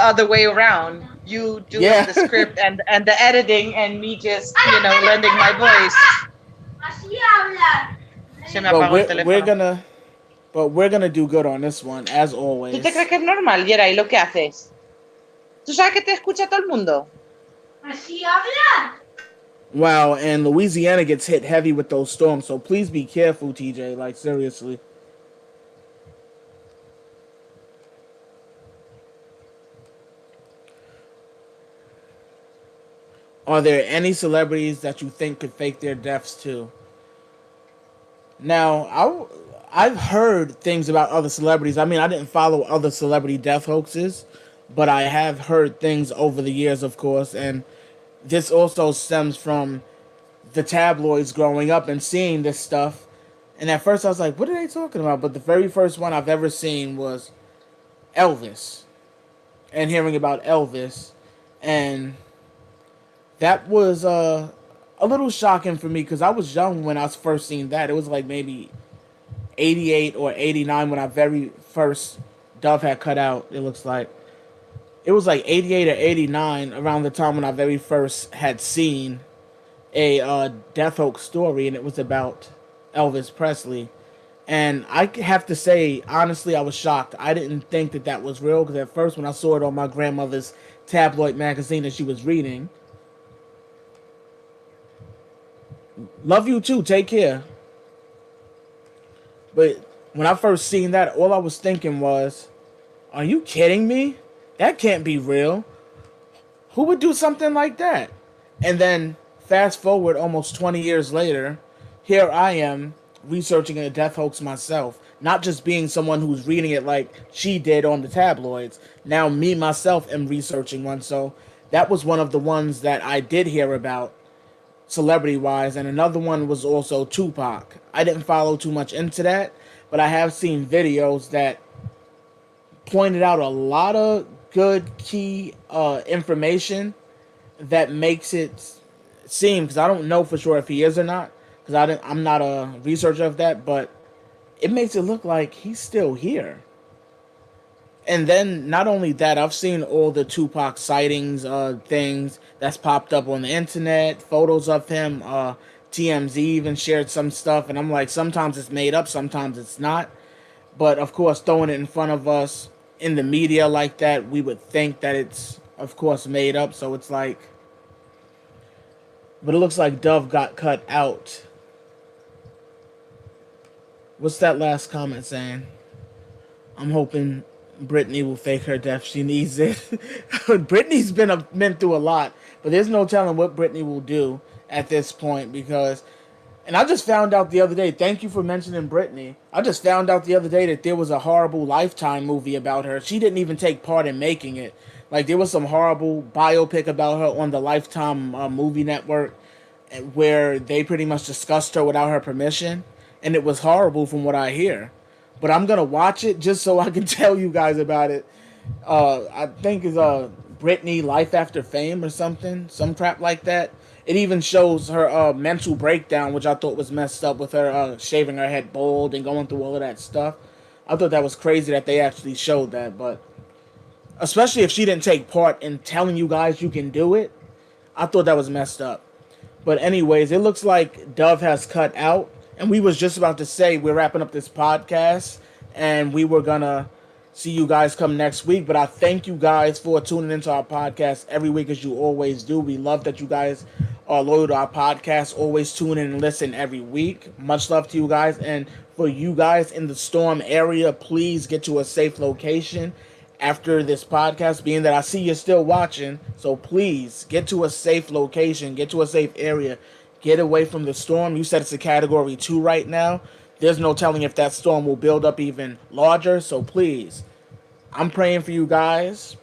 other way around. You doing Yeah. the script and the editing, and me just lending my voice. Se me But apagó el we're gonna do good on this one as ¿Tú always. te crees que es normal, Yeray, lo que haces? ¿Tú sabes que te escucha todo el mundo? Wow, and Louisiana gets hit heavy with those storms, so please be careful, TJ. Like seriously. Are there any celebrities that you think could fake their deaths too? Now, I've heard things about other celebrities. I mean, I didn't follow other celebrity death hoaxes, but I have heard things over the years, of course, and this also stems from the tabloids growing up and seeing this stuff. And at first I was like, what are they talking about? But the very first one I've ever seen was Elvis. And hearing about Elvis. And that was a little shocking for me because I was young when I was first seeing that. It was like maybe 88 or 89 when I very first Dove had cut out, it looks like. It was like 88 or 89 around the time when I very first had seen a death hoax story, and it was about Elvis Presley. And I have to say, honestly, I was shocked. I didn't think that that was real because at first when I saw it on my grandmother's tabloid magazine that she was reading, love you too, take care. But when I first seen that, all I was thinking was, are you kidding me? That can't be real. Who would do something like that? And then fast forward almost 20 years later, here I am researching a death hoax myself. Not just being someone who's reading it like she did on the tabloids. Now me, myself, am researching one. So that was one of the ones that I did hear about celebrity-wise. And another one was also Tupac. I didn't follow too much into that, but I have seen videos that pointed out a lot of good key information that makes it seem, because I don't know for sure if he is or not, because I'm not a researcher of that, but it makes it look like he's still here. And then not only that, I've seen all the Tupac sightings, things that's popped up on the internet, photos of him. TMZ even shared some stuff, and I'm like, sometimes it's made up, sometimes it's not. But of course, throwing it in front of us in the media like that, we would think that it's, of course, made up. So it's like, but it looks like Dove got cut out. What's that last comment saying? I'm hoping Brittany will fake her death. She needs it. Brittany's been through a lot, but there's no telling what Brittany will do at this point because. And I just found out the other day, thank you for mentioning Brittany. I just found out the other day that there was a horrible Lifetime movie about her. She didn't even take part in making it. Like, there was some horrible biopic about her on the Lifetime movie network where they pretty much discussed her without her permission. And it was horrible from what I hear. But I'm going to watch it just so I can tell you guys about it. I think it's Brittany Life After Fame or something. Some crap like that. It even shows her mental breakdown, which I thought was messed up with her shaving her head bald and going through all of that stuff. I thought that was crazy that they actually showed that, but especially if she didn't take part in telling you guys you can do it, I thought that was messed up. But anyways, it looks like Dove has cut out, and we was just about to say we're wrapping up this podcast, and we were gonna see you guys come next week, but I thank you guys for tuning into our podcast every week as you always do. We love that you guys are loyal to our podcast, always tune in and listen every week. Much love to you guys, and for you guys in the storm area, please get to a safe location after this podcast, being that I see you're still watching, so please get to a safe location, get to a safe area, get away from the storm. You said it's a category 2 right now. There's no telling if that storm will build up even larger, so please, I'm praying for you guys.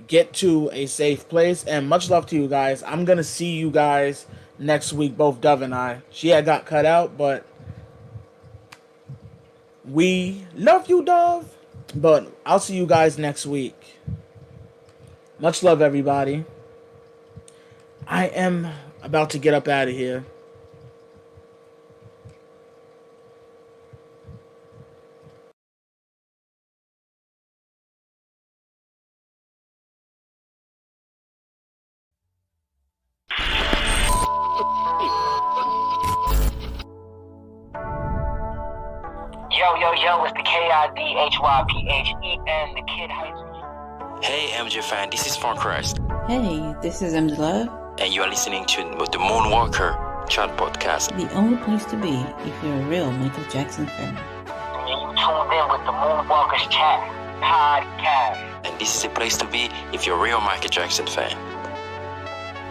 Get to a safe place, and much love to you guys. I'm going to see you guys next week, both Dove and I. She had got cut out, but we love you, Dove. But I'll see you guys next week. Much love, everybody. I am about to get up out of here. Yo, it's the KIDHYPHEN, the Kid Hype. Hey MJ fan, this is Far Christ, Hey, this is MJ Love, and you are listening to the Moonwalker Chat Podcast. the only place to be if you're a real Michael Jackson fan. And you tuned in with the Moonwalkers Chat Podcast. And this is a place to be if you're a real Michael Jackson fan.